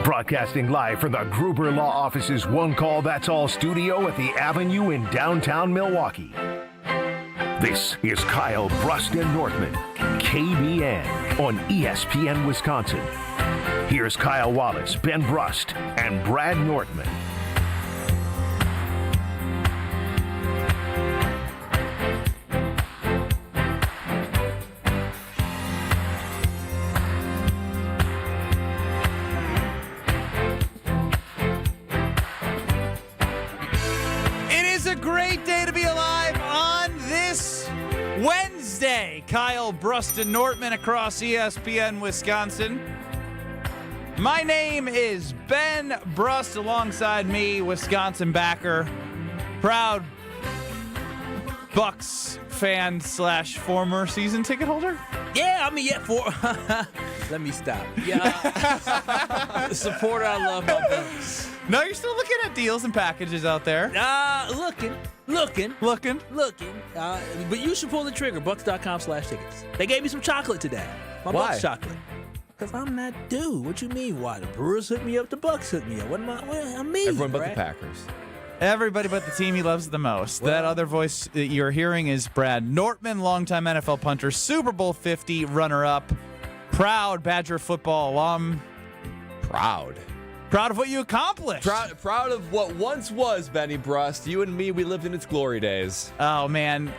Broadcasting live from the Gruber Law Office's One Call That's All studio at the Avenue in downtown Milwaukee. This is Kyle Brust and Nortman, KBN on ESPN Wisconsin. Here's Kyle Wallace, Ben Brust, and Brad Nortman. Wednesday, Kyle Brust and Nortman across ESPN Wisconsin. My name is Ben Brust, alongside me, Wisconsin backer, proud Bucks fan / former season ticket holder. Yeah, let me stop. Yeah, supporter, I love my Bucks. No, you're still looking at deals and packages out there. Looking. But you should pull the trigger, bucks.com/tickets. They gave me some chocolate today. My Why? Bucks chocolate. Because I'm that dude. What you mean, why? The Brewers hooked me up, the Bucks hooked me up. What am I? Everyone but right? the Packers. Everybody but the team he loves the most. That other voice that you're hearing is Brad Nortman, longtime NFL punter, Super Bowl 50 runner-up, proud Badger football alum. Proud of what you accomplished. Proud of what once was, Benny Brust. You and me, we lived in its glory days. Oh, man.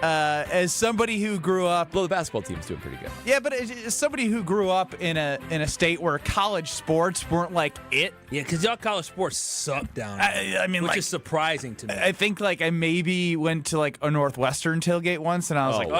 As somebody who grew up... Well, the basketball team's doing pretty good. Yeah, but as somebody who grew up in a state where college sports weren't like it. Yeah, because y'all college sports suck down there. I mean, which like, is surprising to me. I think like I maybe went to like a Northwestern tailgate once, and I was like,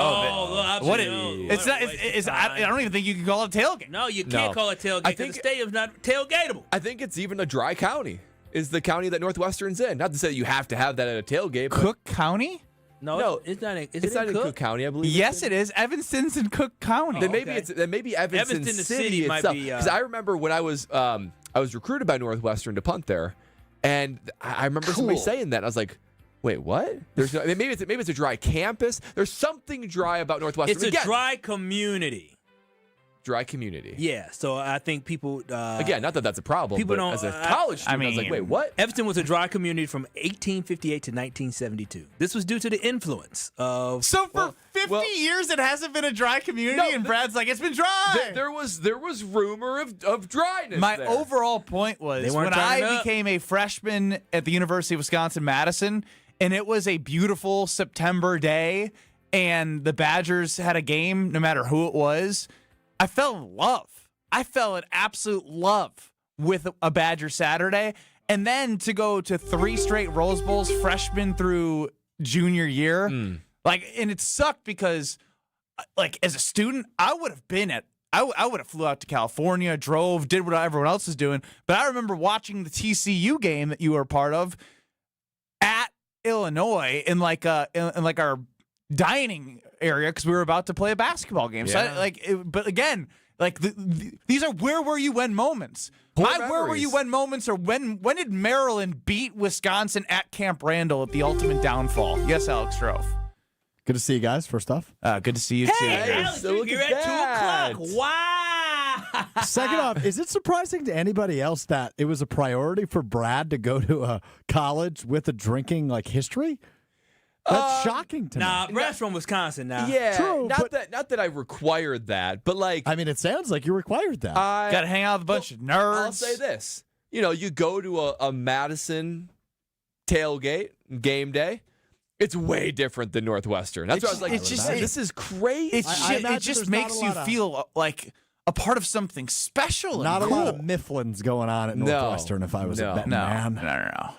what? It's not. I don't even think you can call it a tailgate. No, you can't call it tailgate because the stadium's not tailgateable. I think it's even a dry county. Is the county that Northwestern's in? Not to say that you have to have that at a tailgate. But Cook County? No, it's not. It's not in Cook County, I believe. Yes, it is. Evanston's in Cook County. Then maybe Evanston City might itself. be. Because I remember when I was recruited by Northwestern to punt there, and I remember somebody saying that. I was like, wait, what? There's no, maybe it's a dry campus. There's something dry about Northwestern. It's a dry community. Dry community. Yeah, so I think people... Again, not that that's a problem, people but don't, as a college student, I was like, wait, what? Evanston was a dry community from 1858 to 1972. This was due to the influence of... So for 50 years, it hasn't been a dry community, and Brad's like, it's been dry. There was rumor of dryness. My there. overall point was when I became a freshman at the University of Wisconsin-Madison, and it was a beautiful September day, and the Badgers had a game, no matter who it was, I fell in love. I fell in absolute love with a Badger Saturday. And then to go to 3 straight Rose Bowls, freshman through junior year, and it sucked because, like, as a student, I would have flew out to California, drove, did what everyone else is doing. But I remember watching the TCU game that you were a part of at Illinois in our dining area because we were about to play a basketball game. Yeah. So but again, these are where were you when moments. My where were you when moments are when did Maryland beat Wisconsin at Camp Randall at the ultimate downfall? Yes, Alex Strofe. Good to see you guys, first off. Good to see you too. Hey, Alex, you're at 2 o'clock. Wow. Second off, is it surprising to anybody else that it was a priority for Brad to go to a college with a drinking history? That's shocking to me. Brad's from Wisconsin now. Yeah, true. Not that I required that, but I mean, it sounds like you required that. Got to hang out with a bunch of nerds. I'll say this: you go to a Madison tailgate game day. It's way different than Northwestern. That's what I was like. This is crazy. It just makes you feel like a part of something special. Not and a cool. lot of Mifflins going on at Northwestern. If I was a betting man. No.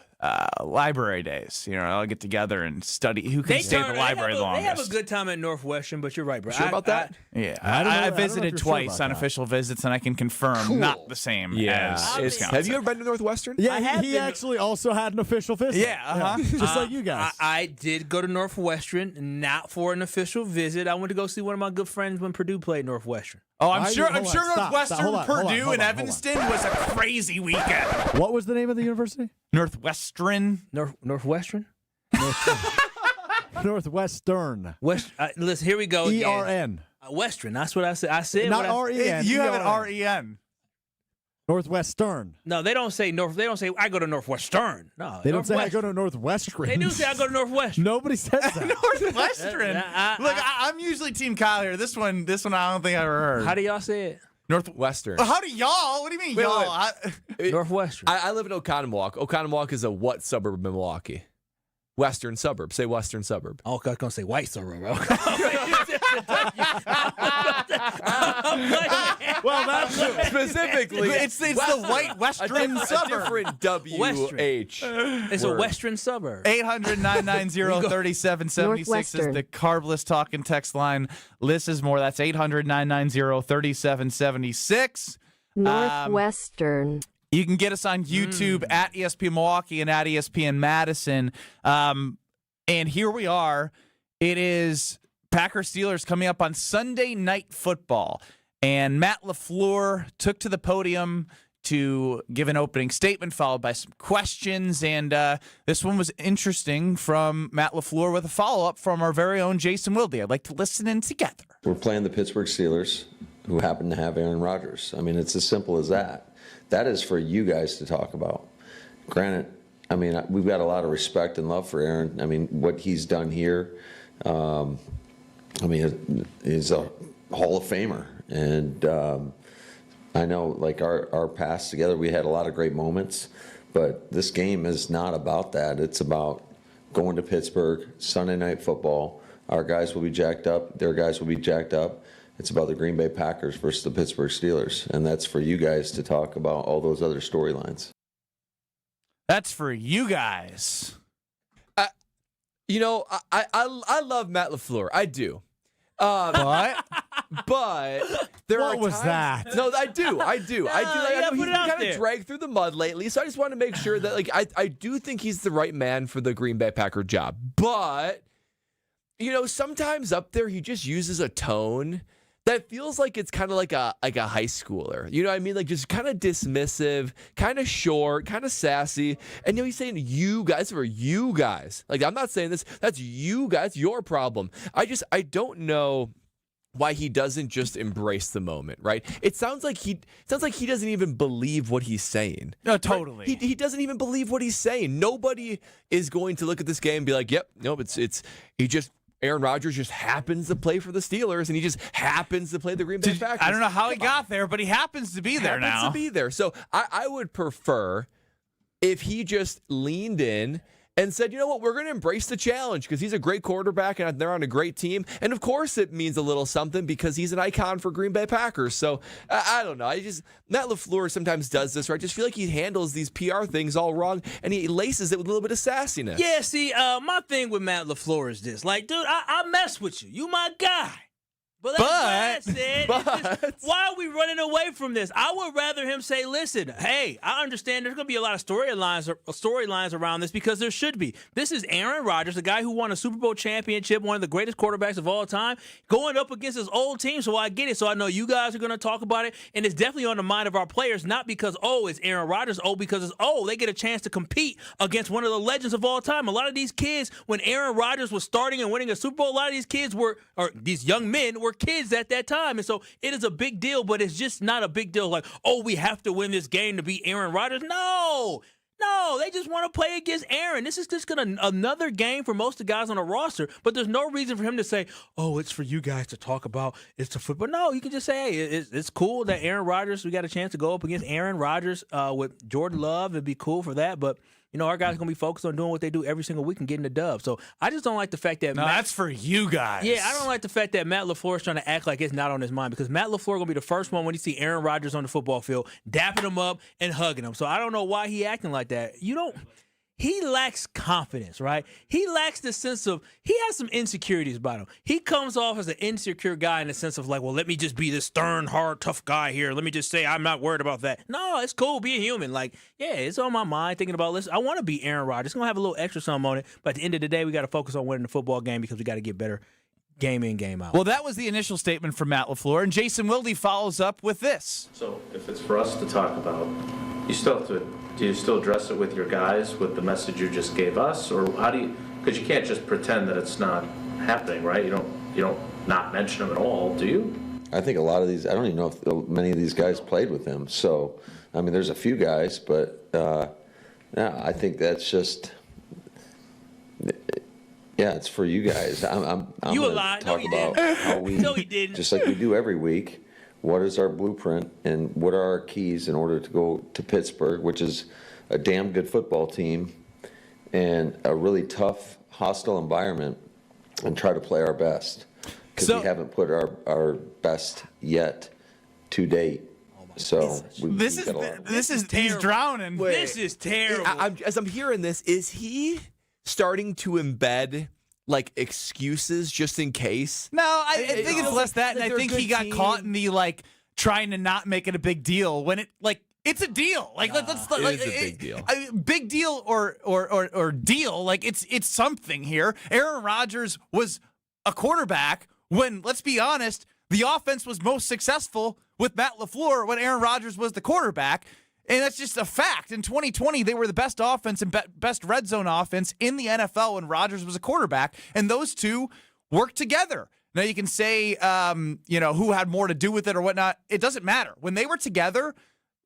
Library days. I'll get together and study. Who can stay in the library longest? They have a good time at Northwestern, but you're right, bro. Sure about that? I visited twice on official visits, and I can confirm not the same as Wisconsin. Have you ever been to Northwestern? Yeah, he actually also had an official visit. Yeah, just like you guys. I did go to Northwestern, not for an official visit. I went to go see one of my good friends when Purdue played Northwestern. Oh, I'm sure Northwestern, Purdue, and Evanston was a crazy weekend. What was the name of the university? Northwestern. Northwestern? Northwestern. Listen, here we go. ERN. Western. That's what I said. I said not REN. You have an REN. Northwestern. No, they don't say North. They don't say I go to Northwestern. No, They don't say I go to Northwestern. They do say I go to Northwestern. Nobody says that. Northwestern. Look, I'm usually Team Kyle here. This one I don't think I ever heard. How do y'all say it? Northwestern. How do y'all? What do you mean, Wait, y'all? Northwestern. I live in Oconomowoc. Oconomowoc is a what suburb of Milwaukee? Western suburb. Say western suburb. Oh, I was going to say white suburb. Well, that's specifically. It's the white western suburb. A different W-H. It's a western suburb. 800-990-3776 is the Carbless talking text line. Liz is more. That's 800-990-3776. Northwestern. You can get us on YouTube at ESPN Milwaukee and at ESPN Madison. And here we are. It is Packers Steelers coming up on Sunday Night Football. And Matt LaFleur took to the podium to give an opening statement followed by some questions. And this one was interesting from Matt LaFleur with a follow-up from our very own Jason Wilde. I'd like to listen in together. We're playing the Pittsburgh Steelers, who happen to have Aaron Rodgers. I mean, it's as simple as that. That is for you guys to talk about. Granted, I mean, we've got a lot of respect and love for Aaron. I mean, what he's done here, I mean, he's a Hall of Famer. And I know, like, our past together, we had a lot of great moments. But this game is not about that. It's about going to Pittsburgh, Sunday Night Football. Our guys will be jacked up. Their guys will be jacked up. It's about the Green Bay Packers versus the Pittsburgh Steelers, and that's for you guys to talk about all those other storylines. That's for you guys. You know, I love Matt LaFleur. I do. What? But there What are was times, that? No, I do. I do. I know put he's it out kind there. of dragged through the mud lately, so I just want to make sure that, like, I do think he's the right man for the Green Bay Packer job. But, you know, sometimes up there he just uses a tone that feels like it's kind of like a high schooler. You know what I mean? Like, just kind of dismissive, kind of short, kind of sassy. And, you know, he's saying, you guys, for you guys. Like, I'm not saying this. That's you guys, your problem. I don't know why he doesn't just embrace the moment, right? It sounds like he doesn't even believe what he's saying. No, totally. Right? He doesn't even believe what he's saying. Nobody is going to look at this game and be like, yep, nope, Aaron Rodgers just happens to play for the Steelers, and he just happens to play the Green Bay Packers. I don't know how he got there, but he happens to be there now. Happens to be there. So I would prefer if he just leaned in and said, you know what, we're going to embrace the challenge because he's a great quarterback and they're on a great team. And, of course, it means a little something because he's an icon for Green Bay Packers. So, I don't know. Matt LaFleur sometimes does this, right? I just feel like he handles these PR things all wrong, and he laces it with a little bit of sassiness. Yeah, see, my thing with Matt LaFleur is this. Like, dude, I mess with you. You my guy. But that's it. Why are we running away from this? I would rather him say, listen, hey, I understand there's going to be a lot of storylines around this because there should be. This is Aaron Rodgers, the guy who won a Super Bowl championship, one of the greatest quarterbacks of all time, going up against his old team. So I get it. So I know you guys are going to talk about it. And it's definitely on the mind of our players, not because, it's Aaron Rodgers. Because it's, they get a chance to compete against one of the legends of all time. A lot of these kids, when Aaron Rodgers was starting and winning a Super Bowl, a lot of these kids these young men were kids at that time. And so it is a big deal, but it's just not a big deal like, we have to win this game to beat Aaron Rodgers. No, they just want to play against Aaron. This is just another game for most of the guys on the roster, but there's no reason for him to say, it's for you guys to talk about. It's the football. No, you can just say, hey, it's cool that Aaron Rodgers, we got a chance to go up against Aaron Rodgers with Jordan Love. It'd be cool for that, but our guys are going to be focused on doing what they do every single week and getting the dub. So I just don't like the fact that that's for you guys. Yeah, I don't like the fact that Matt LaFleur is trying to act like it's not on his mind because Matt LaFleur going to be the first one when you see Aaron Rodgers on the football field, dapping him up and hugging him. So I don't know why he acting like that. He lacks confidence, right? He lacks the sense of, he has some insecurities about him. He comes off as an insecure guy in the sense of like, well, let me just be this stern, hard, tough guy here. Let me just say I'm not worried about that. No, it's cool. Be a human. Like, yeah, it's on my mind thinking about this. I want to be Aaron Rodgers. It's going to have a little extra something on it. But at the end of the day, we got to focus on winning the football game because we got to get better game in, game out. Well, that was the initial statement from Matt LaFleur, and Jason Wilde follows up with this. So if it's for us to talk about, you still have to, do you still address it with your guys with the message you just gave us, or how do you, because you can't just pretend that it's not happening, right? You don't not mention them at all, do you? I think a lot of these, I don't even know if many of these guys played with him. So, I mean, there's a few guys, but I think that's just, it's for you guys. I'm you going to talk about how we, no, he didn't. Just like we do every week, what is our blueprint and what are our keys in order to go to Pittsburgh, which is a damn good football team and a really tough, hostile environment, and try to play our best. Because we haven't put our best yet to date. So this is he's drowning. This is terrible. As I'm hearing this, is he starting to embed like excuses just in case? No, I think it's less that, and I think he got caught in the like trying to not make it a big deal when it's a deal. Like let's it's a big deal. Big deal or deal. Like it's something here. Aaron Rodgers was a quarterback when, let's be honest, the offense was most successful with Matt LaFleur when Aaron Rodgers was the quarterback. And that's just a fact. In 2020, they were the best offense and best red zone offense in the NFL when Rodgers was a quarterback. And those two worked together. Now, you can say, who had more to do with it or whatnot. It doesn't matter. When they were together,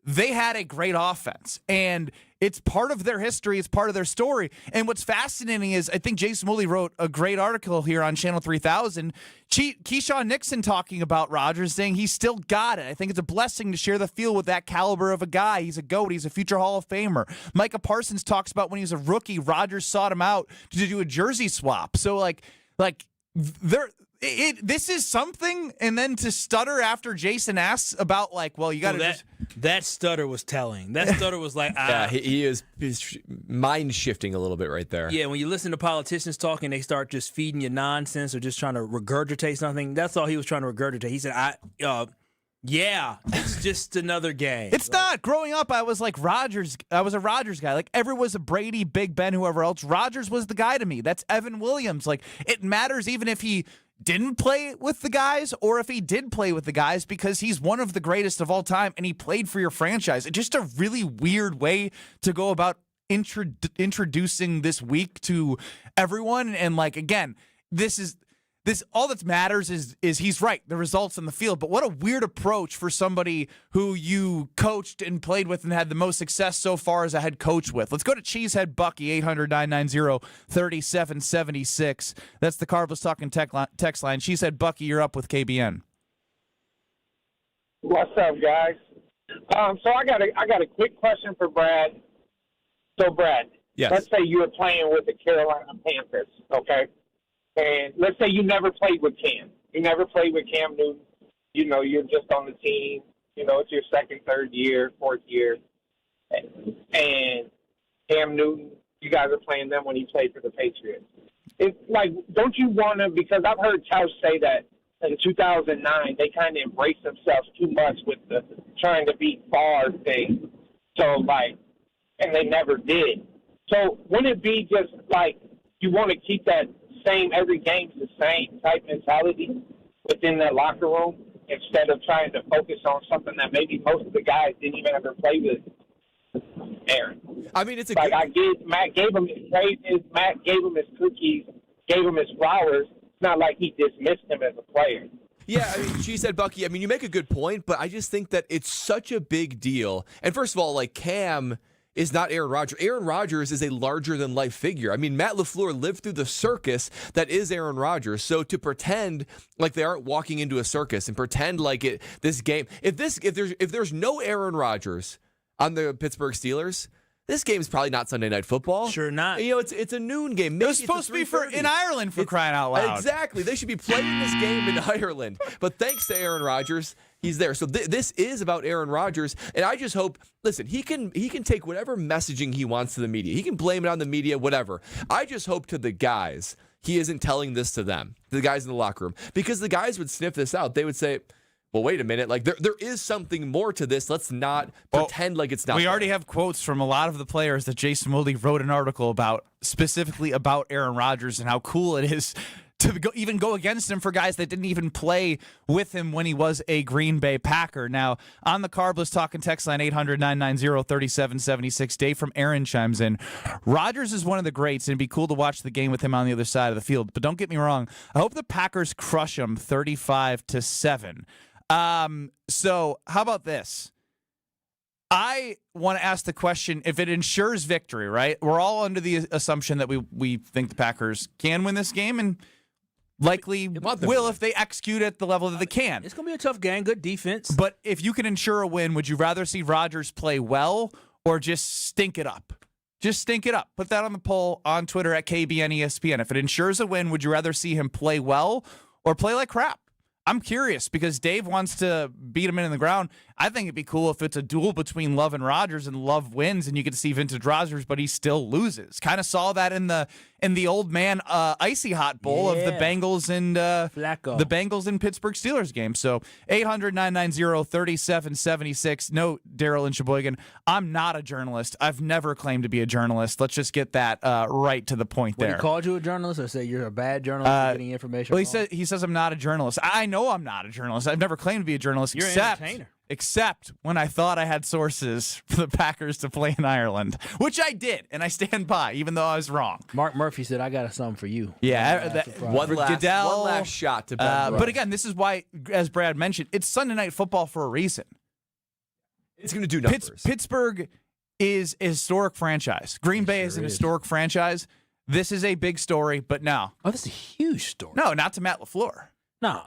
they had a great offense. And it's part of their history. It's part of their story. And what's fascinating is I think Jason Woolley wrote a great article here on Channel 3000. Keyshawn Nixon talking about Rodgers, saying he's still got it. I think it's a blessing to share the field with that caliber of a guy. He's a GOAT. He's a future Hall of Famer. Micah Parsons talks about when he was a rookie, Rodgers sought him out to do a jersey swap. So, this is something, and then to stutter after Jason asks about you got to that stutter was telling. That stutter was like, he's mind shifting a little bit right there. Yeah, when you listen to politicians talking, they start just feeding you nonsense or just trying to regurgitate something. That's all he was trying to regurgitate. He said, it's just another game. It's not. Growing up, I was like Rodgers. I was a Rodgers guy. Like, everyone was a Brady, Big Ben, whoever else. Rodgers was the guy to me. That's Evan Williams. Like, it matters even if he didn't play with the guys or if he did play with the guys, because he's one of the greatest of all time and he played for your franchise. It's just a really weird way to go about introducing this week to everyone. And again, this all that matters is he's right, the results on the field. But what a weird approach for somebody who you coached and played with and had the most success so far as a head coach with. Let's go to Cheesehead Bucky, 800-990-3776. That's the Carbless Talking text line. Cheesehead Bucky, you're up with KBN. What's up, guys? So I got a quick question for Brad. So, Brad, yes. Let's say you were playing with the Carolina Panthers, okay? And let's say you never played with Cam. You never played with Cam Newton. You're just on the team. It's your second, third year, fourth year. And Cam Newton, you guys are playing them when he played for the Patriots. It's don't you want to, because I've heard Tausch say that in 2009, they kind of embraced themselves too much with the trying to beat Favre thing. So, and they never did. So wouldn't it be just you want to keep that same, every game's the same type mentality within that locker room instead of trying to focus on something that maybe most of the guys didn't even ever play with? Aaron, I mean, it's Matt gave him his praises, Matt gave him his cookies, gave him his flowers. It's not like he dismissed him as a player. Yeah, I mean, she said, Bucky, I mean, you make a good point, but I just think that it's such a big deal. And first of all, Cam is not Aaron Rodgers. Aaron Rodgers is a larger-than-life figure. I mean, Matt LaFleur lived through the circus that is Aaron Rodgers. So to pretend like they aren't walking into a circus and pretend like this game, if there's no Aaron Rodgers on the Pittsburgh Steelers, this game's probably not Sunday Night Football. Sure not. It's a noon game. Maybe it was supposed to be in Ireland, for crying out loud. Exactly. They should be playing this game in Ireland. But thanks to Aaron Rodgers, he's there. So this is about Aaron Rodgers, and I just hope, listen, he can take whatever messaging he wants to the media. He can blame it on the media, whatever. I just hope to the guys he isn't telling this to them, the guys in the locker room, because the guys would sniff this out. They would say, well, wait a minute. There is something more to this. Let's not pretend like it's not. We already have quotes from a lot of the players that Jason Woolley wrote an article about, specifically about Aaron Rodgers and how cool it is to even go against him for guys that didn't even play with him when he was a Green Bay Packer. Now, on the Carbless Talking text line, 800-990-3776, Dave from Aaron chimes in. Rodgers is one of the greats, and it'd be cool to watch the game with him on the other side of the field. But don't get me wrong. I hope the Packers crush him 35-7. So how about this? I want to ask the question, if it ensures victory, right? We're all under the assumption that we think the Packers can win this game and likely will if they execute at the level that they can. It's going to be a tough game, good defense. But if you can ensure a win, would you rather see Rodgers play well or just stink it up? Just stink it up. Put that on the poll on Twitter at KBN ESPN. If it ensures a win, would you rather see him play well or play like crap? I'm curious because Dave wants to beat him in the ground. I think it'd be cool if it's a duel between Love and Rodgers and Love wins and you get to see vintage Rodgers, but he still loses. Kind of saw that in the old man icy hot bowl of the Bengals and Flacco. The Bengals and Pittsburgh Steelers game. So 800-990-3776. No, Daryl and Sheboygan, I'm not a journalist. I've never claimed to be a journalist. Let's just get that right to the point there. When he called you a journalist or say you're a bad journalist for getting information Well, wrong? he says I'm not a journalist. I know I'm not a journalist. I've never claimed to be a journalist You're an entertainer. except when I thought I had sources for the Packers to play in Ireland, which I did, and I stand by, even though I was wrong. Mark Murphy said, I got something for you. Yeah. One last shot to Ben. But again, this is why, as Brad mentioned, it's Sunday Night Football for a reason. It's going to do numbers. Pittsburgh is a historic franchise. Green Bay is an historic franchise. This is a big story, but no. Oh, this is a huge story. No, not to Matt LaFleur. No,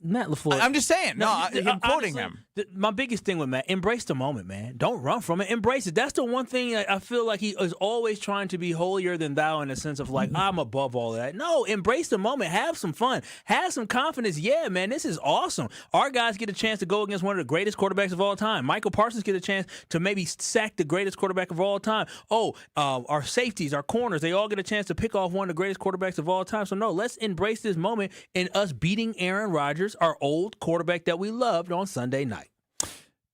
Matt LaFleur. I'm just saying. I'm quoting him. My biggest thing with Matt, embrace the moment, man. Don't run from it. Embrace it. That's the one thing I feel like he is always trying to be holier than thou in the sense of like, I'm above all of that. No, embrace the moment. Have some fun. Have some confidence. Yeah, man, this is awesome. Our guys get a chance to go against one of the greatest quarterbacks of all time. Michael Parsons get a chance to maybe sack the greatest quarterback of all time. Our safeties, our corners, they all get a chance to pick off one of the greatest quarterbacks of all time. So, no, let's embrace this moment in us beating Aaron Rodgers, our old quarterback that we loved on Sunday night.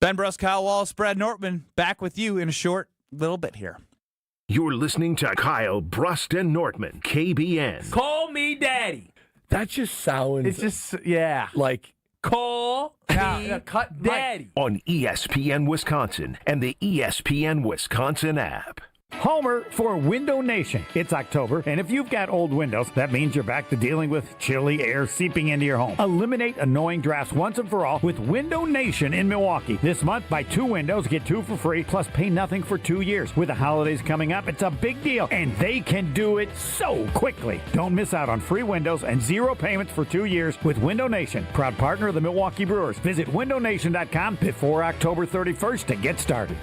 Ben Bruss, Kyle Wallace, Brad Nortman, back with you in a short little bit here. You're listening to Kyle Brust and Nortman, KBN. Call me daddy. That just sounds... It's just, yeah. Like... Call me cut daddy. On ESPN Wisconsin and the ESPN Wisconsin app. Homer for Window Nation. It's October, and if you've got old windows, that means you're back to dealing with chilly air seeping into your home. Eliminate annoying drafts once and for all with Window Nation in Milwaukee. This month, buy 2 windows, get 2 for free, plus pay nothing for 2 years. With the holidays coming up, it's a big deal, and they can do it so quickly. Don't miss out on free windows and 0 payments for 2 years with Window Nation, proud partner of the Milwaukee Brewers. Visit windownation.com before October 31st to get started.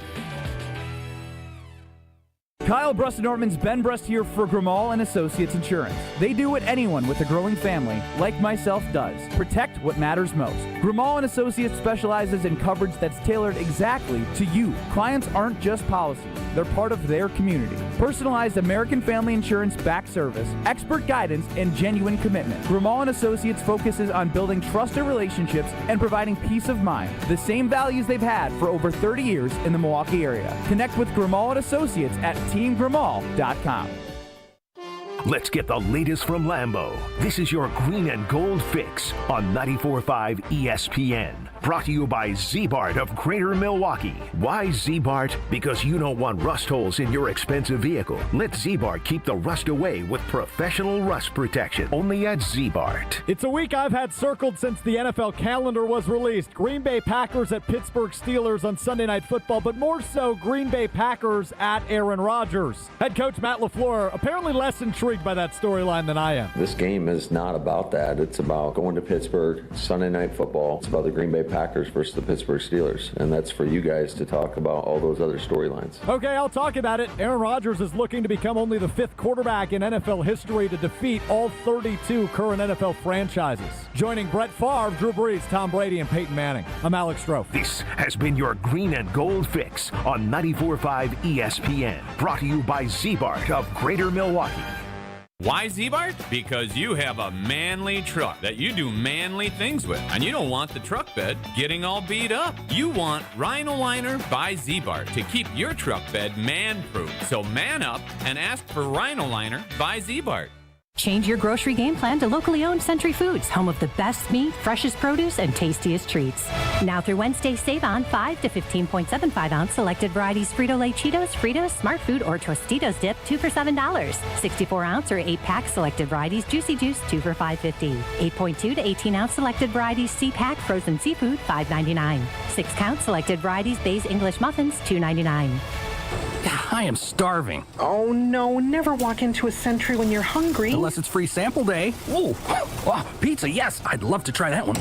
Kyle Brust and Nortman's Ben Brust here for Grimal & Associates Insurance. They do what anyone with a growing family, like myself, does. Protect what matters most. Grimal & Associates specializes in coverage that's tailored exactly to you. Clients aren't just policies. They're part of their community. Personalized American Family Insurance back service, expert guidance, and genuine commitment. Grimal & Associates focuses on building trusted relationships and providing peace of mind. The same values they've had for over 30 years in the Milwaukee area. Connect with Grimal & Associates at teamgrimal.com. Let's get the latest from Lambeau. This is your green and gold fix on 94.5 ESPN. Brought to you by Z-Bart of Greater Milwaukee. Why Z-Bart? Because you don't want rust holes in your expensive vehicle. Let Z-Bart keep the rust away with professional rust protection. Only at Z-Bart. It's a week I've had circled since the NFL calendar was released. Green Bay Packers at Pittsburgh Steelers on Sunday Night Football, but more so Green Bay Packers at Aaron Rodgers. Head coach Matt LaFleur apparently less intrigued by that storyline than I am. This game is not about that. It's about going to Pittsburgh, Sunday Night Football. It's about the Green Bay Packers versus the Pittsburgh Steelers, and that's for you guys to talk about all those other storylines. Okay, I'll talk about it. Aaron Rodgers is looking to become only the 5th quarterback in NFL history to defeat all 32 current NFL franchises. Joining Brett Favre, Drew Brees, Tom Brady, and Peyton Manning, I'm Alex Strofe. This has been your green and gold fix on 94.5 ESPN. Brought to you by Z-Bart of Greater Milwaukee. Why Z-Bart? Because you have a manly truck that you do manly things with. And you don't want the truck bed getting all beat up. You want Rhino Liner by Z-Bart to keep your truck bed man-proof. So man up and ask for Rhino Liner by Z-Bart. Change your grocery game plan to locally owned Century Foods, home of the best meat, freshest produce, and tastiest treats. Now through Wednesday, save on 5 to 15.75 ounce selected varieties Frito-Lay Cheetos, Fritos, Smart Food, or Tostitos dip, 2 for $7. 64 ounce or 8-pack selected varieties Juicy Juice, 2 for $5.50. 8.2 to 18 ounce selected varieties C-Pack frozen seafood, $5.99. 6 count selected varieties Bay's English muffins, $2.99. I am starving. Oh, no. Never walk into a Century when you're hungry. Unless it's free sample day. Ooh. Oh, pizza, yes. I'd love to try that one.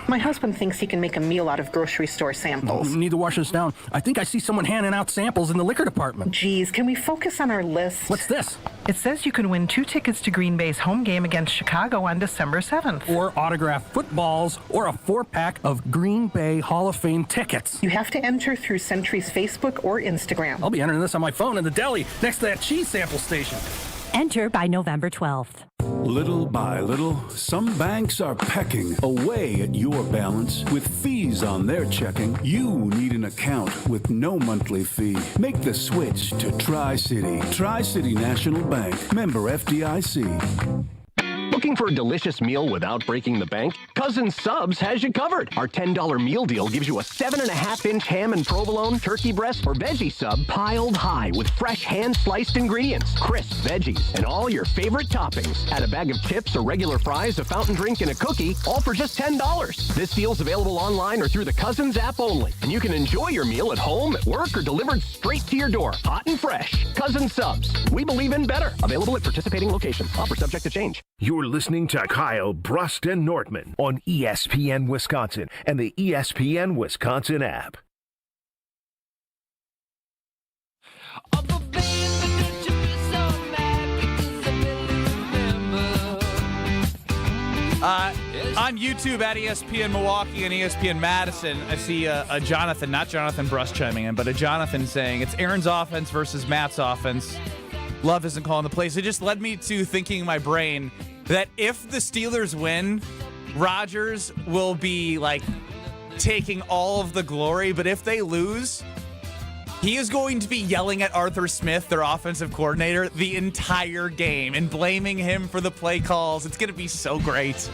My husband thinks he can make a meal out of grocery store samples. Need to wash this down. I think I see someone handing out samples in the liquor department. Geez, can we focus on our list? What's this? It says you can win 2 tickets to Green Bay's home game against Chicago on December 7th. Or autographed footballs, or a 4-pack of Green Bay Hall of Fame tickets. You have to enter through Century's Facebook or Instagram. I'll be entering this on my phone in the deli next to that cheese sample station. Enter by November 12th. Little by little, some banks are pecking away at your balance with fees on their checking. You need an account with no monthly fee. Make the switch to Tri-City. Tri-City National Bank. Member FDIC. Looking for a delicious meal without breaking the bank? Cousin Subs has you covered. Our $10 meal deal gives you a 7.5-inch ham and provolone, turkey breast, or veggie sub piled high with fresh hand-sliced ingredients, crisp veggies, and all your favorite toppings. Add a bag of chips or regular fries, a fountain drink, and a cookie, all for just $10. This deal's available online or through the Cousins app only. And you can enjoy your meal at home, at work, or delivered straight to your door, hot and fresh. Cousin Subs. We believe in better. Available at participating locations. Offer subject to change. You're listening to Kyle Brust and Nortman on ESPN Wisconsin and the ESPN Wisconsin app. On YouTube at ESPN Milwaukee and ESPN Madison, I see a Jonathan, not Jonathan Brust chiming in, but a Jonathan saying it's Aaron's offense versus Matt's offense. Love isn't calling the plays. It just led me to thinking in my brain that if the Steelers win, Rodgers will be like taking all of the glory, but if they lose, he is going to be yelling at Arthur Smith, their offensive coordinator, the entire game and blaming him for the play calls. It's going to be so great.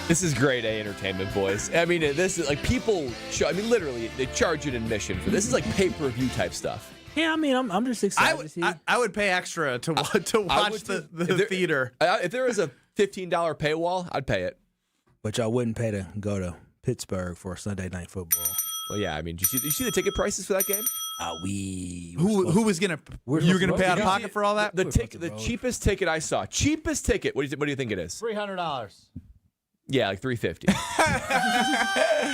This is grade A entertainment, boys. I mean, this is like people show. I mean, literally, they charge an admission for this. Is like pay-per-view type stuff. Yeah, I mean, I'm just excited to see. I would pay extra to watch the theater. If there was a $15 paywall, I'd pay it. But y'all wouldn't pay to go to Pittsburgh for Sunday Night Football. Well, yeah. I mean, did you see the ticket prices for that game? Who was gonna? You were gonna pay out of pocket for all that? The cheapest ticket I saw. Cheapest ticket. What do you think it is? $300. Yeah, like $350.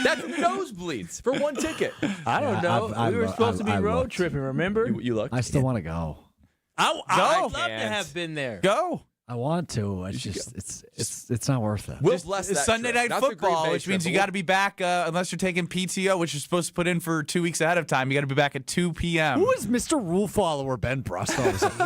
That's nosebleeds for one ticket. I don't know. We were supposed to be road tripping. Remember? You looked. I still want to go. I'd love to have been there. Go. I want to. It's just it's not worth it. We'll bless that Sunday trip. Night Football, which means you got to be back unless you're taking PTO, which you're supposed to put in for 2 weeks ahead of time. You got to be back at 2 p.m. Who is Mr. Rule Follower Ben Brust?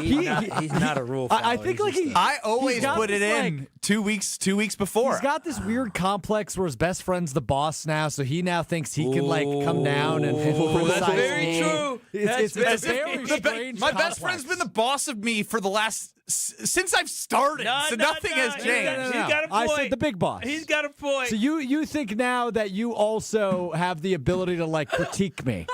He's not a rule follower. I think I always put it in 2 weeks before. He's got this weird complex where his best friend's the boss now, so he now thinks he can come down and criticize. That's very true. It's very strange. My best friend's been the boss of me for the last since I've started, so nothing has changed. He's got a point. I said the big boss. He's got a point. So you think now that you also have the ability to critique me?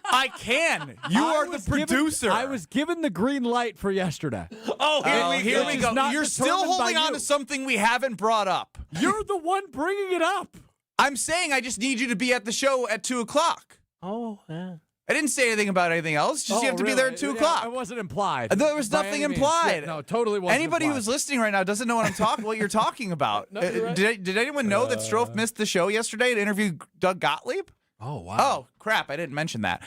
I can. You are the producer. I was given the green light for yesterday. Oh, here we go. You're still holding on to something we haven't brought up. You're the one bringing it up. I'm saying I just need you to be at the show at 2:00. Oh, yeah. I didn't say anything about anything else. Just you have to be there at 2:00. It wasn't implied. There was nothing implied. No, totally wasn't. Anybody implied. who's listening right now doesn't know what you're talking about. Did anyone know that Strofe missed the show yesterday to interview Doug Gottlieb? Oh, wow. Oh, crap. I didn't mention that.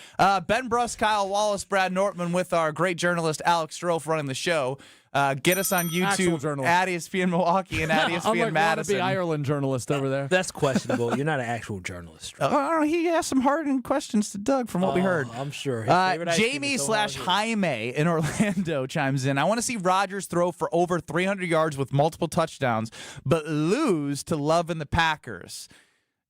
Ben Brust, Kyle Wallace, Brad Nortman with our great journalist Alex Strofe running the show. Get us on YouTube at ESPN Milwaukee and at ESPN Madison. I'm like Ireland journalist over there. That's questionable. You're not an actual journalist. He asked some hard questions to Doug from what we heard. I'm sure. Jamie/Jaime in Orlando chimes in. I want to see Rodgers throw for over 300 yards with multiple touchdowns, but lose to Love and the Packers.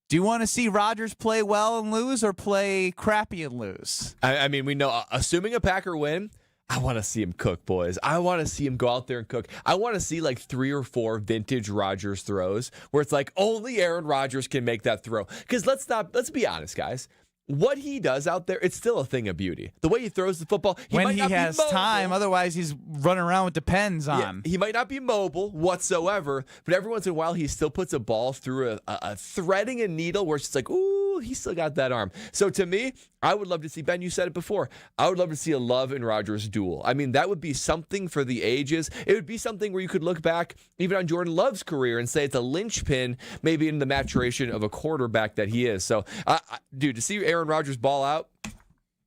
Do you want to see Rodgers play well and lose or play crappy and lose? I mean, we know, assuming a Packer win, I want to see him cook, boys. I want to see him go out there and cook. I want to see like 3 or 4 vintage Rodgers throws where it's like only Aaron Rodgers can make that throw. Because let's be honest, guys. What he does out there, it's still a thing of beauty. The way he throws the football, when he has time, otherwise he's running around with depends on. Yeah, he might not be mobile whatsoever, but every once in a while he still puts a ball through a threading a needle where it's just like, ooh, he still got that arm. So to me, I would love to see, Ben, you said it before, I would love to see a Love and Rodgers duel. I mean, that would be something for the ages. It would be something where you could look back even on Jordan Love's career and say it's a linchpin maybe in the maturation of a quarterback that he is. So, dude, to see Aaron Rodgers ball out,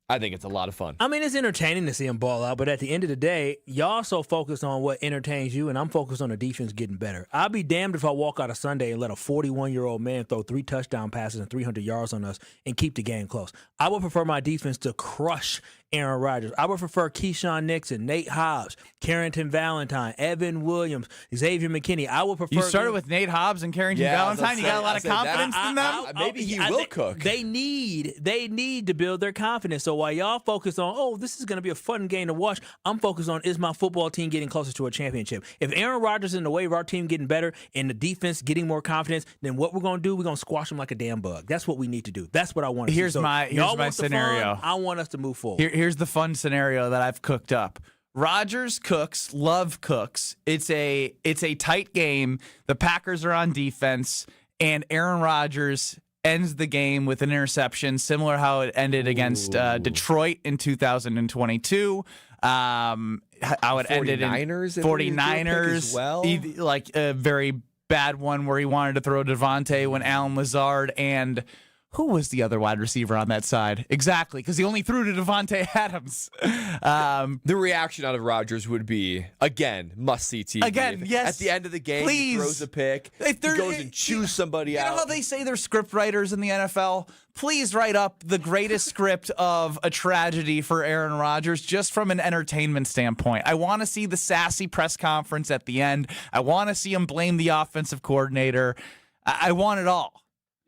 I think it's a lot of fun. I mean, it's entertaining to see him ball out, but at the end of the day, y'all so focused on what entertains you, and I'm focused on the defense getting better. I'll be damned if I walk out of Sunday and let a 41-year-old man throw 3 touchdown passes and 300 yards on us and keep the game close. I would prefer my defense to crush Aaron Rodgers. I would prefer Keyshawn Nixon, Nate Hobbs, Carrington Valentine, Evan Williams, Xavier McKinney. I would prefer. You started with Nate Hobbs and Carrington Valentine. You got a lot of confidence in them. Maybe he will cook. They need to build their confidence. So while y'all focus on, this is going to be a fun game to watch, I'm focused on, is my football team getting closer to a championship? If Aaron Rodgers is in the way of our team getting better and the defense getting more confidence, then what we're going to do, we're going to squash them like a damn bug. That's what we need to do. That's what I want to see. Here's my scenario. Fun, I want us to move forward. Here's the fun scenario that I've cooked up. Rodgers cooks, Love cooks. It's a tight game. The Packers are on defense, and Aaron Rodgers ends the game with an interception, similar how it ended against Detroit in 2022. How it ended in 49ers as well. Like a very bad one where he wanted to throw Devontae when Allen Lazard and who was the other wide receiver on that side? Exactly, because he only threw to Devontae Adams. The reaction out of Rodgers would be, again, must-see TV. Again, yes. At the end of the game, please. He throws a pick, he goes and chews somebody out. You know how they say they're script writers in the NFL? Please write up the greatest script of a tragedy for Aaron Rodgers just from an entertainment standpoint. I want to see the sassy press conference at the end. I want to see him blame the offensive coordinator. I want it all.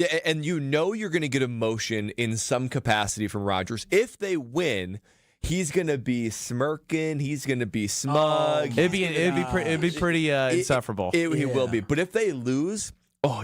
Yeah, and you know you're going to get emotion in some capacity from Rodgers. If they win, he's going to be smirking. He's going to be smug. It'd be pretty insufferable. He will be. But if they lose,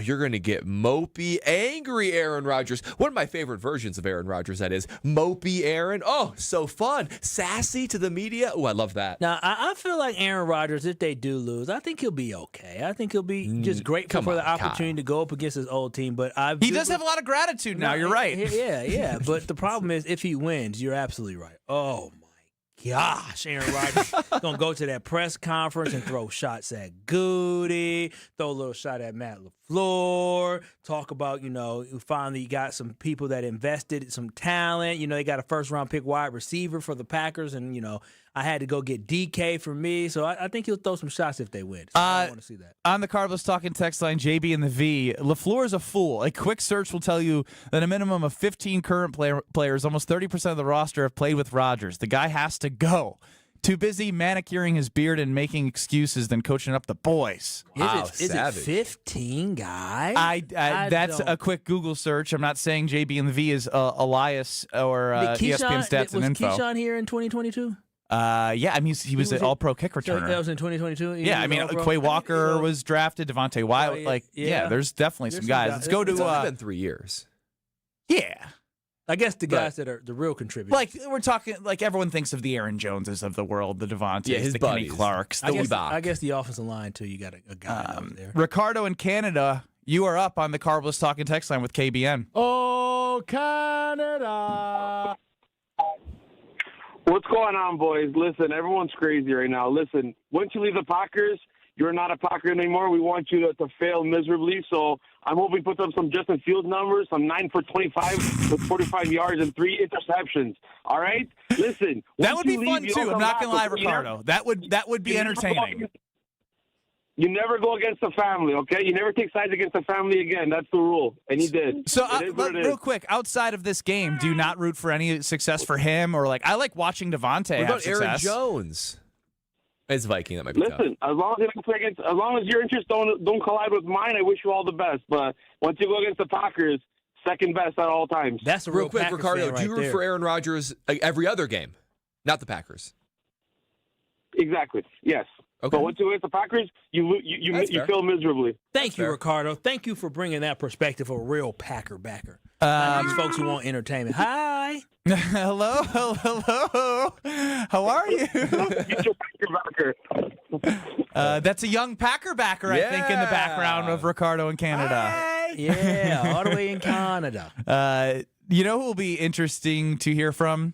you're going to get mopey, angry Aaron Rodgers. One of my favorite versions of Aaron Rodgers, that is. Mopey Aaron. Oh, so fun. Sassy to the media. Oh, I love that. Now, I feel like Aaron Rodgers, if they do lose, I think he'll be okay. I think he'll be just grateful for the opportunity to go up against his old team. But he does have a lot of gratitude now. You're right. Yeah. But the problem is, if he wins, you're absolutely right. Oh, my gosh, Aaron Rodgers gonna go to that press conference and throw shots at Goody, throw a little shot at Matt LaFleur, talk about, you finally got some people that invested some talent. They got a first-round pick wide receiver for the Packers, and, I had to go get DK for me. So I think he'll throw some shots if they win. So I want to see that. On the Carlos Talking text line, JB and the V, LaFleur is a fool. A quick search will tell you that a minimum of 15 current players, almost 30% of the roster, have played with Rodgers. The guy has to go. Too busy manicuring his beard and making excuses than coaching up the boys. Is it 15 guys? That's a quick Google search. I'm not saying JB and the V is Elias or ESPN Stats and Info. Was Keyshawn here in 2022? He was an all-pro kick returner. That was in 2022? Quay Walker was drafted, Devontae Wyatt. There's definitely some guys. Let's go to... It's only been 3 years. Yeah. I guess the guys that are the real contributors. Like, we're talking, like, everyone thinks of the Aaron Joneses of the world, the Devontaes, his the buddies. Kenny Clarks, the I guess the offensive line, too. You got a guy over there. Ricardo in Canada, you are up on the Carlos Talking text line with KBN. Oh, Canada. What's going on, boys? Listen, everyone's crazy right now. Listen, once you leave the Packers, you're not a Packer anymore. We want you to fail miserably. So I'm hoping put up some Justin Fields numbers, some 9 for 25 with 45 yards and 3 interceptions. All right? Listen. That would be fun, too. I'm not going to lie, Ricardo. That would be entertaining. You never go against the family, okay? You never take sides against the family again. That's the rule. And he did. So, real quick, outside of this game, do you not root for any success for him? Or, I like watching Devontae have success. What about Aaron Jones? It's Viking. That might be tough. Listen, as long as your interests don't collide with mine, I wish you all the best. But once you go against the Packers, second best at all times. That's a real quick, Ricardo. Do you root for Aaron Rodgers every other game? Not the Packers. Exactly. Yes. Okay. But once you hit the Packers, you fail miserably. Thank you, Ricardo. Thank you for bringing that perspective of a real Packer backer. These folks who want entertainment. Hi. Hello. How are you? That's a young Packer backer, I think, in the background of Ricardo in Canada. Hi. Yeah, all the way in Canada. You know who will be interesting to hear from?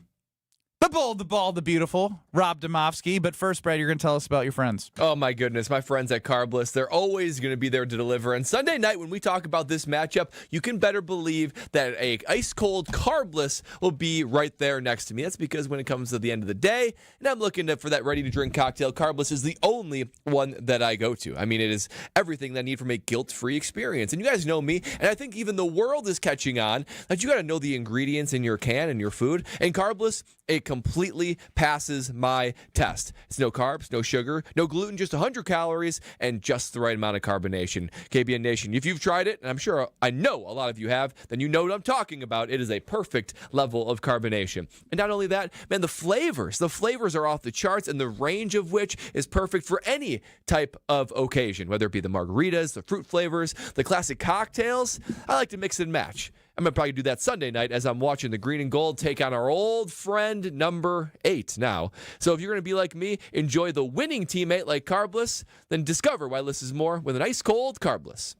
The bold, the bald, the beautiful, Rob Domofsky. But first, Brad, you're going to tell us about your friends. Oh, my goodness. My friends at Carbless, they're always going to be there to deliver. And Sunday night, when we talk about this matchup, you can better believe that a ice-cold Carbless will be right there next to me. That's because when it comes to the end of the day, and I'm looking for that ready-to-drink cocktail, Carbless is the only one that I go to. I mean, it is everything that I need from a guilt-free experience. And you guys know me, and I think even the world is catching on that you got to know the ingredients in your can and your food. And Carbless, it completely passes my test. It's no carbs, no sugar, no gluten, just 100 calories, and just the right amount of carbonation. KBN Nation, if you've tried it, and I know a lot of you have, then you know what I'm talking about. It is a perfect level of carbonation. And not only that, man, the flavors are off the charts, and the range of which is perfect for any type of occasion, whether it be the margaritas, the fruit flavors, the classic cocktails. I like to mix and match. I'm going to probably do that Sunday night as I'm watching the green and gold take on our old friend number 8 now. So if you're going to be like me, enjoy the winning teammate like Carbless, then discover why less is more with an ice-cold Carbless.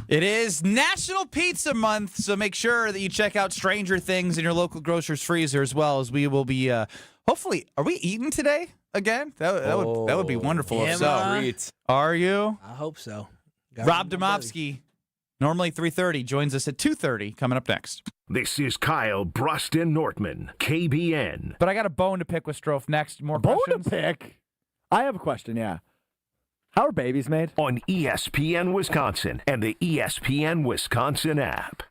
It is National Pizza Month, so make sure that you check out Stranger Things in your local grocer's freezer, as well as we will be, hopefully, are we eating today again? That would be wonderful. If so. Are you? I hope so. Rob Domofsky. Normally 3:30, joins us at 2:30, coming up next. This is Kyle Bruston Nortman, KBN. But I got a bone to pick with Strofe next. More bone questions? To pick? I have a question, yeah. How are babies made? On ESPN Wisconsin and the ESPN Wisconsin app.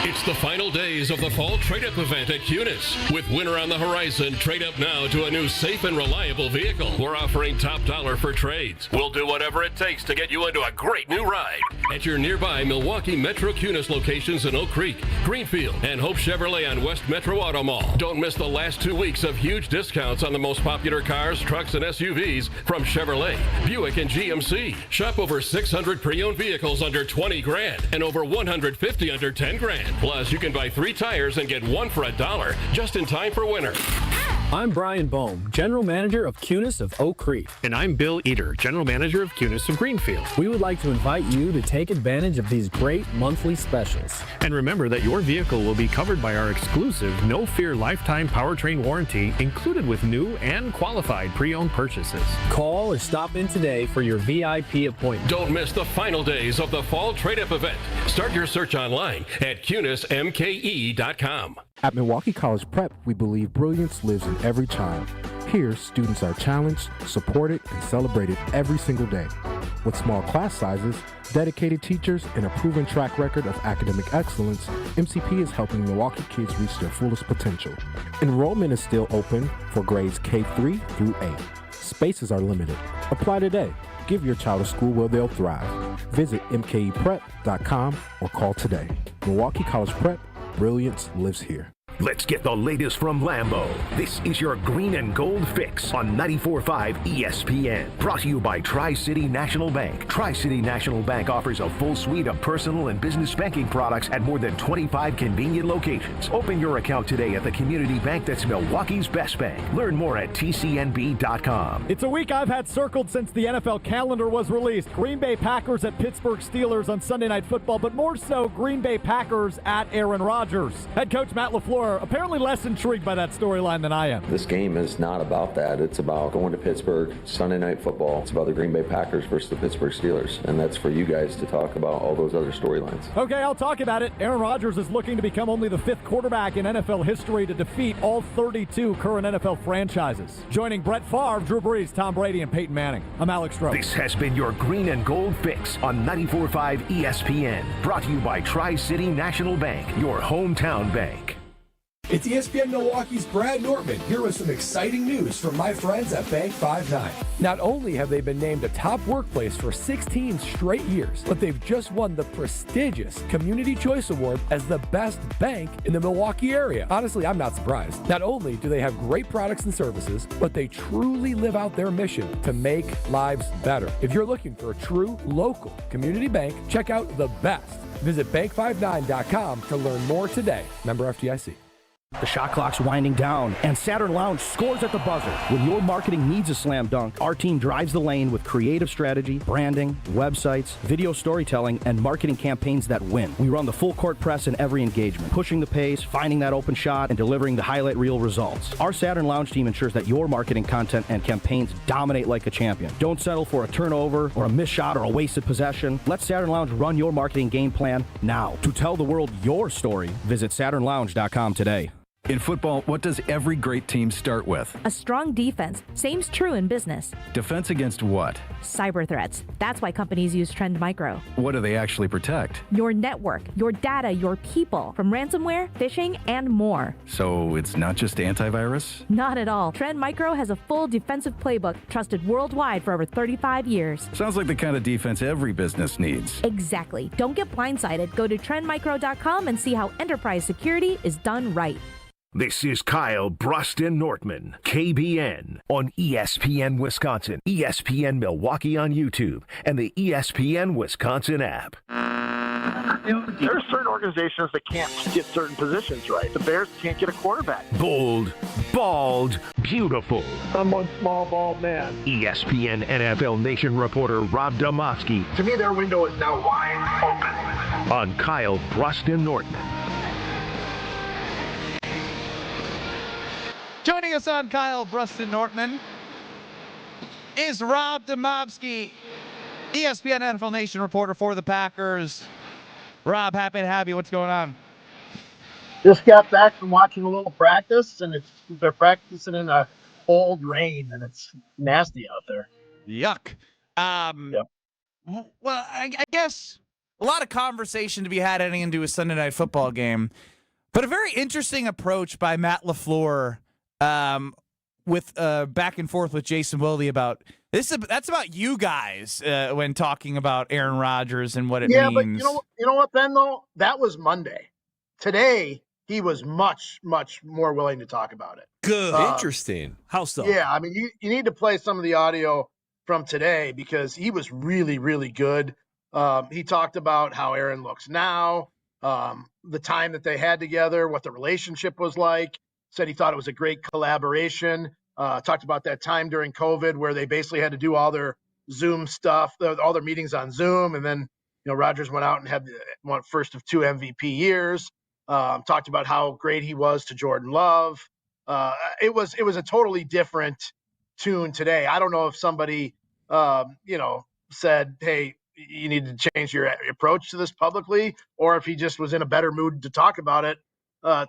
It's the final days of the fall trade-up event at Cunis. With winter on the horizon, trade up now to a new safe and reliable vehicle. We're offering top dollar for trades. We'll do whatever it takes to get you into a great new ride. At your nearby Milwaukee Metro Cunis locations in Oak Creek, Greenfield, and Hope Chevrolet on West Metro Auto Mall. Don't miss the last 2 weeks of huge discounts on the most popular cars, trucks, and SUVs from Chevrolet, Buick, and GMC. Shop over 600 pre-owned vehicles under $20,000 and over 150 under $10,000. Plus, you can buy 3 tires and get 1 for $1 just in time for winter. I'm Brian Bohm, General Manager of Cunis of Oak Creek. And I'm Bill Eater, General Manager of Cunis of Greenfield. We would like to invite you to take advantage of these great monthly specials. And remember that your vehicle will be covered by our exclusive No Fear Lifetime Powertrain Warranty, included with new and qualified pre-owned purchases. Call or stop in today for your VIP appointment. Don't miss the final days of the Fall Trade-Up event. Start your search online at CunisMKE.com. At Milwaukee College Prep, we believe brilliance lives in every child. Here, students are challenged, supported, and celebrated every single day. With small class sizes, dedicated teachers, and a proven track record of academic excellence, MCP is helping Milwaukee kids reach their fullest potential. Enrollment is still open for grades K-3 through 8. Spaces are limited. Apply today. Give your child a school where they'll thrive. Visit mkeprep.com or call today. Milwaukee College Prep, brilliance lives here. Let's get the latest from Lambeau. This is your green and gold fix on 94.5 ESPN. Brought to you by Tri-City National Bank. Tri-City National Bank offers a full suite of personal and business banking products at more than 25 convenient locations. Open your account today at the community bank that's Milwaukee's best bank. Learn more at tcnb.com. It's a week I've had circled since the NFL calendar was released. Green Bay Packers at Pittsburgh Steelers on Sunday Night Football, but more so Green Bay Packers at Aaron Rodgers. Head coach Matt LaFleur apparently less intrigued by that storyline than I am. This game is not about that. It's about going to Pittsburgh, Sunday Night Football. It's about the Green Bay Packers versus the Pittsburgh Steelers, and that's for you guys to talk about all those other storylines. Okay, I'll talk about it. Aaron Rodgers is looking to become only the 5th quarterback in NFL history to defeat all 32 current NFL franchises. Joining Brett Favre, Drew Brees, Tom Brady, and Peyton Manning, I'm Alex Stroh. This has been your green and gold fix on 94.5 ESPN. Brought to you by Tri-City National Bank, your hometown bank. It's ESPN Milwaukee's Brad Nortman here with some exciting news from my friends at Bank 5-9. Not only have they been named a top workplace for 16 straight years, but they've just won the prestigious Community Choice Award as the best bank in the Milwaukee area. Honestly, I'm not surprised. Not only do they have great products and services, but they truly live out their mission to make lives better. If you're looking for a true local community bank, check out the best. Visit bank59.com to learn more today. Member FDIC. The shot clock's winding down, and Saturn Lounge scores at the buzzer. When your marketing needs a slam dunk, our team drives the lane with creative strategy, branding, websites, video storytelling, and marketing campaigns that win. We run the full court press in every engagement, pushing the pace, finding that open shot, and delivering the highlight reel results. Our Saturn Lounge team ensures that your marketing content and campaigns dominate like a champion. Don't settle for a turnover or a missed shot or a wasted possession. Let Saturn Lounge run your marketing game plan now. To tell the world your story, visit SaturnLounge.com today. In football, what does every great team start with? A strong defense. Same's true in business. Defense against what? Cyber threats. That's why companies use Trend Micro. What do they actually protect? Your network, your data, your people, from ransomware, phishing, and more. So it's not just antivirus? Not at all. Trend Micro has a full defensive playbook trusted worldwide for over 35 years. Sounds like the kind of defense every business needs. Exactly. Don't get blindsided. Go to trendmicro.com and see how enterprise security is done right. This is Kyle Bruston Nortman, KBN, on ESPN Wisconsin, ESPN Milwaukee on YouTube, and the ESPN Wisconsin app. There are certain organizations that can't get certain positions right. The Bears can't get a quarterback. Bold, bald, beautiful. I'm one small, bald man. ESPN NFL Nation reporter Rob Domofsky. To me, their window is now wide open. On Kyle Bruston Nortman. Joining us on Kyle Bruston Nortman is Rob Domofsky, ESPN NFL Nation reporter for the Packers. Rob, happy to have you. What's going on? Just got back from watching a little practice, and they're practicing in a cold rain, and it's nasty out there. Yuck. Yep. Well, I guess a lot of conversation to be had heading into a Sunday night football game, but a very interesting approach by Matt LaFleur with back and forth with Jason Wilde about this. That's about you guys when talking about Aaron Rodgers and what it means. Yeah, but you know what, Ben, though? That was Monday. Today, he was much, much more willing to talk about it. Good. Interesting. How so? Yeah, I mean, you need to play some of the audio from today because he was really, really good. He talked about how Aaron looks now, the time that they had together, what the relationship was like. Said he thought it was a great collaboration. Talked about that time during COVID where they basically had to do all their Zoom stuff, all their meetings on Zoom. And then, Rodgers went out and had one first of 2 MVP years. Talked about how great he was to Jordan Love. It was a totally different tune today. I don't know if somebody, said, hey, you need to change your approach to this publicly, or if he just was in a better mood to talk about it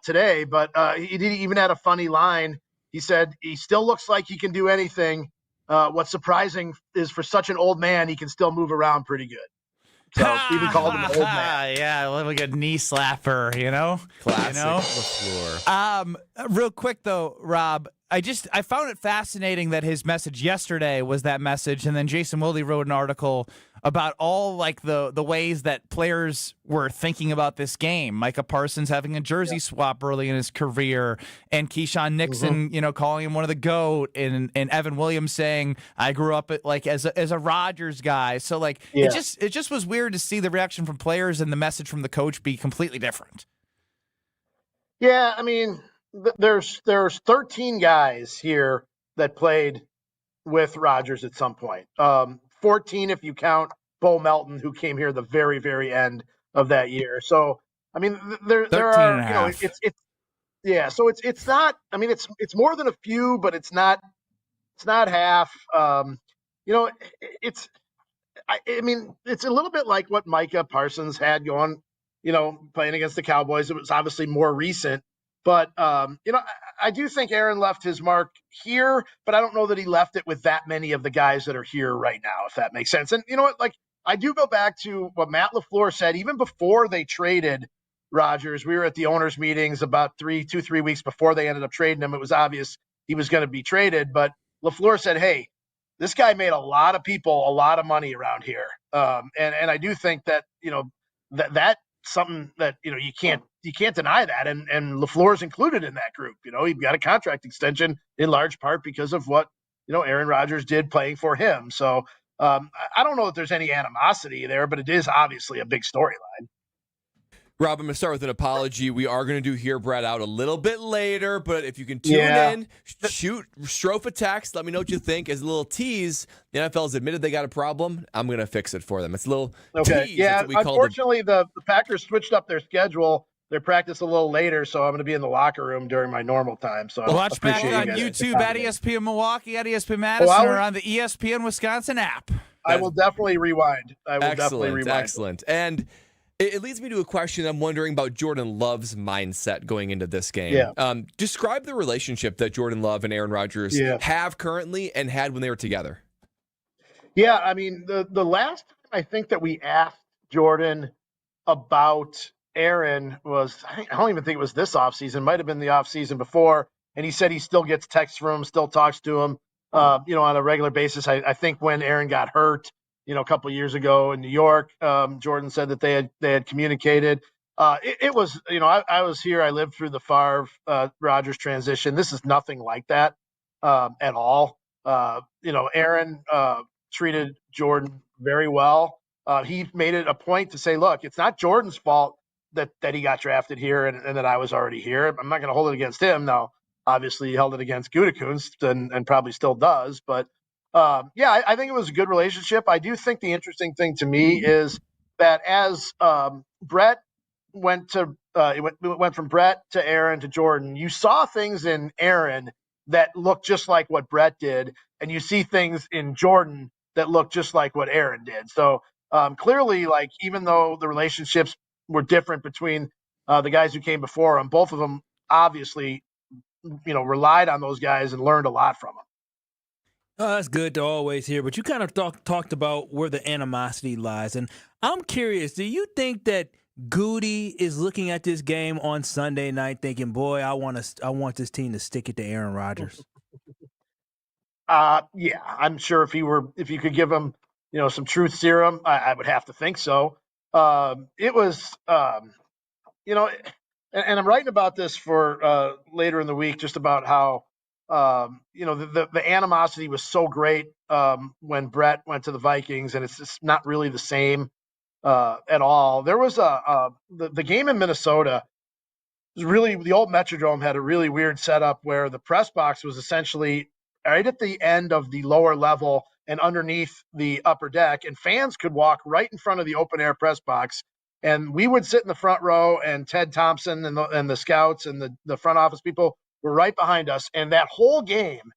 today. But he even had a funny line. He said he still looks like he can do anything. What's surprising is for such an old man, he can still move around pretty good. So even called him an old man. Yeah, like a knee slapper, Classic LaFleur. Real quick though, Rob, I found it fascinating that his message yesterday was that message, and then Jason Wilde wrote an article about all like the ways that players were thinking about this game. Micah Parsons having a jersey swap early in his career, and Keyshawn Nixon, calling him one of the GOAT, and Evan Williams saying, "I grew up as a Rodgers guy." So it just was weird to see the reaction from players and the message from the coach be completely different. Yeah, I mean, there's 13 guys here that played with Rodgers at some point. 14 if you count Bo Melton, who came here the very, very end of that year. So, I mean, there are, so it's not, I mean, it's more than a few, but it's not half. It's a little bit like what Micah Parsons had going, playing against the Cowboys. It was obviously more recent. But, I do think Aaron left his mark here, but I don't know that he left it with that many of the guys that are here right now, if that makes sense. And you know what? I do go back to what Matt LaFleur said, even before they traded Rodgers. We were at the owners' meetings about 3 weeks before they ended up trading him. It was obvious he was going to be traded, but LaFleur said, hey, this guy made a lot of people a lot of money around here. And I do think that, that's something that, you can't deny that. And LaFleur's included in that group. He got a contract extension in large part because of what, Aaron Rodgers did playing for him. So I don't know if there's any animosity there, but it is obviously a big storyline. Rob, I'm going to start with an apology. We are going to do Hear Brett Out a little bit later, but if you can tune in, shoot Strofe a text, let me know what you think. As a little tease, the NFL's admitted they got a problem. I'm going to fix it for them. It's a little tease. Yeah, unfortunately, the Packers switched up their schedule. They practice a little later, so I'm going to be in the locker room during my normal time. So watch back on YouTube at ESPN Milwaukee, at ESPN Madison, or on the ESPN Wisconsin app. I will definitely rewind. Excellent. And it leads me to a question I'm wondering about Jordan Love's mindset going into this game. Yeah. Describe the relationship that Jordan Love and Aaron Rodgers have currently and had when they were together. Yeah, I mean, the last time I think that we asked Jordan about Aaron was, I don't even think it was this offseason. It might have been the offseason before. And he said he still gets texts from him, still talks to him, on a regular basis. I think when Aaron got hurt, a couple of years ago in New York, Jordan said that they had communicated. It was, I was here. I lived through the Favre Rodgers transition. This is nothing like that at all. Aaron treated Jordan very well. He made it a point to say, look, it's not Jordan's fault that he got drafted here and that I was already here. I'm not going to hold it against him. Now, obviously, he held it against Gutekunst and probably still does. But, I think it was a good relationship. I do think the interesting thing to me is that as Brett went from Brett to Aaron to Jordan, you saw things in Aaron that looked just like what Brett did, and you see things in Jordan that look just like what Aaron did. So clearly, like, even though the relationships were different between the guys who came before him, both of them obviously, relied on those guys and learned a lot from them. Oh, that's good to always hear. But you kind of talked about where the animosity lies. And I'm curious, do you think that Goody is looking at this game on Sunday night thinking, boy, I want this team to stick it to Aaron Rodgers? Yeah, I'm sure if you could give him, some truth serum, I would have to think so. It was, and I'm writing about this for later in the week, just about how, the animosity was so great when Brett went to the Vikings, and it's just not really the same at all. There was the game in Minnesota was really, the old Metrodome had a really weird setup where the press box was essentially right at the end of the lower level and underneath the upper deck, and fans could walk right in front of the open air press box. And we would sit in the front row, and Ted Thompson and the scouts and the front office people were right behind us. And that whole game,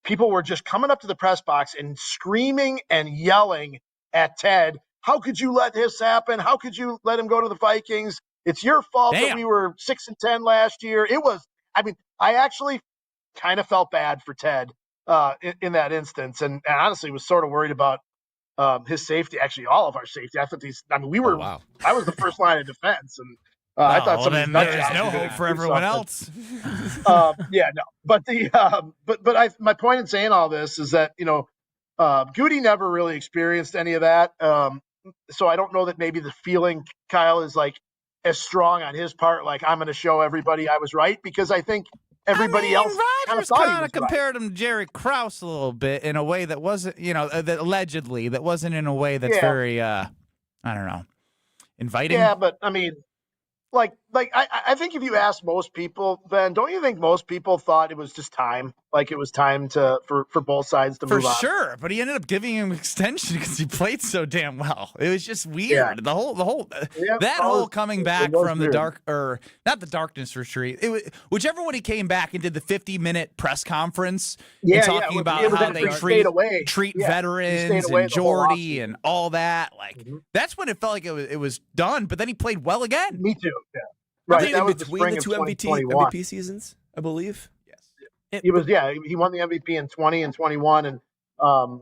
people were just coming up to the press box and screaming and yelling at Ted. How could you let this happen? How could you let him go to the Vikings? It's your fault that we were 6-10 last year. It was, I actually kind of felt bad for Ted in that instance. And honestly was sort of worried about his safety, actually all of our safety. I thought I was the first line of defense, and I thought there's no hope for everyone else. But my point in saying all this is that Goody never really experienced any of that, so I don't know that maybe the feeling, Kyle, is like as strong on his part. Like, I'm going to show everybody I was right, because I think everybody else Rodgers kind of compared him to Jerry Krause a little bit in a way that wasn't, that allegedly, that wasn't in a way that's very, I don't know, inviting. Yeah, but I mean, I think if you ask most people, Ben, don't you think most people thought it was just time? Like, it was time for both sides to move on. For sure, but he ended up giving him extension because he played so damn well. It was just weird. Yeah. The whole coming back from the dark, or not the darkness retreat. Whichever one he came back and did the 50-minute press conference and talking about how they treat veterans and Jordy and all that. Like, that's when it felt like it was done. But then he played well again. Me too. Yeah. Right. That was between the two MVP seasons, I believe. Yes. He won the MVP in 20 and 21, and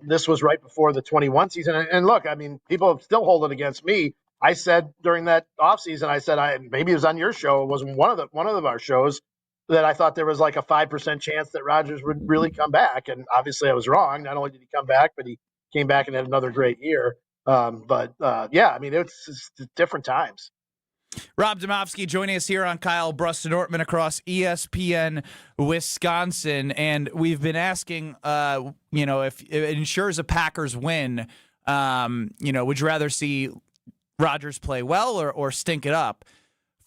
this was right before the 21 season. And look, I mean, people still hold it against me. I said during that offseason, I said, maybe it was on your show. It was one of our shows that I thought there was like a 5% chance that Rodgers would really come back. And obviously I was wrong. Not only did he come back, but he came back and had another great year. Yeah, I mean, it's different times. Rob Domofsky joining us here on Kyle Brust and Nortman across ESPN Wisconsin. And we've been asking, if it ensures a Packers win, would you rather see Rodgers play well or stink it up?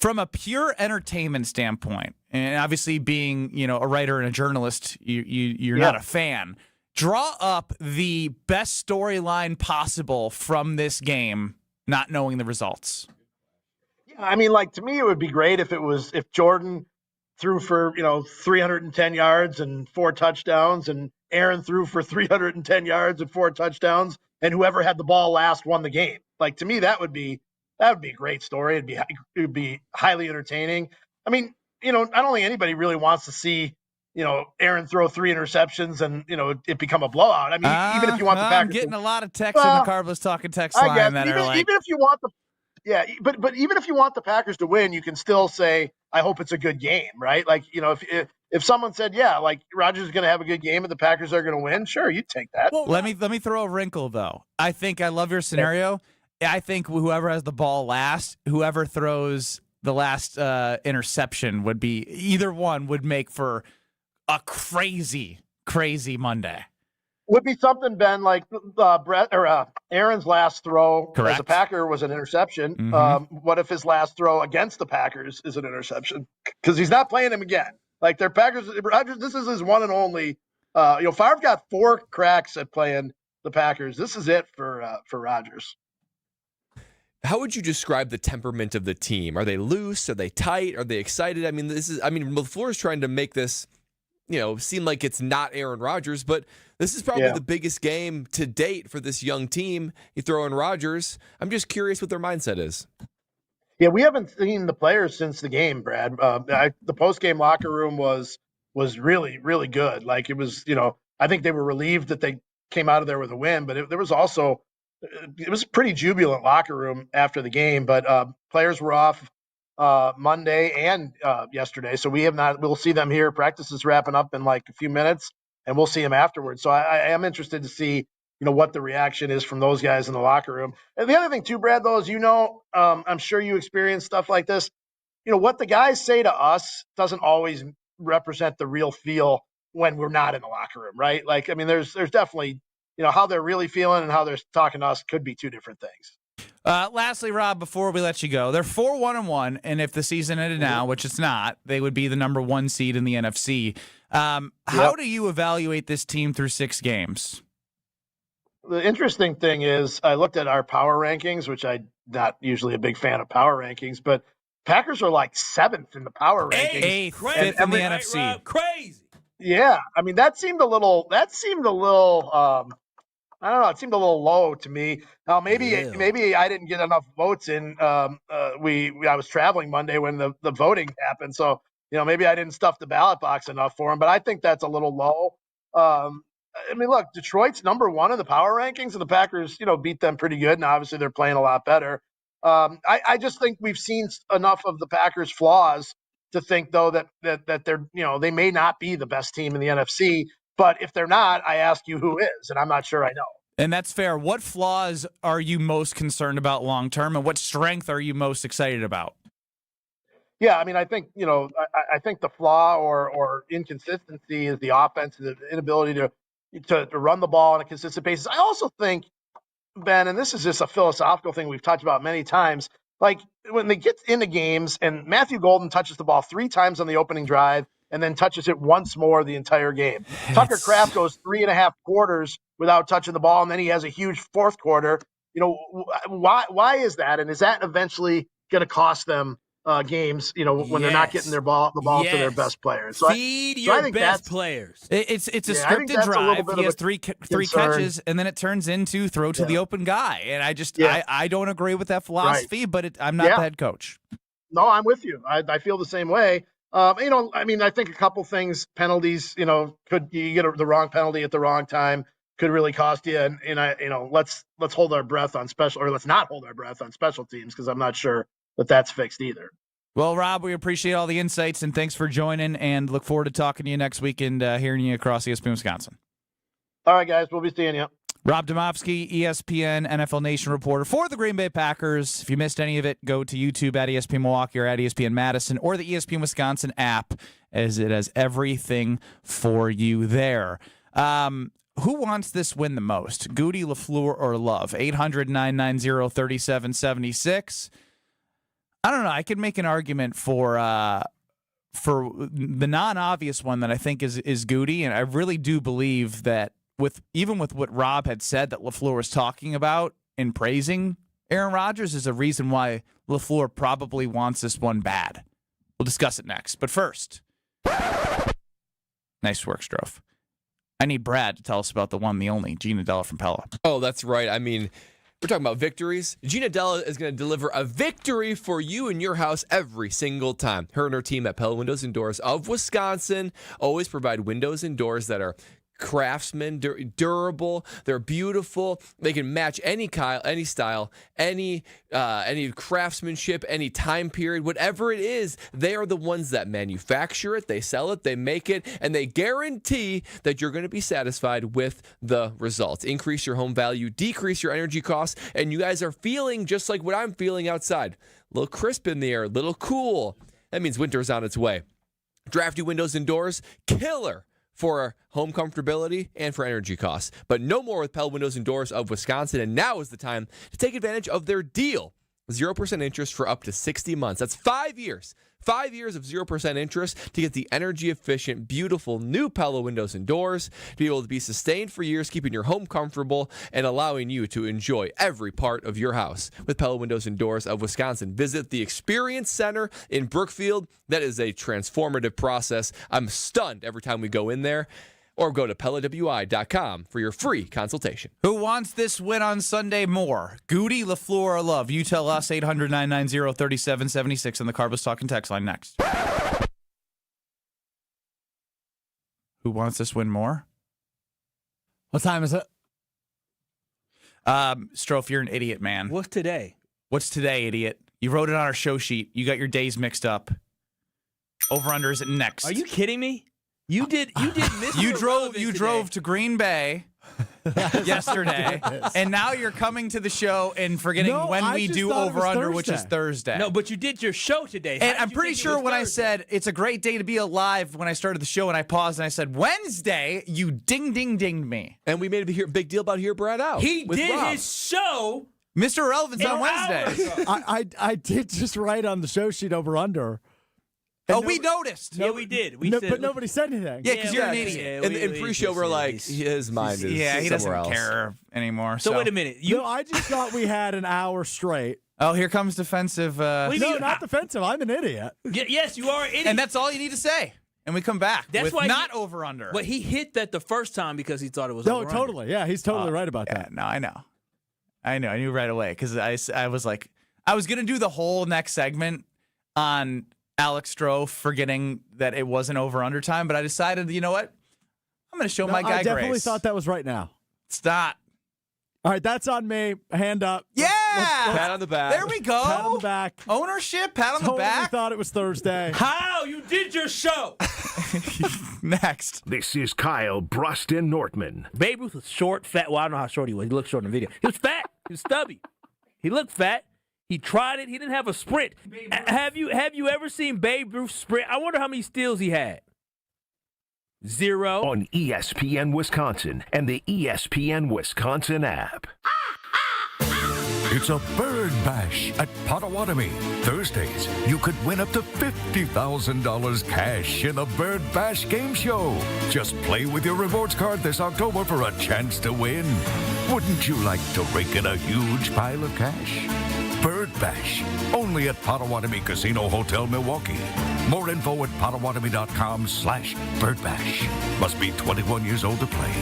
From a pure entertainment standpoint, and obviously being, a writer and a journalist, you're not a fan. Draw up the best storyline possible from this game, not knowing the results. Yeah, I mean, to me, it would be great if Jordan threw for 310 yards and 4 touchdowns, and Aaron threw for 310 yards and 4 touchdowns, and whoever had the ball last won the game. To me, that would be a great story. It would be highly entertaining. I mean, I don't think anybody really wants to see, Aaron throw 3 interceptions and, it become a blowout. I mean, even if you want the Packers. I'm getting a lot of texts in the Cardinals Talking text line that are like. Even if you want but even if you want the Packers to win, you can still say, I hope it's a good game, right? If someone said, Rodgers is going to have a good game and the Packers are going to win, sure, you'd take that. Well, let me throw a wrinkle, though. I love your scenario. I think whoever has the ball last, whoever throws the last interception would make for a crazy, crazy Monday. Would be something, Ben, like Aaron's last throw as a Packer was an interception. Mm-hmm. What if his last throw against the Packers is an interception? Because he's not playing him again. Their Packers, Rodgers, this is his one and only. Favre got 4 cracks at playing the Packers. This is it for Rodgers. How would you describe the temperament of the team? Are they loose? Are they tight? Are they excited? I mean, LaFleur's trying to make this, seem like it's not Aaron Rodgers, but this is probably the biggest game to date for this young team. You throw in Rodgers. I'm just curious what their mindset is. Yeah, we haven't seen the players since the game, Brad. The post-game locker room was really, really good. It was, I think they were relieved that they came out of there with a win, but it was a pretty jubilant locker room after the game. But players were off Monday and yesterday, so we'll see them here. Practice is wrapping up in a few minutes, and we'll see them afterwards. So I am interested to see what the reaction is from those guys in the locker room. And the other thing too, Brad, though, is I'm sure you experience stuff like this. What the guys say to us doesn't always represent the real feel when we're not in the locker room, right? There's definitely how they're really feeling and how they're talking to us could be 2 different things. Lastly, Rob, before we let you go, they're 4-1-1, and if the season ended now, which it's not, they would be the number 1 seed in the NFC. How do you evaluate this team through 6 games? The interesting thing is I looked at our power rankings, which I'm not usually a big fan of power rankings, but Packers are 7th in the power rankings. 5th in the NFC. Rob, crazy. Yeah. I mean, that seemed a little, I don't know. It seemed a little low to me. Now, maybe I didn't get enough votes in. I was traveling Monday when the voting happened. So, maybe I didn't stuff the ballot box enough for him, but I think that's a little low. Look, Detroit's number 1 in the power rankings, and the Packers, beat them pretty good. And obviously they're playing a lot better. I just think we've seen enough of the Packers' flaws to think, though, that they're, they may not be the best team in the NFC. But if they're not, I ask you who is, and I'm not sure I know. And that's fair. What flaws are you most concerned about long term, and what strength are you most excited about? Yeah, I think I think the flaw or inconsistency is the offense, the inability to run the ball on a consistent basis. I also think, Ben, and this is just a philosophical thing we've talked about many times, when they get into games and Matthew Golden touches the ball 3 times on the opening drive and then touches it once more the entire game. Tucker Kraft goes 3.5 quarters without touching the ball, and then he has a huge 4th quarter. Why is that? And is that eventually going to cost them games, when they're not getting the ball to their best players? So Feed your best players. It's a scripted drive. He has three catches, and then it turns into throw to the open guy. And I don't agree with that philosophy, but I'm not the head coach. No, I'm with you. I feel the same way. I think a couple things, penalties, you get the wrong penalty at the wrong time. could really cost you. And I, let's hold our breath on let's not hold our breath on special teams, because I'm not sure that that's fixed either. Well, Rob, we appreciate all the insights, and thanks for joining, and look forward to talking to you next week and hearing you across ESPN Wisconsin. All right, guys, we'll be seeing you. Rob Domofsky, ESPN NFL Nation reporter for the Green Bay Packers. If you missed any of it, go to YouTube at ESPN Milwaukee or at ESPN Madison or the ESPN Wisconsin app, as it has everything for you there. Who wants this win the most? Goody, LaFleur, or Love? 800-990-3776. I don't know. I could make an argument for the non-obvious one that I think is Goody, and I really do believe that even with what Rob had said that LaFleur was talking about in praising Aaron Rodgers is a reason why LaFleur probably wants this one bad. We'll discuss it next. But first, nice work, Strofe. I need Brad to tell us about the one, the only, Gina Della from Pella. Oh, that's right. I mean, we're talking about victories. Gina Della is going to deliver a victory for you in your house every single time. Her and her team at Pella Windows and Doors of Wisconsin always provide windows and doors that are craftsman, durable. They're beautiful. They can match any style, any craftsmanship, any time period, whatever it is. They are the ones that manufacture it, they sell it, they make it, and they guarantee that you're going to be satisfied with the results. Increase your home value, decrease your energy costs, and you guys are feeling just like what I'm feeling outside. A little crisp in the air, a little cool. That means winter is on its way. Drafty windows and doors, killer for home comfortability and for energy costs. But no more with Pella Windows and Doors of Wisconsin, and now is the time to take advantage of their deal. 0% interest for up to 60 months. That's 5 years. 5 years of 0% interest to get the energy-efficient, beautiful new Pella windows and doors to be able to be sustained for years, keeping your home comfortable and allowing you to enjoy every part of your house. With Pella Windows and Doors of Wisconsin, visit the Experience Center in Brookfield. That is a transformative process. I'm stunned every time we go in there. Or go to PellaWI.com for your free consultation. Who wants this win on Sunday more? Goody, LaFleur, or Love? You tell us. 800-990-3776 on the Carbos Talking text line next. Who wants this win more? What time is it? Strofe, you're an idiot, man. What's today? What's today, idiot? You wrote it on our show sheet. You got your days mixed up. Over-under is it next? Are you kidding me? You did. You drove to Green Bay yesterday, and now you're coming to the show and forgetting when we do over under, which is Thursday. No, but you did your show today. And I'm pretty sure when I said it's a great day to be alive when I started the show, and I paused and I said Wednesday, you dinged me, and we made a big deal about Hear Brad out. He did Rob. his show. Mr. Irrelevant's on Wednesday. I did just write on the show sheet over under. We noticed. Yeah, we did. But nobody said anything. Yeah, because you're an idiot. In pre-show, we're like, his mind is he somewhere doesn't else. care anymore. So wait a minute. I just thought we had an hour straight. Oh, here comes defensive. No, not defensive. I'm an idiot. Yes, you are an idiot. And that's all you need to say. And we come back with not over under. But he hit that the first time because he thought it was over. No, totally. Yeah, he's totally right about that. No, I know. I knew right away because I was like, I was going to do the whole next segment on Alex Strofe forgetting that it wasn't over-under time, but I decided, you know what? I'm going to show my guy I definitely grace. thought that was right now. It's not. All right, that's on me. Hand up. Yeah! Pat on the back. There we go. Pat on the back. Ownership, pat on Totally the back. Thought it was Thursday. How? You did your show. Next. This is Kyle Brust and Nortman. Babe Ruth was short, fat. Well, I don't know how short he was. He looked short in the video. He was fat. He was stubby. He looked fat. He tried it. He didn't have a sprint. Have you ever seen Babe Ruth sprint? I wonder how many steals he had. 0. On ESPN Wisconsin and the ESPN Wisconsin app. It's a bird bash at Potawatomi. Thursdays, you could win up to $50,000 cash in the Bird Bash game show. Just play with your rewards card this October for a chance to win. Wouldn't you like to rake in a huge pile of cash? Bird Bash, only at Potawatomi Casino Hotel, Milwaukee. More info at Potawatomi.com/birdbash. Must be 21 years old to play.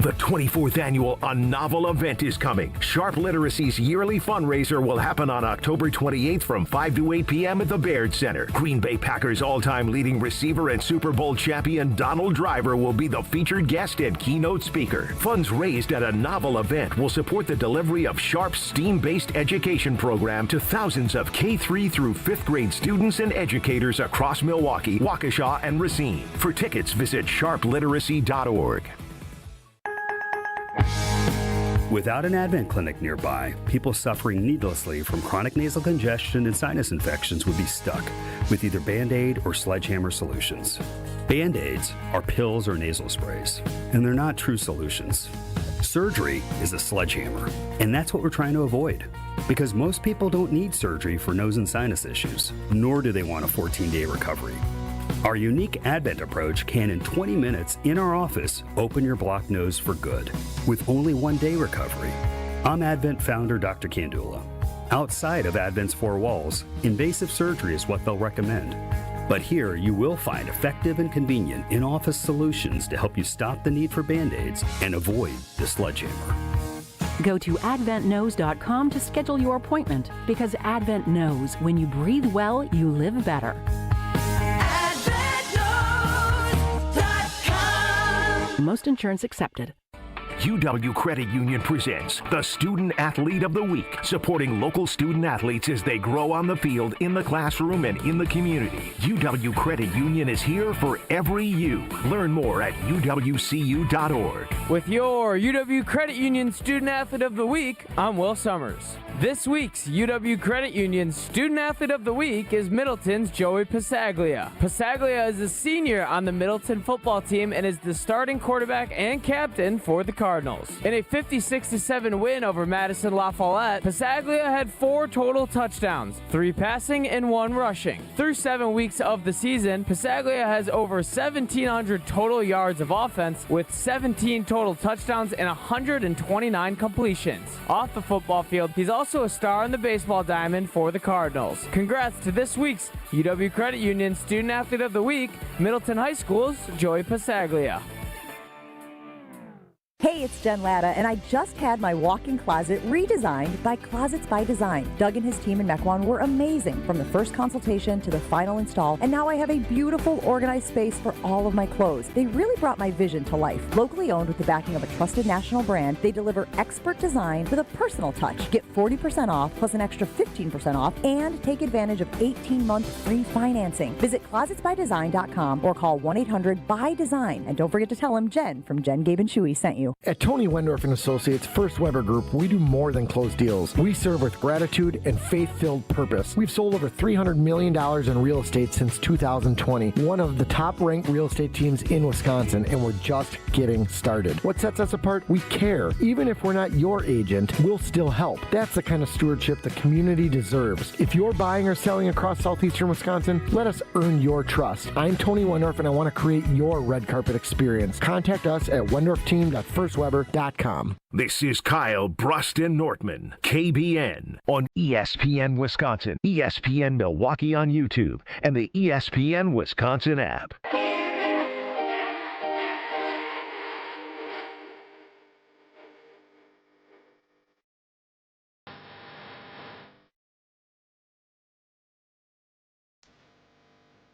The 24th annual A Novel event is coming. Sharp Literacy's yearly fundraiser will happen on October 28th from 5 to 8 p.m. at the Baird Center. Green Bay Packers all-time leading receiver and Super Bowl champion Donald Driver will be the featured guest and keynote speaker. Funds raised at A Novel event will support the delivery of Sharp's STEAM-based education program to thousands of K-3 through 5th grade students and educators across Milwaukee, Waukesha, and Racine. For tickets, visit sharpliteracy.org. Without an Advent clinic nearby, people suffering needlessly from chronic nasal congestion and sinus infections would be stuck with either Band-Aid or sledgehammer solutions. Band-Aids are pills or nasal sprays, and they're not true solutions. Surgery is a sledgehammer, and that's what we're trying to avoid. Because most people don't need surgery for nose and sinus issues, nor do they want a 14-day recovery. Our unique Advent approach can, in 20 minutes in our office, open your blocked nose for good, with only 1-day recovery. I'm Advent founder Dr. Kandula. Outside of Advent's 4 walls, invasive surgery is what they'll recommend. But here, you will find effective and convenient in-office solutions to help you stop the need for Band-Aids and avoid the sledgehammer. Go to adventknows.com to schedule your appointment, because Advent knows when you breathe well, you live better. Most insurance accepted. UW Credit Union presents the Student Athlete of the Week, supporting local student athletes as they grow on the field, in the classroom, and in the community. UW Credit Union is here for every you. Learn more at uwcu.org. With your UW Credit Union Student Athlete of the Week, I'm Will Summers. This week's UW Credit Union Student Athlete of the Week is Middleton's Joey Passaglia. Passaglia is a senior on the Middleton football team and is the starting quarterback and captain for the Cardinals. In a 56-7 win over Madison La Follette, Passaglia had 4 total touchdowns, 3 passing and 1 rushing. Through 7 weeks of the season, Passaglia has over 1,700 total yards of offense with 17 total touchdowns and 129 completions. Off the football field, he's also a star on the baseball diamond for the Cardinals. Congrats to this week's UW Credit Union Student Athlete of the Week, Middleton High School's Joey Passaglia. Hey, it's Jen Latta, and I just had my walk-in closet redesigned by Closets by Design. Doug and his team in Mequon were amazing, from the first consultation to the final install, and now I have a beautiful, organized space for all of my clothes. They really brought my vision to life. Locally owned with the backing of a trusted national brand, they deliver expert design with a personal touch. Get 40% off plus an extra 15% off, and take advantage of 18-month free financing. Visit closetsbydesign.com or call 1-800-BUY-DESIGN. And don't forget to tell them Jen from Jen, Gabe, and Chewy sent you. At Tony Wendorf & Associates First Weber Group, we do more than close deals. We serve with gratitude and faith-filled purpose. We've sold over $300 million in real estate since 2020, one of the top-ranked real estate teams in Wisconsin, and we're just getting started. What sets us apart? We care. Even if we're not your agent, we'll still help. That's the kind of stewardship the community deserves. If you're buying or selling across southeastern Wisconsin, let us earn your trust. I'm Tony Wendorf, and I want to create your red carpet experience. Contact us at wendorfteam.firstweber.com. This is Kyle Bruston Nortman, KBN, on ESPN Wisconsin, ESPN Milwaukee on YouTube, and the ESPN Wisconsin app.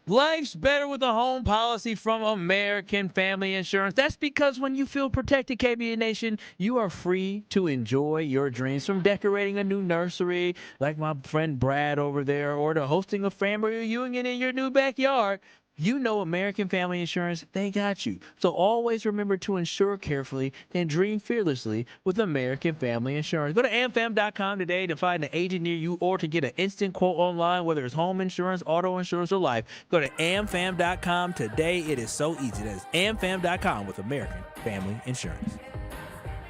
Life's better with a home policy from American Family Insurance. That's because when you feel protected, KBN Nation, you are free to enjoy your dreams, from decorating a new nursery, like my friend Brad over there, or to hosting a family reunion in your new backyard. You know American Family Insurance, they got you. So always remember to insure carefully and dream fearlessly with American Family Insurance. Go to amfam.com today to find an agent near you, or to get an instant quote online, whether it's home insurance, auto insurance, or life. Go to amfam.com today. It is so easy. That is amfam.com with American Family Insurance.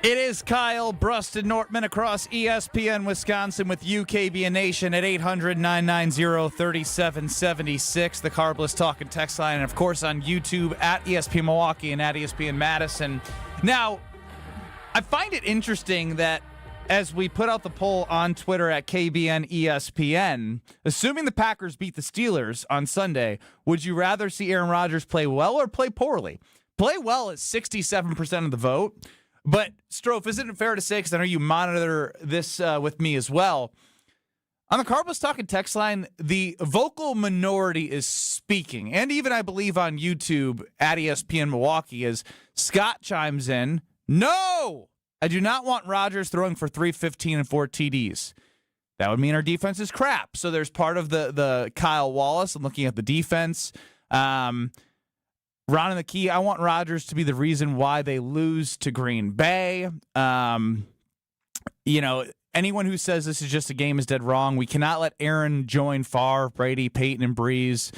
It is Kyle Bruston Nortman across ESPN Wisconsin with KBN Nation at 800-990-3776. The Carbless Talk and Text line, and of course on YouTube at ESPN Milwaukee and at ESPN Madison. Now, I find it interesting that as we put out the poll on Twitter at KBN ESPN, assuming the Packers beat the Steelers on Sunday, would you rather see Aaron Rodgers play well or play poorly? Play well is 67% of the vote. But, Strofe, isn't it fair to say, because I know you monitor this with me as well, on the Cardinals Talking text line, the vocal minority is speaking. And even, I believe, on YouTube at ESPN Milwaukee, as Scott chimes in, no, I do not want Rodgers throwing for 315 and 4 TDs. That would mean our defense is crap. So there's part of the Kyle Wallace. I'm looking at the defense. Ron and the Key, I want Rodgers to be the reason why they lose to Green Bay. Anyone who says this is just a game is dead wrong. We cannot let Aaron join Favre, Brady, Peyton, and Breeze.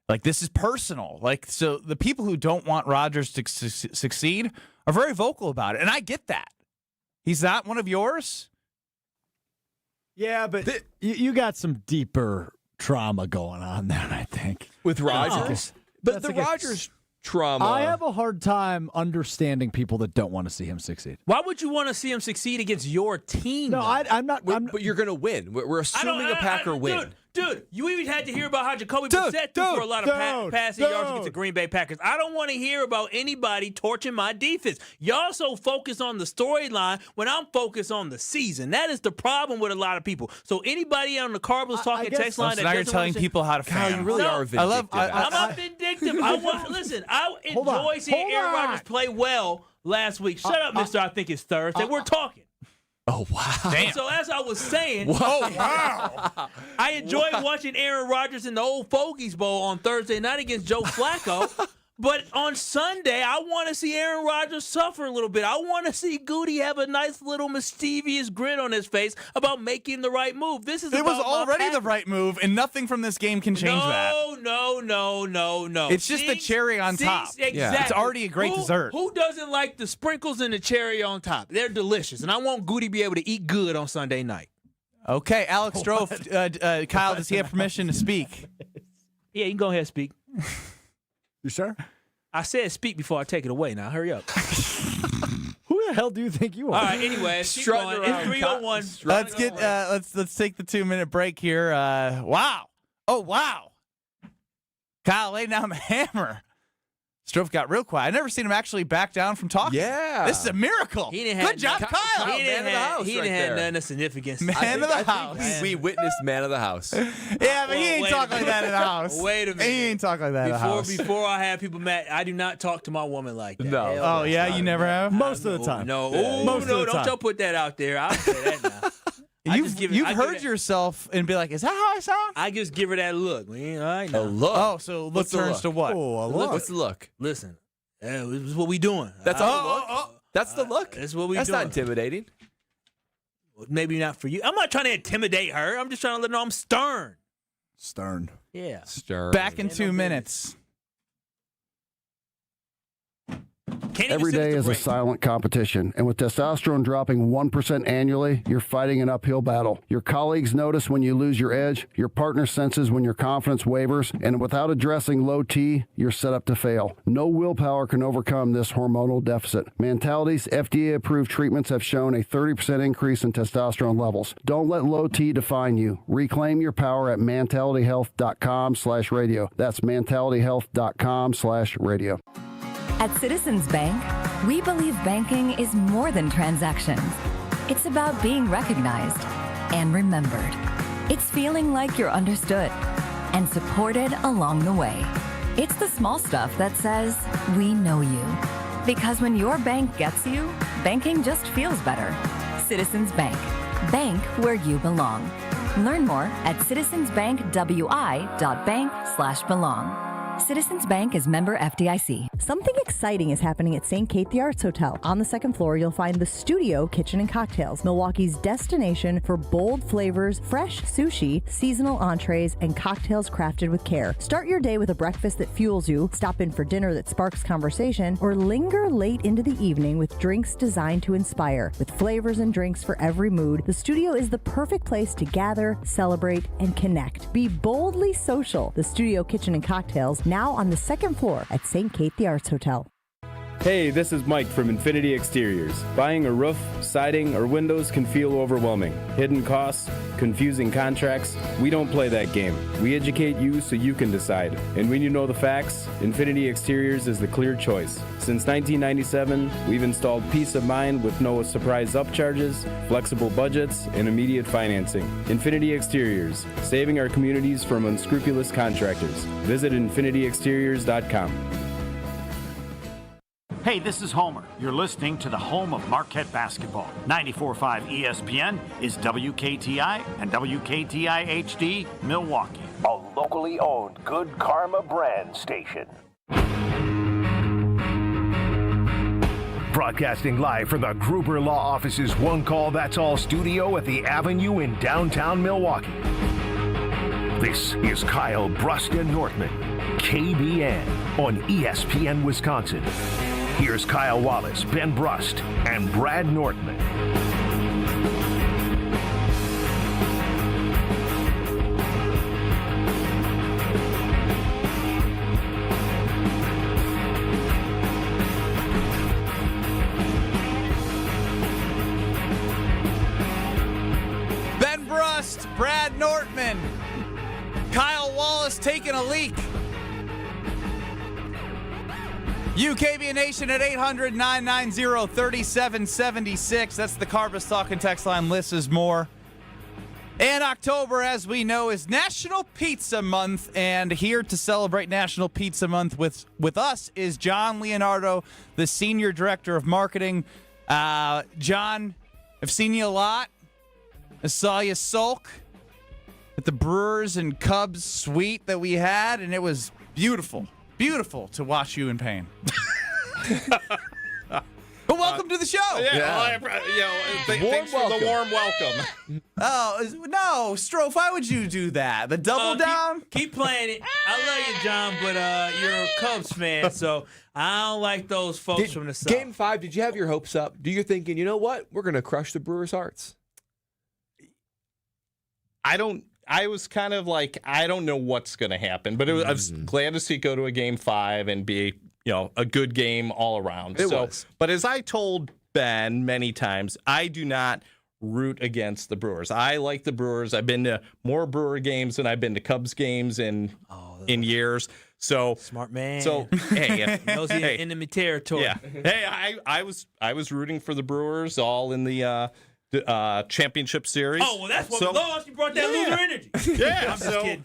Like, this is personal. Like, so the people who don't want Rodgers to succeed are very vocal about it. And I get that. He's not one of yours. Yeah, but you got some deeper trauma going on there, I think. With Rodgers? But the Rodgers trauma. I have a hard time understanding people that don't want to see him succeed. Why would you want to see him succeed against your team? No, I'm not. But you're going to win. We're assuming a Packer win. Dude, you even had to hear about how Jacoby Brissett threw for a lot of passing yards against the Green Bay Packers. I don't want to hear about anybody torching my defense. Y'all so focused on the storyline when I'm focused on the season. That is the problem with a lot of people. So anybody on the Cardinals Talking text line that now you're doesn't telling people how to fan. You really are vindictive. I'm not vindictive. I enjoy seeing Aaron Rodgers play well last week. Shut up, mister. I think it's Thursday. We're talking. Oh, wow. Damn. So as I was saying, wow. I enjoyed watching Aaron Rodgers in the old Fogies Bowl on Thursday night against Joe Flacco. But on Sunday, I want to see Aaron Rodgers suffer a little bit. I want to see Goody have a nice little mischievous grin on his face about making the right move. It was already the right move, and nothing from this game can change that. No. It's just the cherry on top. Exactly. Yeah. It's already a great dessert. Who doesn't like the sprinkles and the cherry on top? They're delicious, and I want Goody to be able to eat good on Sunday night. Okay, Alex Strofe, Kyle, does he have permission to speak? Yeah, you can go ahead and speak. You sure? I said speak before I take it away. Now, hurry up. Who the hell do you think you are? All right, anyway, keep going. It's 301. Let's take the 2-minute break here. Wow. Oh, wow. Kyle laid down the hammer. Strofe got real quiet. I've never seen him actually back down from talking. Yeah. This is a miracle. Good job, Kyle. He didn't have none of significance. Man of the house. We witnessed man of the house. Yeah, but he ain't talking like that in the house. Wait a minute. He ain't talking like that in the house. Before I have people mad, I do not talk to my woman like that. No. Oh, yeah? You never have? Most of the time. No. Most of the time. Don't y'all put that out there. I'll say that now. You've heard yourself and be like, is that how I sound? I just give her that look. All right, now. A look? Oh, so look turns to what? Oh, a look. What's the look? Listen, this is what we doing. That's the look? That's the look? That's what we doing. That's not intimidating. Maybe not for you. I'm not trying to intimidate her. I'm just trying to let her know I'm stern. Stern. Yeah. Stern. Back in 2 minutes. Every day is a silent competition, and with testosterone dropping 1% annually, you're fighting an uphill battle. Your colleagues notice when you lose your edge, your partner senses when your confidence wavers, and without addressing low T, you're set up to fail. No willpower can overcome this hormonal deficit. Mentality's FDA-approved treatments have shown a 30% increase in testosterone levels. Don't let low T define you. Reclaim your power at mentalityhealth.com/radio. That's mentalityhealth.com/radio. At Citizens Bank, we believe banking is more than transactions. It's about being recognized and remembered. It's feeling like you're understood and supported along the way. It's the small stuff that says, we know you. Because when your bank gets you, banking just feels better. Citizens Bank. Bank where you belong. Learn more at citizensbankwi.bank/belong. Citizens Bank is member FDIC. Something exciting is happening at St. Kate the Arts Hotel. On the second floor, you'll find the Studio Kitchen and Cocktails, Milwaukee's destination for bold flavors, fresh sushi, seasonal entrees, and cocktails crafted with care. Start your day with a breakfast that fuels you, stop in for dinner that sparks conversation, or linger late into the evening with drinks designed to inspire. With flavors and drinks for every mood, the Studio is the perfect place to gather, celebrate, and connect. Be boldly social. The Studio Kitchen and Cocktails, now on the second floor at St. Kate the Arts Hotel. Hey, this is Mike from Infinity Exteriors. Buying a roof, siding, or windows can feel overwhelming. Hidden costs, confusing contracts. We don't play that game. We educate you so you can decide. And when you know the facts, Infinity Exteriors is the clear choice. Since 1997, we've installed peace of mind with no surprise upcharges, flexible budgets, and immediate financing. Infinity Exteriors, saving our communities from unscrupulous contractors. Visit infinityexteriors.com. Hey, this is Homer. You're listening to the home of Marquette basketball. 94.5 ESPN is WKTI and WKTI HD Milwaukee. A locally owned Good Karma brand station. Broadcasting live from the Gruber Law Office's One Call That's All studio at the Avenue in downtown Milwaukee. This is Kyle Brust and Nortman, KBN on ESPN Wisconsin. Here's Kyle Wallace, Ben Brust, and Brad Nortman. Ben Brust, Brad Nortman, Kyle Wallace taking a leak. UKBN Nation at 800-990-3776. That's the Carbus Talking text line. Lists is more. And October, as we know, is National Pizza Month. And here to celebrate National Pizza Month with us is John Leonardo, the Senior Director of Marketing. John, I've seen you a lot. I saw you sulk at the Brewers and Cubs suite that we had, and it was beautiful. Beautiful to watch you in pain. But welcome to the show. Thanks for the warm welcome. Oh, no, Strofe, why would you do that? The double down? Keep playing it. I love you, John, but you're a Cubs fan, so I don't like those folks from the South. Game 5, did you have your hopes up? Do you thinking, you know what? We're going to crush the Brewers' hearts? I was kind of like, I don't know what's going to happen, but I was glad to see it go to a Game 5 and be, a good game all around. It was. But as I told Ben many times, I do not root against the Brewers. I like the Brewers. I've been to more Brewer games than I've been to Cubs games in years. So smart man. So hey, knows he's in enemy territory. Yeah. Hey, I was rooting for the Brewers all in the championship series. Oh, well, that's what we lost. You brought that loser energy. Yeah, I'm just kidding.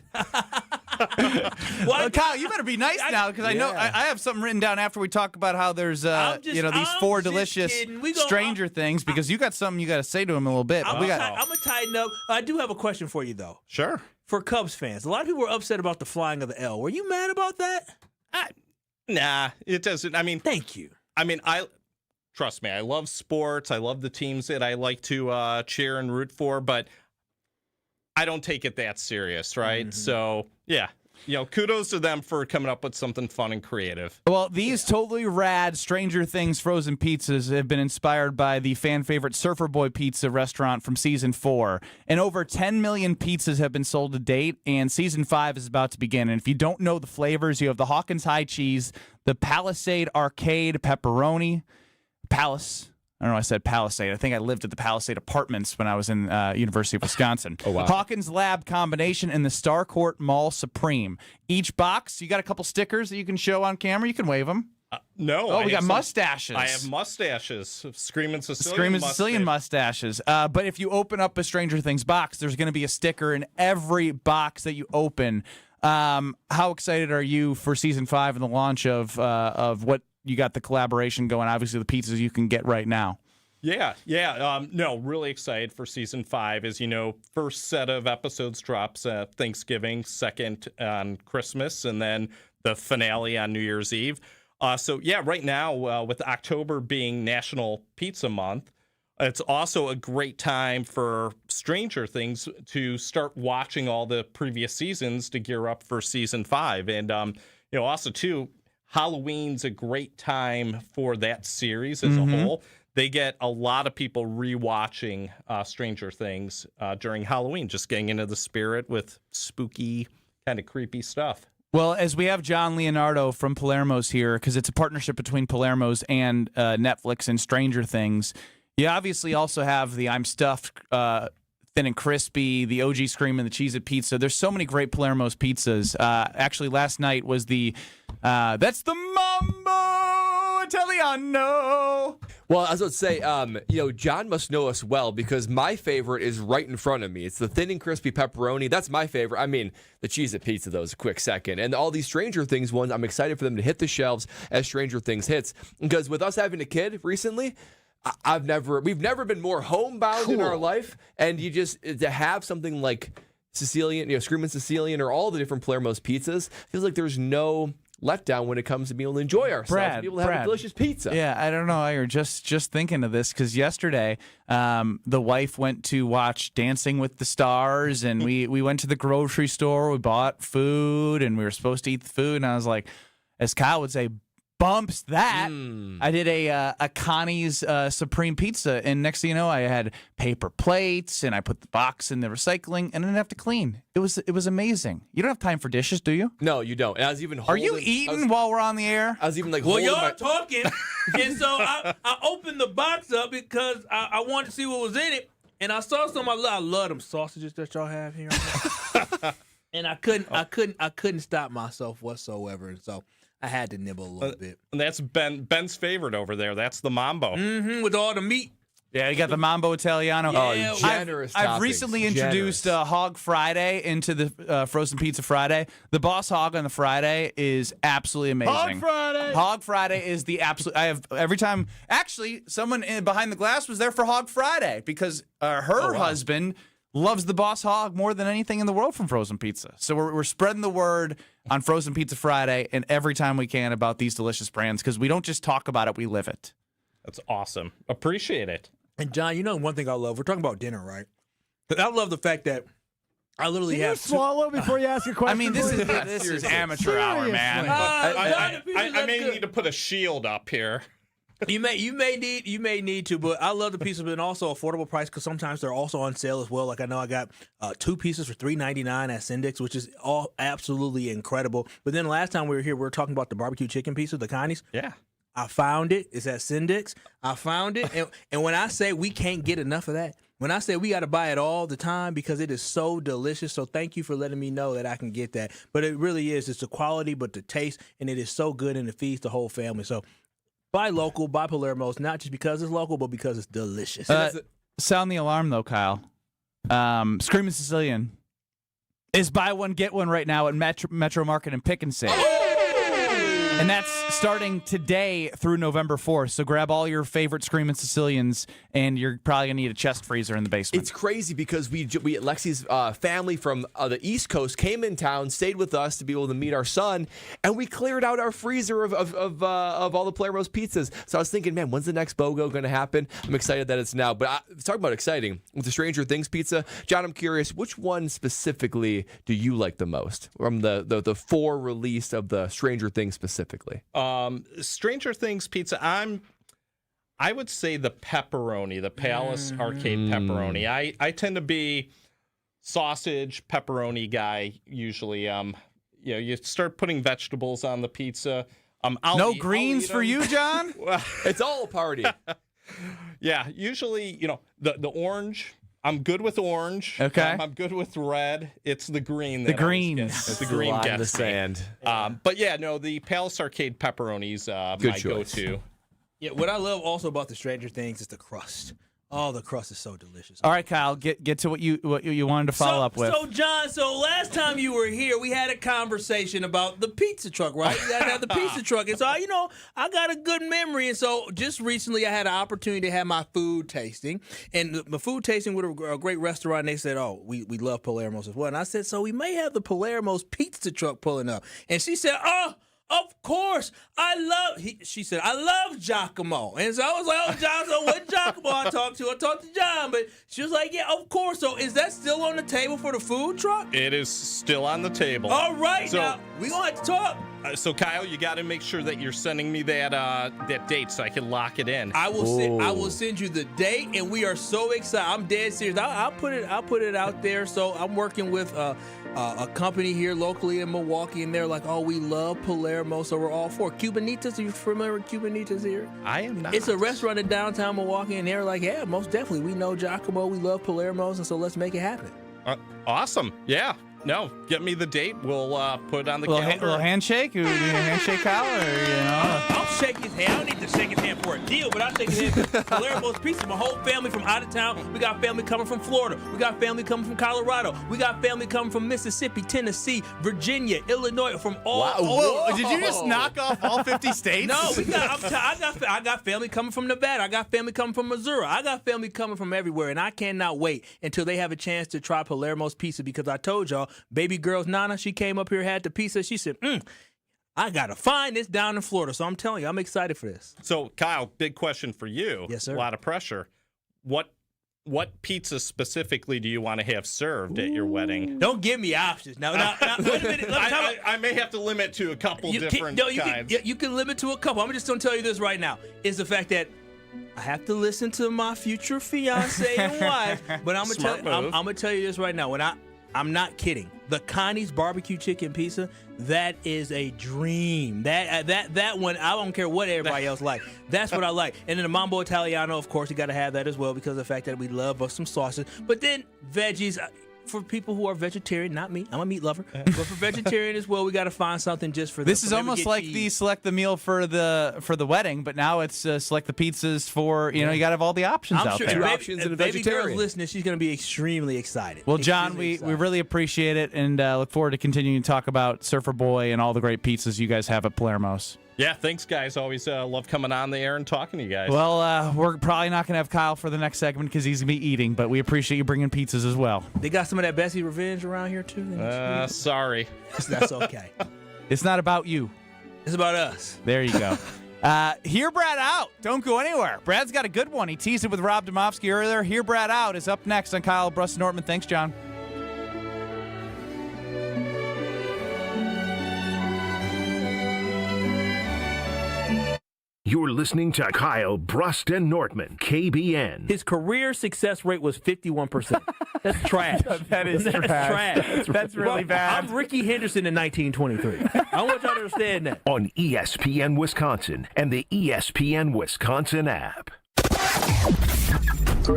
Well, Kyle, you better be nice now, because I know I have something written down after we talk about how there's these four delicious Stranger Things, because you got something you got to say to him in a little bit. I'm going to tighten up. I do have a question for you, though. Sure. For Cubs fans, a lot of people were upset about the flying of the L. Were you mad about that? Nah, it doesn't. I mean, thank you. I mean, trust me, I love sports. I love the teams that I like to cheer and root for, but I don't take it that serious, right? Mm-hmm. So, yeah. Kudos to them for coming up with something fun and creative. Well, these totally rad Stranger Things frozen pizzas have been inspired by the fan favorite Surfer Boy Pizza restaurant from Season 4. And over 10 million pizzas have been sold to date, and Season 5 is about to begin. And if you don't know the flavors, you have the Hawkins High Cheese, the Palisade Arcade Pepperoni, Palace. I don't know, I said Palisade. I think I lived at the Palisade Apartments when I was in University of Wisconsin. Oh, wow. Hawkins Lab Combination and the Starcourt Mall Supreme. Each box, you got a couple stickers that you can show on camera. You can wave them. No. Oh, we got mustaches. I have mustaches. Screaming Sicilian mustaches. But if you open up a Stranger Things box, there's going to be a sticker in every box that you open. How excited are you for Season 5 and the launch of what you got the collaboration going, obviously the pizzas you can get right now? Yeah. No, really excited for Season 5. As you know, first set of episodes drops Thanksgiving, second on Christmas, and then the finale on New Year's Eve. Right now, with October being National Pizza Month, it's also a great time for Stranger Things to start watching all the previous seasons to gear up for Season 5. And, also, too, Halloween's a great time for that series as a whole. They get a lot of people rewatching Stranger Things during Halloween, just getting into the spirit with spooky, kind of creepy stuff. Well, as we have John Leonardo from Palermo's here, because it's a partnership between Palermo's and Netflix and Stranger Things, you obviously also have the I'm Stuffed Thin and Crispy, the OG Scream, and the Cheez-It Pizza. There's so many great Palermo's pizzas. Actually, last night was that's the Mambo Italiano. Well, I was about to say, John must know us well because my favorite is right in front of me. It's the thin and crispy pepperoni. That's my favorite. I mean, the Cheez-It Pizza, though, is a quick second. And all these Stranger Things ones, I'm excited for them to hit the shelves as Stranger Things hits. Because with us having a kid recently, we've never been more homebound in our life. And to have something like Sicilian, Screamin' Sicilian or all the different Palermo's pizzas, feels like there's no letdown when it comes to being able to enjoy ourselves, and be able to have a delicious pizza. Yeah, I don't know. I was just thinking of this because yesterday the wife went to watch Dancing with the Stars, and we went to the grocery store. We bought food, and we were supposed to eat the food, and I was like, as Kyle would say, bumps that. I did a Connie's Supreme Pizza, and next thing you know, I had paper plates, and I put the box in the recycling, and I didn't have to clean. It was amazing. You don't have time for dishes, do you? No, you don't. And I was even Are you eating while we're on the air? I was even like, well, y'all talking, and so I opened the box up because I wanted to see what was in it, and I saw some. I love them sausages that y'all have here, and I couldn't stop myself whatsoever, and so I had to nibble a little bit. And that's Ben's favorite over there. That's the Mambo. Mm-hmm, with all the meat. Yeah, you got the Mambo Italiano. Yeah, generous I've recently introduced Hog Friday into the Frozen Pizza Friday. The Boss Hog on the Friday is absolutely amazing. Hog Friday is the absolute. I have every time. Actually, someone behind the glass was there for Hog Friday because her husband loves the Boss Hog more than anything in the world from Frozen Pizza. So we're spreading the word on Frozen Pizza Friday and every time we can about these delicious brands because we don't just talk about it, we live it. That's awesome. Appreciate it. And John, one thing I love, we're talking about dinner, right? But I love the fact that I literally Can have you swallow before you ask a question? I mean, this is amateur hour, man. I may need to put a shield up here. You may need to, but I love the pieces, but also affordable price because sometimes they're also on sale as well. Like I know I got 2 pieces for $3.99 at Syndex, which is all absolutely incredible. But then last time we were here, we were talking about the barbecue chicken pizza, the Connie's. Yeah. I found it. It's at Syndex. I found it, and when I say we can't get enough of that, when I say we got to buy it all the time because it is so delicious. So thank you for letting me know that I can get that. But it really is. It's the quality, but the taste, and it is so good, and it feeds the whole family. So buy local, buy Palermo's, not just because it's local, but because it's delicious. Sound the alarm, though, Kyle. Screamin' Sicilian is buy one, get one right now at Metro Market and Pick and Save. And that's starting today through November 4th. So grab all your favorite Screamin' Sicilians, and you're probably going to need a chest freezer in the basement. It's crazy because we Lexi's family from the East Coast came in town, stayed with us to be able to meet our son, and we cleared out our freezer of all the Palermo's pizzas. So I was thinking, man, when's the next BOGO going to happen? I'm excited that it's now. But talking about exciting, with the Stranger Things pizza, John, I'm curious, which one specifically do you like the most from the 4 release of the Stranger Things specifically? Stranger Things pizza, I would say the pepperoni, the Palace Arcade pepperoni. I tend to be sausage pepperoni guy usually. You start putting vegetables on the pizza. No greens for you, John? Well, it's all a party. Yeah, usually, the orange. I'm good with orange. Okay. I'm good with red. It's the green. The greens. It's the green line gets in the sand. But yeah, no, the Palace Arcade pepperoni's good my choice. go-to. Yeah, what I love also about the Stranger Things is the crust. Oh, the crust is so delicious. All right, Kyle, get to what you wanted to follow up with. So, John, last time you were here, we had a conversation about the pizza truck, right? You guys had the pizza truck. And so, I got a good memory. And so just recently I had an opportunity to have my food tasting. And the food tasting with a great restaurant, they said, oh, we love Palermo's as well. And I said, so we may have the Palermo's pizza truck pulling up. And she said, Of course. She said, I love Giacomo. And so I was like, oh, John, so what Giacomo I talked to? I talked to John. But she was like, yeah, of course. So is that still on the table for the food truck? It is still on the table. All right, so, now we're going to have to talk. So, Kyle, you got to make sure that you're sending me that date so I can lock it in. I will send you the date, and we are so excited. I'm dead serious. I'll put it out there. So I'm working with a company here locally in Milwaukee, and they're like, oh, we love Palermo, so we're all for Cubanitas. Are you familiar with Cubanitas here? I am not. It's a restaurant in downtown Milwaukee, and they're like, yeah, most definitely. We know Giacomo. We love Palermo's, and so let's make it happen. Awesome. Yeah. No, get me the date. We'll put it on the calendar. Little handshake? You do a handshake, Kyle? Or, I'll shake his hand. I don't need to shake his hand for a deal, but I'll shake his hand for Palermo's Pizza. My whole family from out of town. We got family coming from Florida. We got family coming from Colorado. We got family coming from Mississippi, Tennessee, Virginia, Illinois, from all over. Whoa, did you just knock off all 50 states? No, I got family coming from Nevada. I got family coming from Missouri. I got family coming from everywhere, and I cannot wait until they have a chance to try Palermo's Pizza, because I told y'all, baby girl's Nana, she came up here, had the pizza. She said, I got to find this down in Florida. So I'm telling you, I'm excited for this. So, Kyle, big question for you. Yes, sir. A lot of pressure. What pizza specifically do you want to have served at your wedding? Don't give me options. Now wait a minute. I may have to limit to a couple different kinds. You can limit to a couple. I'm just going to tell you this right now, is the fact that I have to listen to my future fiance and wife. But I'm going to tell you this right now. I'm not kidding. The Connie's barbecue chicken pizza, that is a dream. That one, I don't care what everybody else like. That's what I like. And then the Mambo Italiano, of course, you got to have that as well, because of the fact that we love some sauces. But then veggies, for people who are vegetarian, not me, I'm a meat lover, but for vegetarian as well, we got to find something just for them. This is almost like the select the meal for the wedding, but now it's select the pizzas for, you got to have all the options out there. Two options and a vegetarian. Baby girl's listening, she's going to be extremely excited. Well, John, we really appreciate it, and look forward to continuing to talk about Surfer Boy and all the great pizzas you guys have at Palermo's. Yeah, thanks, guys. Always love coming on the air and talking to you guys. Well, we're probably not going to have Kyle for the next segment because he's going to be eating, but we appreciate you bringing pizzas as well. They got some of that Bessie Revenge around here, too? Sorry. That's okay. It's not about you. It's about us. There you go. Hear Brad Out. Don't go anywhere. Brad's got a good one. He teased it with Rob Domofsky earlier. Hear Brad Out is up next on Kyle Brust Nortman. Thanks, John. You're listening to Kyle Brust and Nortman, KBN. His career success rate was 51%. That's trash. That is trash. That's really bad. I'm Ricky Henderson in 1923. I want y'all to understand that. On ESPN Wisconsin and the ESPN Wisconsin app. We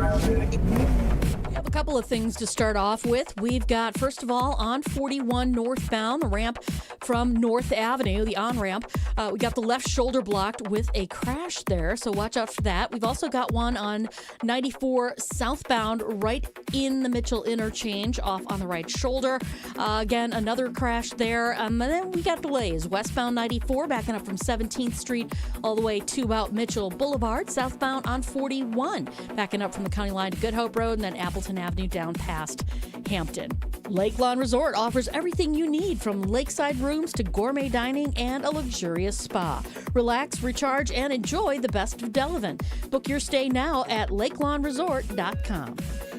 have a couple of things to start off with. We've got, first of all, on 41 northbound, the ramp from North Avenue, the on-ramp. We got the left shoulder blocked with a crash there, so watch out for that. We've also got one on 94 southbound right in the Mitchell interchange off on the right shoulder. Again, another crash there. And then we got delays. Westbound 94 backing up from 17th Street all the way to about Mitchell Boulevard. Southbound on 41 backing up from the county line to Good Hope Road, and then Appleton Avenue down past Hampton. Lake Lawn Resort offers everything you need, from lakeside rooms to gourmet dining and a luxurious spa. Relax, recharge, and enjoy the best of Delavan. Book your stay now at lakelawnresort.com.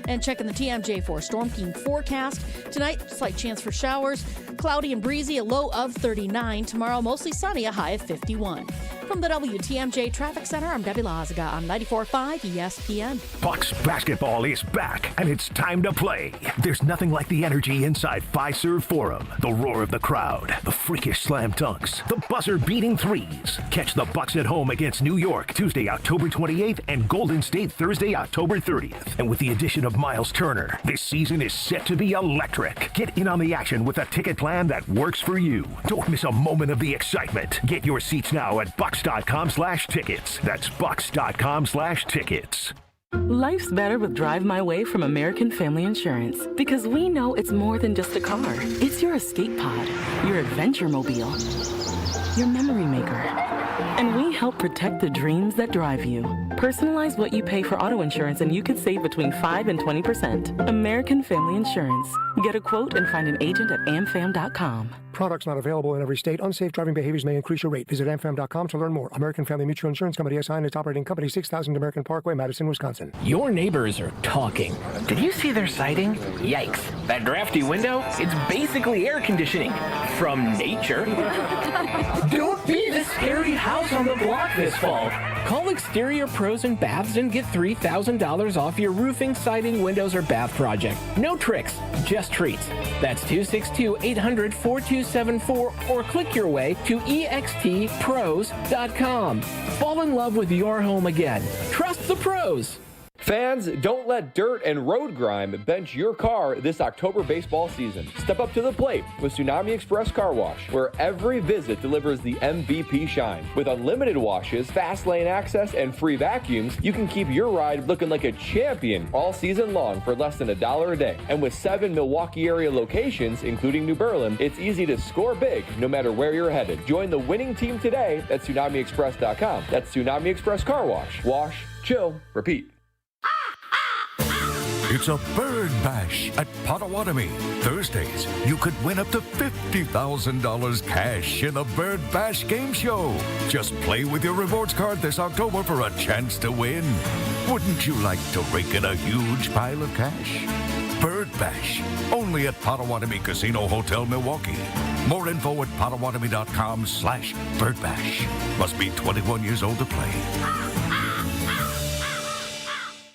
And checking the TMJ for Storm King forecast. Tonight, slight chance for showers. Cloudy and breezy, a low of 39. Tomorrow, mostly sunny, a high of 51. From the WTMJ Traffic Center, I'm Debbie Lazaga on 94.5 ESPN. Bucks basketball is back, and it's time to play. There's nothing like the energy inside Fiserv Forum. The roar of the crowd, the freakish slam dunks, the buzzer-beating threes. Catch the Bucks at home against New York Tuesday, October 28th, and Golden State Thursday, October 30th. And with the addition of Miles Turner, this season is set to be electric. Get in on the action with a ticket plan that works for you. Don't miss a moment of the excitement. Get your seats now at bucks.com/tickets. That's bucks.com/tickets. Life's better with Drive My Way from American Family Insurance, because we know it's more than just a car. It's your escape pod, your adventure mobile. your memory maker. And we help protect the dreams that drive you. Personalize what you pay for auto insurance and you could save between 5 and 20%. American Family Insurance. Get a quote and find an agent at amfam.com. Products not available in every state. Unsafe driving behaviors may increase your rate. Visit amfam.com to learn more. American Family Mutual Insurance Company SI and its operating company 6000 American Parkway, Madison, Wisconsin. Your neighbors are talking. Did you see their siding? Yikes. That drafty window? It's basically air conditioning. From nature. Don't be the scary house on the block this fall. Call Exterior Pros and Baths and get $3,000 off your roofing, siding, windows, or bath project. No tricks, just treats. That's 262-800-4274 or click your way to extpros.com. Fall in love with your home again. Trust the pros. Fans, don't let dirt and road grime bench your car this October baseball season. Step up to the plate with Tsunami Express Car Wash, where every visit delivers the MVP shine. With unlimited washes, fast lane access, and free vacuums, you can keep your ride looking like a champion all season long for less than $1 a day. And with 7 Milwaukee area locations, including New Berlin, it's easy to score big no matter where you're headed. Join the winning team today at TsunamiExpress.com. That's Tsunami Express Car Wash. Wash, chill, repeat. It's a bird bash at Potawatomi. Thursdays, you could win up to $50,000 cash in the Bird Bash Game Show. Just play with your rewards card this October for a chance to win. Wouldn't you like to rake in a huge pile of cash? Bird Bash, only at Potawatomi Casino Hotel, Milwaukee. More info at potawatomi.com/birdbash. Must be 21 years old to play.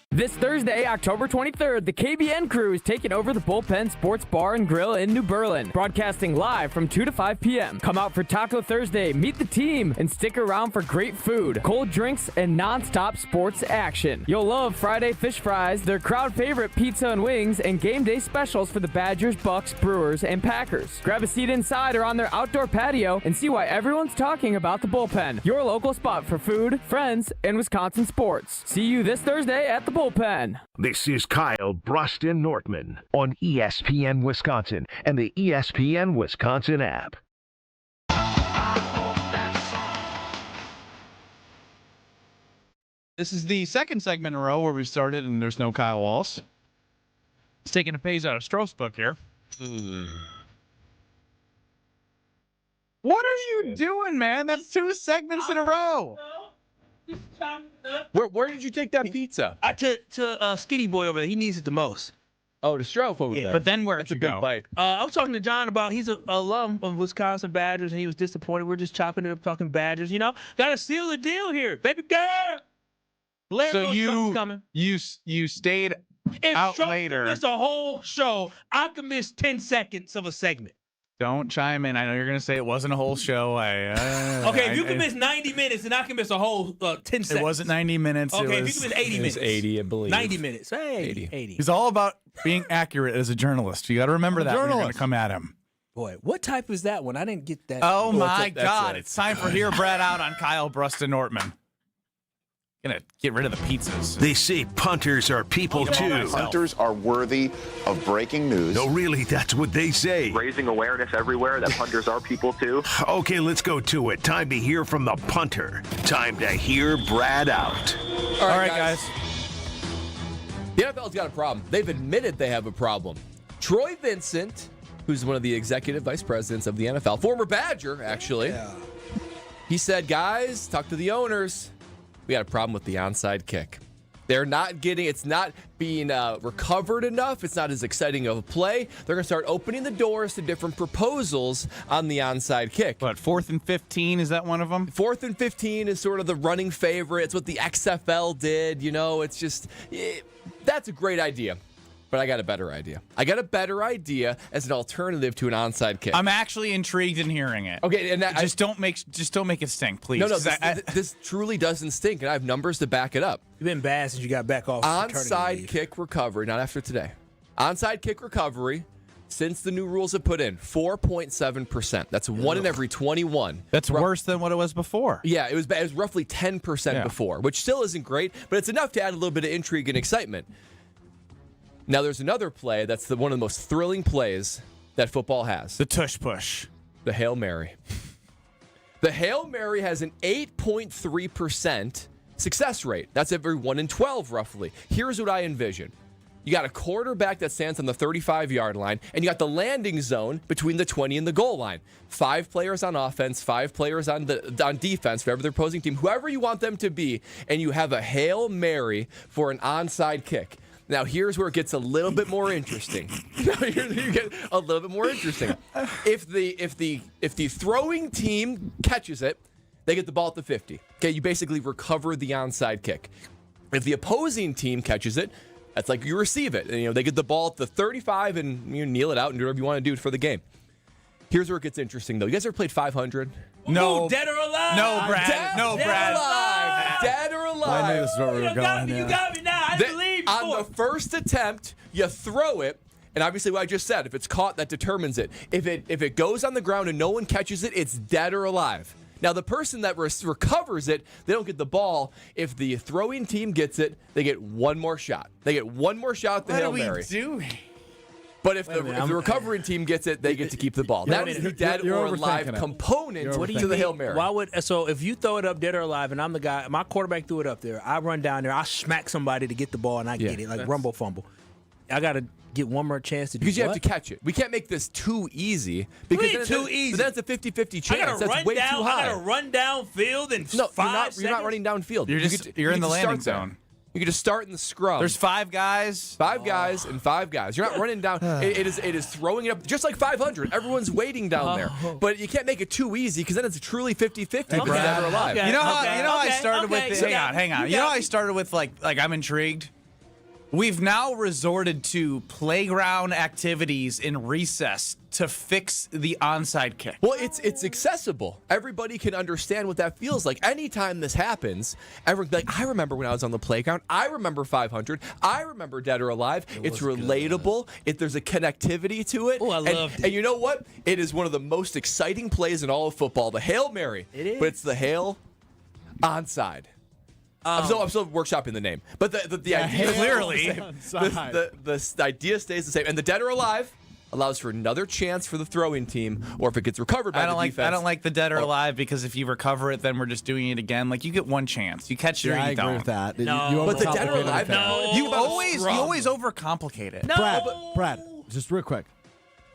This Thursday, October 23rd, the KBN crew is taking over the Bullpen Sports Bar and Grill in New Berlin, broadcasting live from 2 to 5 p.m. Come out for Taco Thursday, meet the team, and stick around for great food, cold drinks, and non-stop sports action. You'll love Friday fish fries, their crowd favorite pizza and wings, and game day specials for the Badgers, Bucks, Brewers, and Packers. Grab a seat inside or on their outdoor patio and see why everyone's talking about the Bullpen, your local spot for food, friends, and Wisconsin sports. See you this Thursday at the Bullpen. This is Kyle Bruston Nortman on ESPN Wisconsin and the ESPN Wisconsin app. This is the second segment in a row where we've started and there's no Kyle Walsh. It's taking a page out of Stroh's book here. What are you doing, man? That's 2 segments in a row. Where did you take that pizza? To Skinny Boy over there. He needs it the most. Oh, to Stroh over there. But then where'd That's you a big go? bite. I was talking to John about he's an alum of Wisconsin Badgers, and he was disappointed. We're just chopping it up, talking Badgers. You know, got to seal the deal here, baby girl. So you stayed out later. It's a whole show. I can miss 10 seconds of a segment. Don't chime in. I know you're going to say it wasn't a whole show. Okay, if you can miss 90 minutes, then I can miss a whole 10 seconds. It wasn't 90 minutes. Okay, if you can miss 80 minutes. 80, I believe. 90 minutes. Hey, 80. He's all about being accurate as a journalist. You got to remember that when you're going to come at him. Boy, what type is that one? I didn't get that. Oh, my God. It's time for Hear Brad Out on Kyle Bruston Nortman. Gonna get rid of the pizzas. They say punters are people too. Punters are worthy of breaking news. No, really, that's what they say. Raising awareness everywhere that punters are people too. Okay, let's go to it. Time to hear from the punter. Time to hear Brad out. All right, guys. The NFL's got a problem. They've admitted they have a problem. Troy Vincent, who's one of the executive vice presidents of the NFL, former Badger, actually, he said, guys, talk to the owners. We got a problem with the onside kick. They're not getting, it's not being recovered enough. It's not as exciting of a play. They're going to start opening the doors to different proposals on the onside kick. What, 4th and 15? Is that one of them? 4th and 15 is sort of the running favorite. It's what the XFL did. You know, it's just, that's a great idea. But I got a better idea. I got a better idea as an alternative to an onside kick. I'm actually intrigued in hearing it. Okay, and just don't make it stink, please. No, this truly doesn't stink, and I have numbers to back it up. You've been bad since you got back off. Onside kick recovery, not after today. Onside kick recovery, since the new rules have put in, 4.7%. That's 1 in every 21. That's worse than what it was before. Yeah, it was roughly 10% before, which still isn't great, but it's enough to add a little bit of intrigue and excitement. Now, there's another play that's one of the most thrilling plays that football has. The tush push. The Hail Mary. The Hail Mary has an 8.3% success rate. That's every 1 in 12, roughly. Here's what I envision. You got a quarterback that stands on the 35-yard line, and you got the landing zone between the 20 and the goal line. 5 players on offense, 5 players on defense, whatever their opposing team, whoever you want them to be, and you have a Hail Mary for an onside kick. Now, here's where it gets a little bit more interesting. You get a little bit more interesting. If the throwing team catches it, they get the ball at the 50. Okay, you basically recover the onside kick. If the opposing team catches it, that's like you receive it. And, they get the ball at the 35 and you kneel it out and do whatever you want to do for the game. Here's where it gets interesting, though. You guys ever played 500? No. Ooh, dead or alive? No, Brad. Dead or alive. Dead or alive. I knew this is where we were going. You got me now. I believe you. On the first attempt, you throw it. And obviously what I just said, if it's caught, that determines it. If it goes on the ground and no one catches it, it's dead or alive. Now, the person that recovers it, they don't get the ball. If the throwing team gets it, they get one more shot. They get one more shot at the Hail Mary. What are we doing? But if the recovering team gets it, they get to keep the ball. That is the dead or alive component to the Hail Mary. So if you throw it up dead or alive, and I'm the guy, my quarterback threw it up there, I run down there, I smack somebody to get the ball, and I get it, like rumble fumble. I got to get one more chance to do because you have to catch it. We can't make this too easy. Because too easy. But that's a 50-50 chance. That's way too high. I got to run down field in 5 seconds. You're not running downfield. You're in the landing zone. You can just start in the scrum. There's 5 guys. 5 guys and 5 guys. You're not running down. It is throwing it up just like 500. Everyone's waiting down there. But you can't make it too easy because then it's truly 50-50. Dead or alive. You know how I started with. Hang on. You know how I started with like I'm intrigued. We've now resorted to playground activities in recess to fix the onside kick. Well, it's accessible. Everybody can understand what that feels like. Anytime this happens, I remember when I was on the playground. I remember 500. I remember Dead or Alive. It's relatable. There's a connectivity to it. Oh, I loved it. And you know what? It is one of the most exciting plays in all of football. The Hail Mary. It is. But it's the Hail onside. I'm still workshopping the name, but the idea clearly the idea stays the same. And the Dead or Alive allows for another chance for the throwing team, or if it gets recovered by the defense. I don't like the Dead or Alive because if you recover it, then we're just doing it again. Like you get one chance, you catch it or you don't. I agree with that. No, but the Dead or Alive, you always overcomplicate it. No, Brad, just real quick.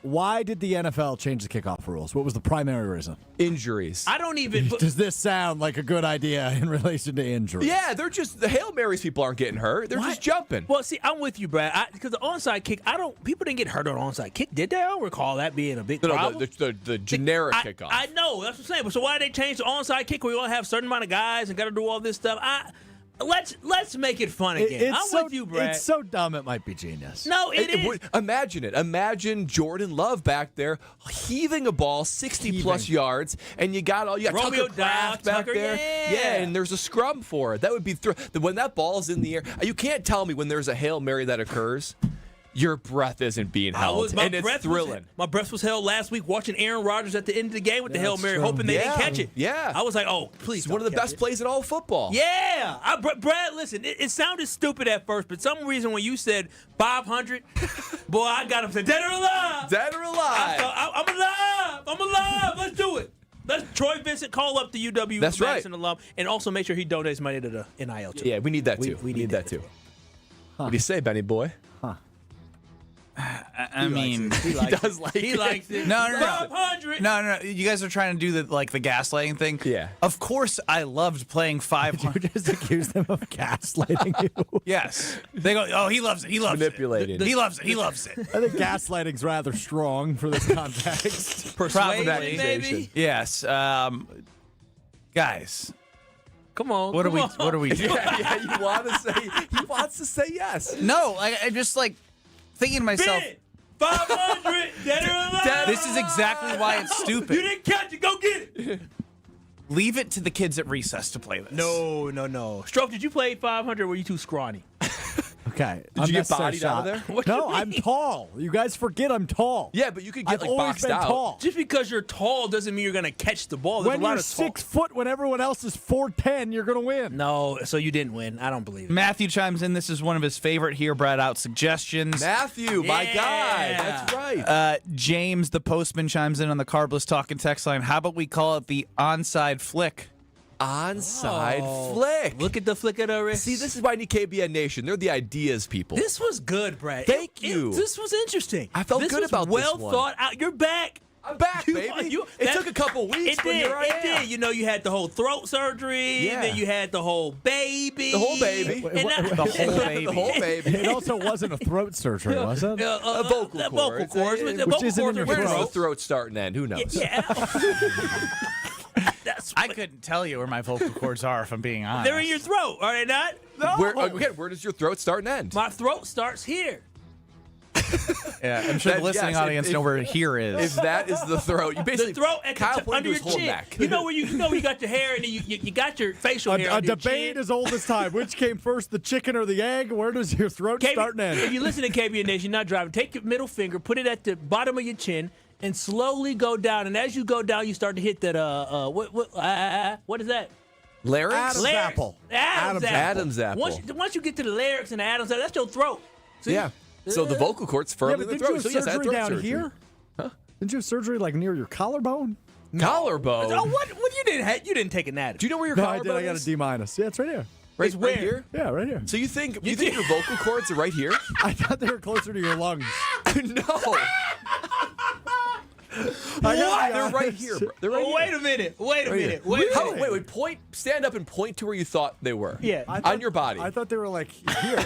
Why did the NFL change the kickoff rules? What was the primary reason? Injuries. I don't even. Does this sound like a good idea in relation to injuries? Yeah, they're just the Hail Marys. People aren't getting hurt. They're just jumping. Well, see, I'm with you, Brad. Because the onside kick, people didn't get hurt on onside kick, did they? I don't recall that being a big problem. The generic kickoff. I know. That's what I'm saying. But so why did they change the onside kick where you only have a certain amount of guys and got to do all this stuff? Let's make it fun again. I'm with you, Brad. It's so dumb it might be genius. No, it is. Imagine it. Imagine Jordan Love back there heaving a ball 60-plus yards, and you got Romeo Tucker Kraft back there. Yeah, and there's a scrum for it. That would be when that ball's in the air. You can't tell me when there's a Hail Mary that occurs. Your breath isn't being held, and it's thrilling. My breath was held last week watching Aaron Rodgers at the end of the game with the Hail Mary, hoping they didn't catch it. Yeah. I was like, oh, please. It's one of the best plays in all of football. Yeah. Brad, listen, it sounded stupid at first, but some reason when you said 500, boy, I got him to Dead or Alive. Dead or Alive. I'm alive. I'm alive. Let's do it. Let's Troy Vincent call up the UW That's Madison right. alum and also make sure he donates money to the NIL too. Yeah, we need that too. We need that too. What do you say, Benny boy? I mean, he does like it. He likes it. No. 500. No. You guys are trying to do the gaslighting thing. Yeah. Of course, I loved playing 500. You just accuse them of gaslighting you. Yes. They go, oh, he loves it. He loves manipulating. it. He loves it. He loves it. I think gaslighting's rather strong for this context. Persuasion, maybe. Yes. Guys. Come on. What are we doing? Yeah. He wants to say yes. No. I just like. Thinking to myself, 500, Dead or Alive. This is exactly why it's stupid. You didn't catch it. Go get it. Leave it to the kids at recess to play this. No. Stroke, did you play 500 or were you too scrawny? Okay. Did you get bodied out of there? No, I'm tall. You guys forget I'm tall. Yeah, but you could get I've always boxed been out. tall. Just because you're tall doesn't mean you're going to catch the ball. There's When a lot you're of 6 foot, when everyone else is 4'10", you're going to win. No, so you didn't win. I don't believe it. Matthew chimes in. This is one of his favorite Here, Brad Out suggestions. Matthew, my guy. That's right. James, the postman, chimes in on the Carbless Talking text line. How about we call it the onside flick? Onside flick. Look at the flick of the wrist. See, this is why I need KBN Nation. They're the ideas people. This was good, Brad. Thank you. This was interesting. I felt this good was about well this one. thought out. You're back. I'm back, baby. It took a couple weeks, but here I am. It did. You know, you had the whole throat surgery. Yeah. Then you had the whole baby. The whole baby. The whole baby. The whole baby. It also wasn't a throat surgery, was it? A vocal cord. Which isn't in your Where does the throat. throat start and end? Who knows? Yeah. I couldn't tell you where my vocal cords are, if I'm being honest. They're in your throat, are they not? No. Where does your throat start and end? My throat starts here. Yeah, I'm sure the listening audience know where here is. If that is the throat, you basically The throat at Kyle the, pointed under to your his whole chin. neck. You know where you got your hair and then you got your facial hair. A under your debate chin. as old as time. Which came first, the chicken or the egg? Where does your throat start and end? If you listen to KBN Nation, you're not driving. Take your middle finger, put it at the bottom of your chin, and slowly go down. And as you go down, you start to hit that. What is that? Larynx? Adam's apple. Adam's apple. Once you get to the larynx and the Adam's apple, that's your throat. See? Yeah. So the vocal cord's firmly in the throat. Didn't So you have yes, I had surgery throat down surgery. here? Huh? Didn't you have surgery like near your collarbone? Collarbone. Oh, what you didn't take an anatomy. Do you know where your No, I collarbone did. I got a is? D-. Yeah, it's right here. Right, where? right here? Yeah, right here. So you think your vocal cords are right here? I thought they were closer to your lungs. No. What? They're right here, bro. They're right here. Wait a minute. Wait a minute. Wait. Point. Stand up and point to where you thought they were. Yeah. On your body. I thought they were like here.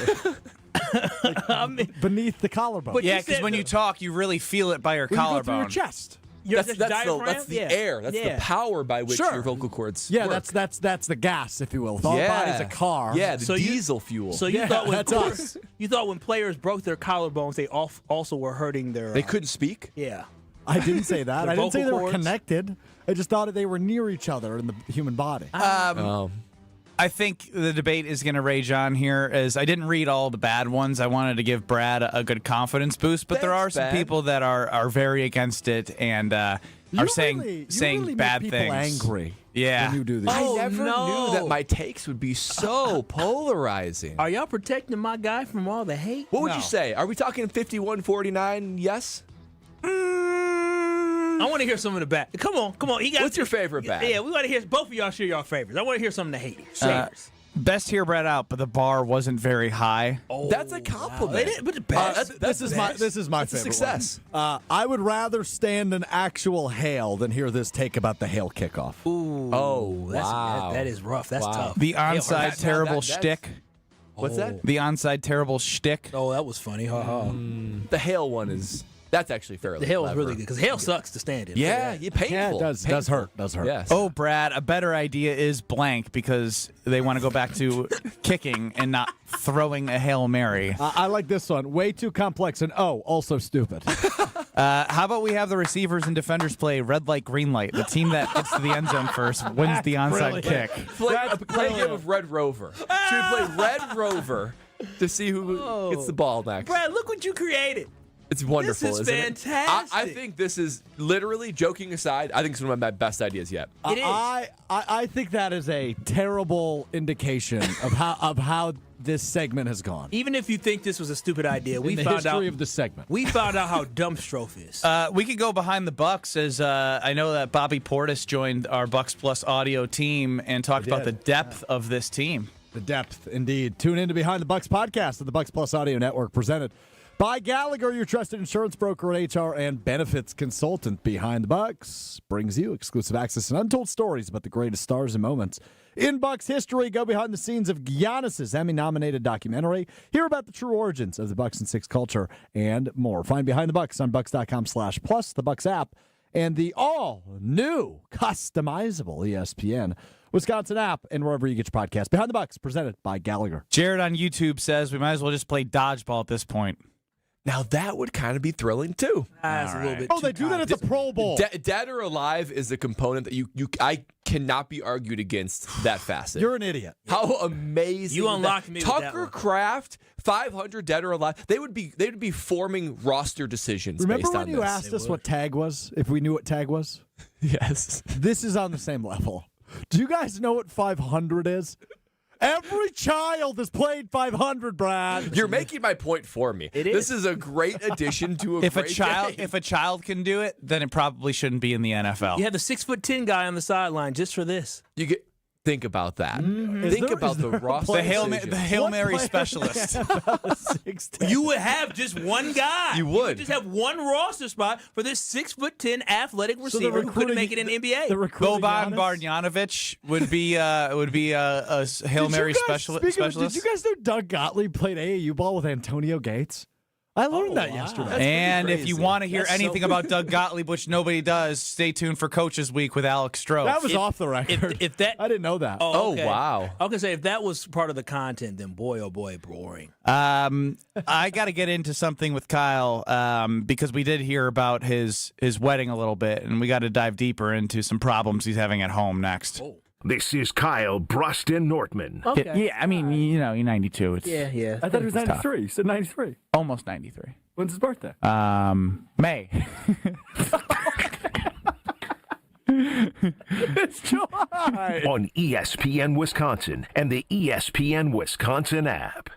Beneath the collarbone. But Yeah, you because said when you talk, you really feel it by your When you go through collarbone. your chest. That's diaphragm? the Yeah. air. That's the power by which Sure. your vocal cords Yeah, work. that's the gas, if you will. If our body's a car. Yeah, the diesel fuel. So you Yeah, thought when that's us. you thought when players broke their collarbones, they also were hurting their. They couldn't speak? Yeah. I didn't say that. The I didn't say they vocal were cords? connected. I just thought they were near each other in the human body. I think the debate is going to rage on here. As I didn't read all the bad ones, I wanted to give Brad a good confidence boost, but there are some people that are very against it and are saying really bad make people things. angry. Yeah. When you do these. I never knew that my takes would be so polarizing. Are y'all protecting my guy from all the hate? What would you say? Are we talking 51-49 yes? I want to hear some of the bad. Come on. What's your favorite bad? Yeah, we want to hear both of y'all share your favorites. I want to hear some of the haters. Best here, Brad Out, but the bar wasn't very high. That's a compliment. But the best. This is my That's favorite a success. one. I would rather stand an actual hail than hear this take about the hail kickoff. Ooh. Oh, wow. That is rough. That's tough. The onside terrible shtick. What's that? The onside terrible shtick. Oh, that was funny. Ha ha. The hail one is... That's actually fairly The hail was clever. really good because hail sucks to stand in. Yeah, painful. Yeah, it does hurt. Does hurt. Yes. Oh, Brad, a better idea is blank because they want to go back to kicking and not throwing a Hail Mary. I like this one. Way too complex and also stupid. How about we have the receivers and defenders play red light, green light? The team that gets to the end zone first wins the onside kick. Play a game of Red Rover. Should we play Red Rover to see who gets the ball next? Brad, look what you created. It's wonderful, This is isn't it? fantastic. I think this is literally, joking aside, I think it's one of my best ideas yet. It is. I think that is a terrible indication of how this segment has gone. Even if you think this was a stupid idea, In the history of the segment. We found out how dumb Strofe is. We could go behind the Bucks as I know that Bobby Portis joined our Bucks Plus audio team and talked about the depth of this team. The depth, indeed. Tune in to Behind the Bucks podcast of the Bucks Plus Audio Network, presented by Gallagher, your trusted insurance broker and HR and benefits consultant. Behind the Bucks brings you exclusive access and untold stories about the greatest stars and moments in Bucks history. Go behind the scenes of Giannis's Emmy-nominated documentary. Hear about the true origins of the Bucks and Six culture and more. Find Behind the Bucks on Bucks.com/plus, the Bucks app, and the all-new customizable ESPN Wisconsin app, and wherever you get your podcast. Behind the Bucks, presented by Gallagher. Jared on YouTube says we might as well just play dodgeball at this point. Now that would kind of be thrilling too. That's a little bit. Oh, they do that at the Pro Bowl. Dead or alive is a component that I cannot be argued against that facet. You're an idiot. How amazing! You unlocked me with that Tucker one. Kraft, 500 dead or alive. They would be forming roster decisions. Remember based when on you this. asked us what tag was? If we knew what tag was? Yes. This is on the same level. Do you guys know what 500 is? Every child has played 500, Brad. You're making my point for me. It is. This is a great addition to a If great game. if a child can do it, then it probably shouldn't be in the NFL. You have the 6'10" guy on the sideline just for this. Think about that. Mm-hmm. Think about the roster. The Hail What Mary player specialist. You would have just one guy. You would. just have one roster spot for this 6'10" athletic receiver who couldn't make it in the NBA. Boban Marjanovic would be a Hail Mary specialist. Did you guys know Doug Gottlieb played AAU ball with Antonio Gates? I learned that yesterday. And if you want to hear anything about Doug Gottlieb, which nobody does, stay tuned for Coaches Week with Alex Stroh. That was off the record. If that, I didn't know that. Oh, okay. Wow. I was gonna say if that was part of the content, then boy, oh boy, boring. I got to get into something with Kyle because we did hear about his wedding a little bit, and we got to dive deeper into some problems he's having at home next. Oh. This is Kyle Bruston Nortman. Okay. Yeah, I mean, you're 92. It's, Yeah. I thought it was 93. You said 93. almost 93. When's his birthday? May. It's July. On ESPN Wisconsin and the ESPN Wisconsin app.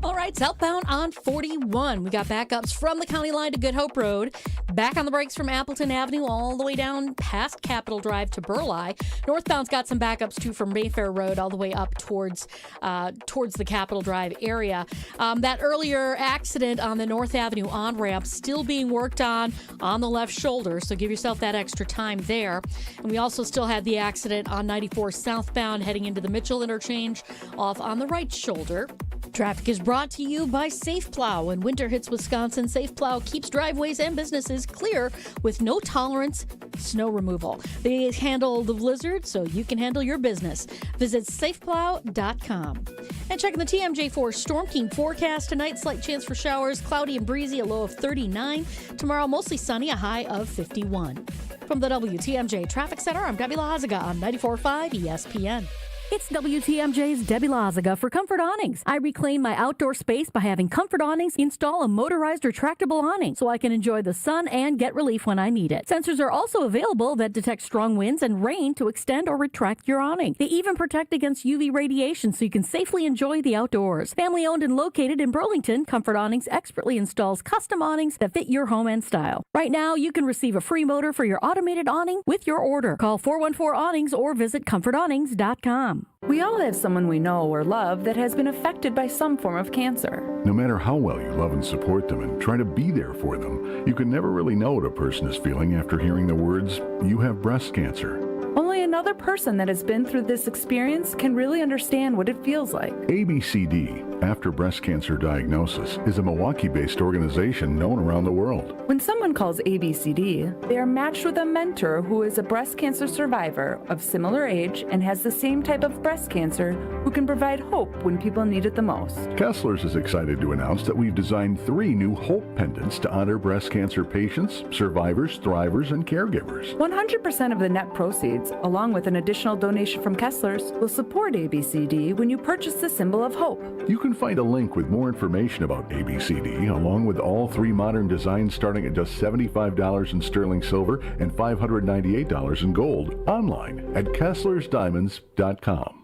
All right, southbound on 41. We got backups from the county line to Good Hope Road. Back on the brakes from Appleton Avenue all the way down past Capitol Drive to Burleigh. Northbound's got some backups too from Mayfair Road all the way up towards the Capitol Drive area. That earlier accident on the North Avenue on-ramp still being worked on the left shoulder, so give yourself that extra time there. And we also still had the accident on 94 southbound heading into the Mitchell interchange off on the right shoulder. Traffic is brought to you by Safe Plow. When winter hits Wisconsin, Safe Plow keeps driveways and businesses clear with no tolerance snow removal. They handle the blizzard so you can handle your business. Visit safeplow.com. And checking the TMJ4 Storm King forecast tonight, slight chance for showers, cloudy and breezy, a low of 39. Tomorrow, mostly sunny, a high of 51. From the WTMJ Traffic Center, I'm Debbie Lazaga on 94.5 ESPN. It's WTMJ's Debbie Lazaga for Comfort Awnings. I reclaim my outdoor space by having Comfort Awnings install a motorized retractable awning so I can enjoy the sun and get relief when I need it. Sensors are also available that detect strong winds and rain to extend or retract your awning. They even protect against UV radiation so you can safely enjoy the outdoors. Family owned and located in Burlington, Comfort Awnings expertly installs custom awnings that fit your home and style. Right now, you can receive a free motor for your automated awning with your order. Call 414-AWNINGS or visit comfortawnings.com. We all have someone we know or love that has been affected by some form of cancer. No matter how well you love and support them and try to be there for them, you can never really know what a person is feeling after hearing the words, "You have breast cancer." Only another person that has been through this experience can really understand what it feels like. ABCD, After Breast Cancer Diagnosis, is a Milwaukee-based organization known around the world. When someone calls ABCD, they are matched with a mentor who is a breast cancer survivor of similar age and has the same type of breast cancer who can provide hope when people need it the most. Kessler's is excited to announce that we've designed 3 new Hope pendants to honor breast cancer patients, survivors, thrivers, and caregivers. 100% of the net proceeds, along with an additional donation from Kessler's, will support ABCD when you purchase the symbol of hope. You can find a link with more information about ABCD, along with all 3 modern designs starting at just $75 in sterling silver and $598 in gold, online at KesslersDiamonds.com.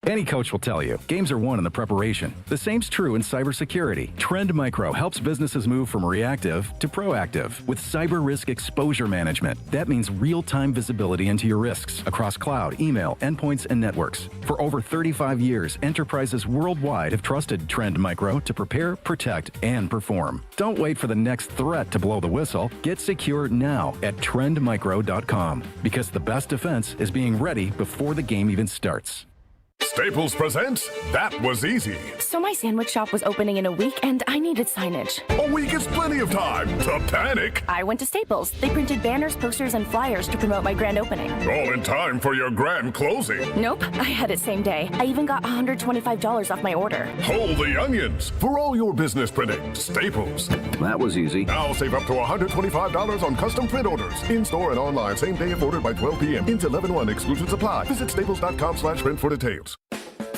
Any coach will tell you, games are won in the preparation. The same's true in cybersecurity. Trend Micro helps businesses move from reactive to proactive with cyber risk exposure management. That means real-time visibility into your risks across cloud, email, endpoints, and networks. For over 35 years, enterprises worldwide have trusted Trend Micro to prepare, protect, and perform. Don't wait for the next threat to blow the whistle. Get secure now at trendmicro.com because the best defense is being ready before the game even starts. Staples presents That Was Easy. So my sandwich shop was opening in a week, and I needed signage. A week is plenty of time to panic. I went to Staples. They printed banners, posters, and flyers to promote my grand opening. All in time for your grand closing. Nope, I had it same day. I even got $125 off my order. Hold the onions. For all your business printing, Staples. That was easy. Now save up to $125 on custom print orders. In-store and online, same day if ordered by 12 p.m. Into 11/1 exclusions apply. Visit staples.com/print for details.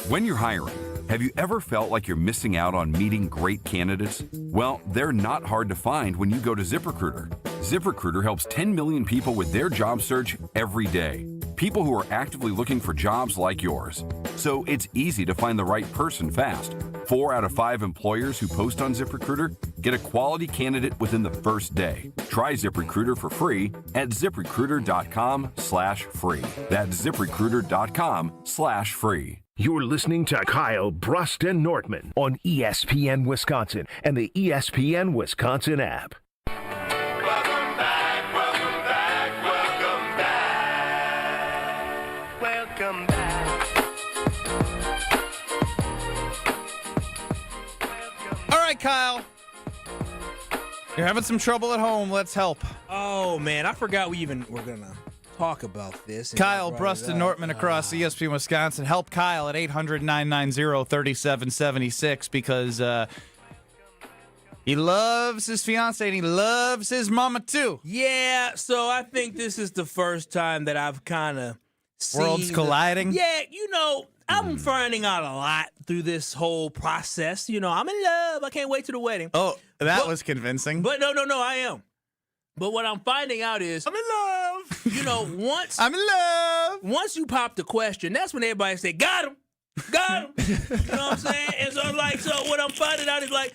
When you're hiring, have you ever felt like you're missing out on meeting great candidates? Well, they're not hard to find when you go to ZipRecruiter. ZipRecruiter helps 10 million people with their job search every day. People who are actively looking for jobs like yours. So it's easy to find the right person fast. 4 out of 5 employers who post on ZipRecruiter get a quality candidate within the first day. Try ZipRecruiter for free at ZipRecruiter.com/free. That's ZipRecruiter.com/free. You're listening to Kyle, Brust, and Nortman on ESPN Wisconsin and the ESPN Wisconsin app. Welcome back. All right, Kyle. You're having some trouble at home. Let's help. Oh, man. I forgot we even were going to talk about this. Kyle, Brust, and Nortman across ESPN Wisconsin. Help Kyle at 800-990-3776 because he loves his fiance and he loves his mama, too. Yeah, so I think this is the first time that I've kind of seen worlds colliding. Yeah, I'm finding out a lot through this whole process. I'm in love. I can't wait to the wedding. Oh, that was convincing. But no, I am. But what I'm finding out is I'm in love. Once I'm in love. Once you pop the question, that's when everybody say, got him. Got him. You know what I'm saying? And so what I'm finding out is with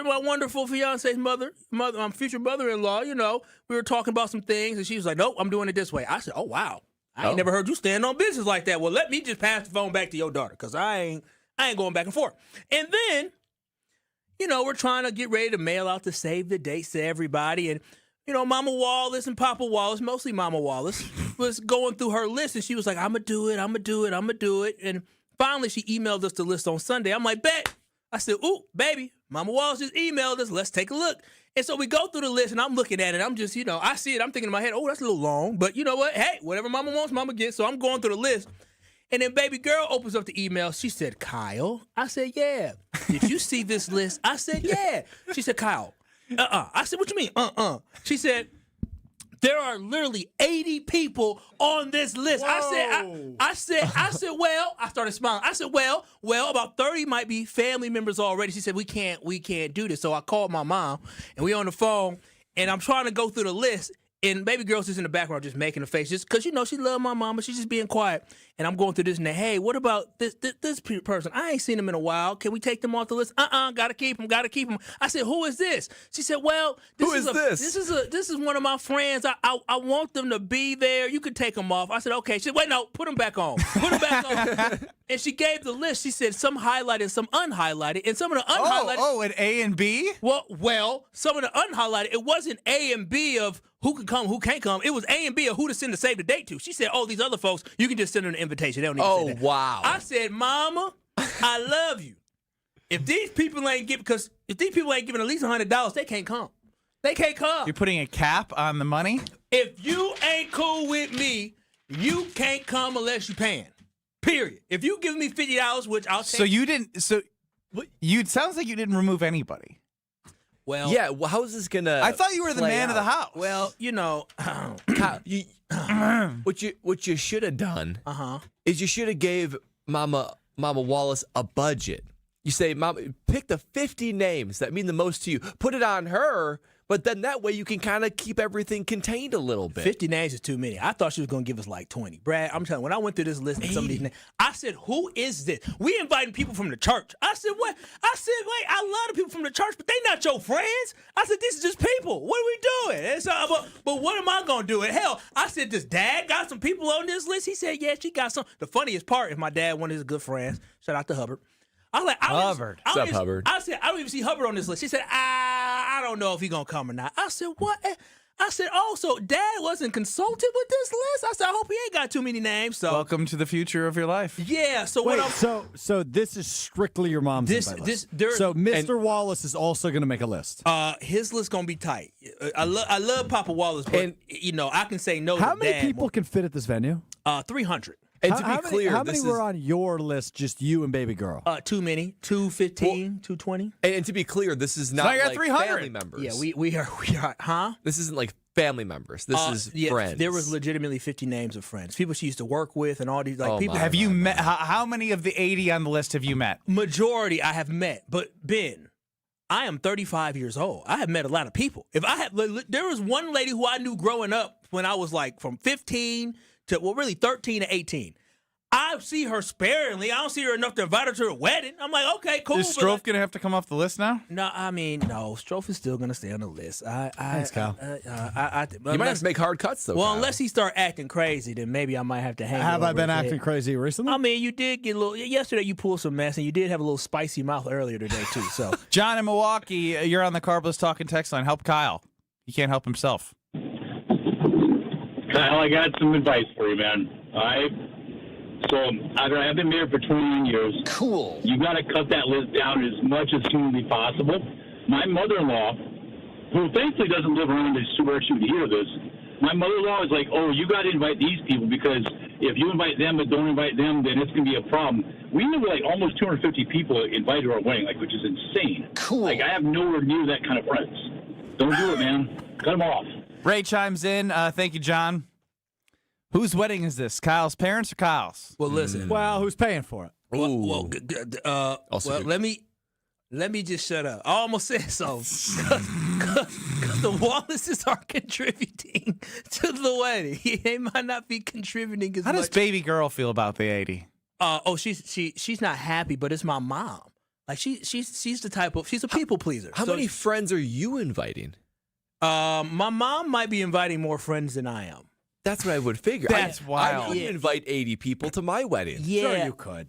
my wonderful fiance's mother, my future mother-in-law, we were talking about some things and she was like, nope, I'm doing it this way. I said, oh, wow. I ain't never heard you stand on business like that. Well, let me just pass the phone back to your daughter because I ain't going back and forth. And then, we're trying to get ready to mail out the save the dates to everybody. And, Mama Wallace and Papa Wallace, mostly Mama Wallace, was going through her list. And she was like, I'm going to do it. And finally, she emailed us the list on Sunday. I'm like, bet. I said, ooh, baby, Mama Wallace just emailed us. Let's take a look. And so we go through the list, and I'm looking at it. I'm just, I see it. I'm thinking in my head, oh, that's a little long. But you know what? Hey, whatever Mama wants, Mama gets. So I'm going through the list. And then baby girl opens up the email. She said, Kyle. I said, yeah. Did you see this list? I said, yeah. She said, Kyle. I said, what you mean? She said, there are literally 80 people on this list. Whoa. I said, well, I started smiling. I said, well, about 30 might be family members already. She said, we can't do this. So I called my mom, and we on the phone, and I'm trying to go through the list. And baby girl's just in the background just making a face just because, she loved my mama. She's just being quiet. And I'm going through this and that. Hey, what about this person? I ain't seen them in a while. Can we take them off the list? Gotta keep them. I said, who is this? She said, well, this is one of my friends. I want them to be there. You can take them off. I said, okay. She said, wait, no, put them back on. And she gave the list. She said some highlighted, some unhighlighted. And some of the unhighlighted. Oh, an A and B? Well, some of the unhighlighted, it wasn't A and B of who can come, who can't come. It was A and B of who to send the save the date to. She said, oh, these other folks, you can just send them an invitation. They don't need to say that. Wow. I said, Mama, I love you. If these people ain't giving at least $100, they can't come. They can't come. You're putting a cap on the money? If you ain't cool with me, you can't come unless you paying. Period. If you give me $50, which I'll take. It sounds like you didn't remove anybody. Well, yeah. Well, how is this gonna? I thought you were the man of the house. Well, Kyle, what you should have done is you should have gave Mama Wallace a budget. You say, Mama, pick the 50 names that mean the most to you. Put it on her, but then that way you can kind of keep everything contained a little bit. 50 names is too many. I thought she was going to give us like 20. Brad, I'm telling you, when I went through this list of some of these names, I said, who is this? We inviting people from the church. I said, what? I said, wait, I love the people from the church, but they not your friends. I said, this is just people. What are we doing? And so, but what am I going to do? And hell, I said, does Dad got some people on this list? He said, yeah, she got some. The funniest part is my dad, one of his good friends, shout out to Hubbard. I was like, Hubbard. What's up, Hubbard? I said, I don't even see Hubbard on this list. She said, I don't know if he's going to come or not. I said, what? I said, oh, so Dad wasn't consulted with this list? I said, I hope he ain't got too many names. So welcome to the future of your life. Yeah. So Wait, what? So this is strictly your mom's invite list. So Mr. Wallace is also going to make a list. His list gonna be tight. I love Papa Wallace, but I can say no. How to many Dad people more. can fit at this venue? 300. And to be clear, how many were on your list? Just you and baby girl. Too many. 215, 220. And to be clear, this is not I got like 300. family members. Yeah, we are. Huh? This isn't like family members. This is friends. There was legitimately 50 names of friends, people she used to work with, and all these people. Have you met? How many of the 80 on the list have you met? Majority I have met, but Ben, I am 35 years old. I have met a lot of people. There was one lady who I knew growing up when I was like from 15 to really 13 to 18. I see her sparingly. I don't see her enough to invite her to a wedding. I'm like, okay, cool. Is Strofe going to have to come off the list now? No, Strofe is still going to stay on the list. Thanks, Kyle. You might have to make hard cuts, though. Well, Kyle. unless he start acting crazy, then maybe I might have to hang. Have I been acting head. crazy recently? I mean, you did get a little. Yesterday, you pulled some mess, and you did have a little spicy mouth earlier today too. So, John in Milwaukee, you're on the Carbless Talking text line. Help Kyle. He can't help himself. Kyle, I got some advice for you, man. All right. So I've been married for 21 years. Cool. You got to cut that list down as much as humanly possible. My mother-in-law, who thankfully doesn't live around this where she would hear this, my mother-in-law is like, oh, you got to invite these people because if you invite them but don't invite them, then it's going to be a problem. We knew like almost 250 people invited to our wedding, which is insane. Cool. Like I have nowhere near that kind of friends. Don't do it, man. Cut them off. Ray chimes in. Thank you, John. Whose wedding is this? Kyle's parents or Kyle's? Well, listen. Well, who's paying for it? Well, let me just shut up. I almost said so. Because the Wallaces are contributing to the wedding. They might not be contributing as much. How does baby girl feel about the 80? She's not happy, but it's my mom. Like she's the type of she's a people pleaser. How many friends are you inviting? My mom might be inviting more friends than I am. That's what I would figure. That's wild. I wouldn't invite 80 people to my wedding. Yeah, Sure you could.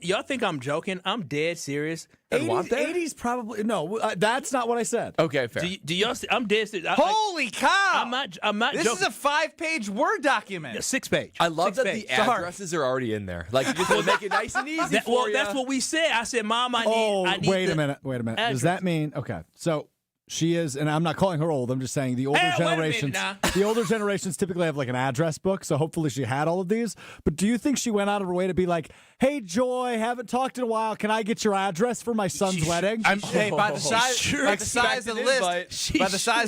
Y'all think I'm joking? I'm dead serious. 80's probably no. That's not what I said. Okay, fair. Do y'all see? I'm dead serious. Holy cow! I'm not This joking. is a 5-page Word document. Yeah, 6-page. I love that page. the addresses are already in there. Like you just want to make it nice and easy for you. That's what we said. I said, Mom, I need. Wait a minute. Does that mean so? She is, and I'm not calling her old. I'm just saying the older generations. The older generations typically have like an address book, so hopefully she had all of these. But do you think she went out of her way to be like, "Hey, Joy, haven't talked in a while. Can I get your address for my son's wedding?" By the size of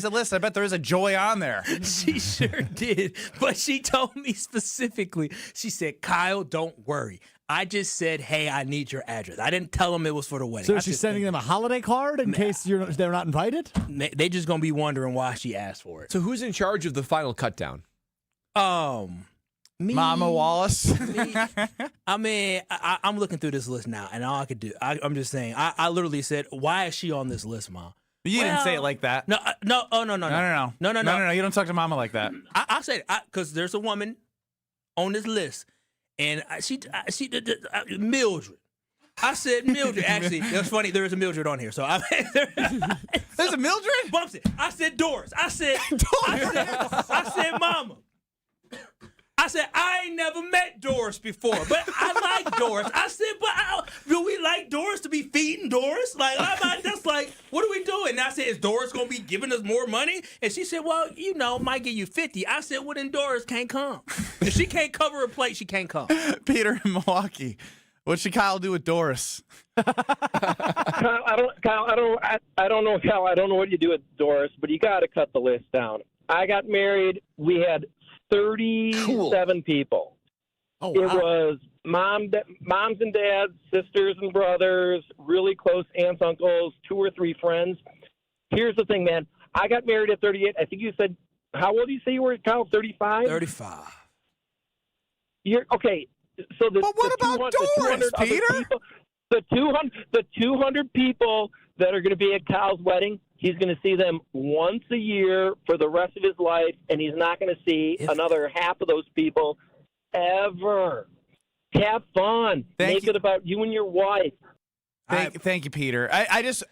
the list, I bet there is a Joy on there. She sure did. But she told me specifically, she said, Kyle, don't worry. I just said, hey, I need your address. I didn't tell them it was for the wedding. So she's sending them a holiday card in case they're not invited? They just going to be wondering why she asked for it. So who's in charge of the final cut down? Me, Mama Wallace. I mean, I'm looking through this list now, and all I could do, I'm just saying, I literally said, why is she on this list, Mom? You didn't say it like that. No. No. You don't talk to Mama like that. I said because there's a woman on this list, and she Mildred. I said Mildred. Actually, that's funny. There is a Mildred on here, so there's a Mildred. Bumps it. I said Doris. I said Mama. I said, I ain't never met Doris before, but I like Doris. I said, but do we like Doris to be feeding Doris? Like, I'm just like, what are we doing? And I said, is Doris going to be giving us more money? And she said, well, might give you 50. I said, well, then Doris can't come. If she can't cover her plate, she can't come. Peter in Milwaukee. What should Kyle do with Doris? Kyle, I don't know, Kyle. I don't know what you do with Doris, but you got to cut the list down. I got married. We had 37 people. Oh, wow. It was moms and dads, sisters and brothers, really close aunts, uncles, 2 or 3 friends. Here's the thing, man. I got married at 38. I think you said, how old do you say you were, Kyle? 35? 35. You're okay. So but what about Doris, Peter? The 200 people that are going to be at Kyle's wedding, he's going to see them once a year for the rest of his life, and he's not going to see another half of those people ever. Have fun. Make it about you and your wife. Thank you, Peter. I just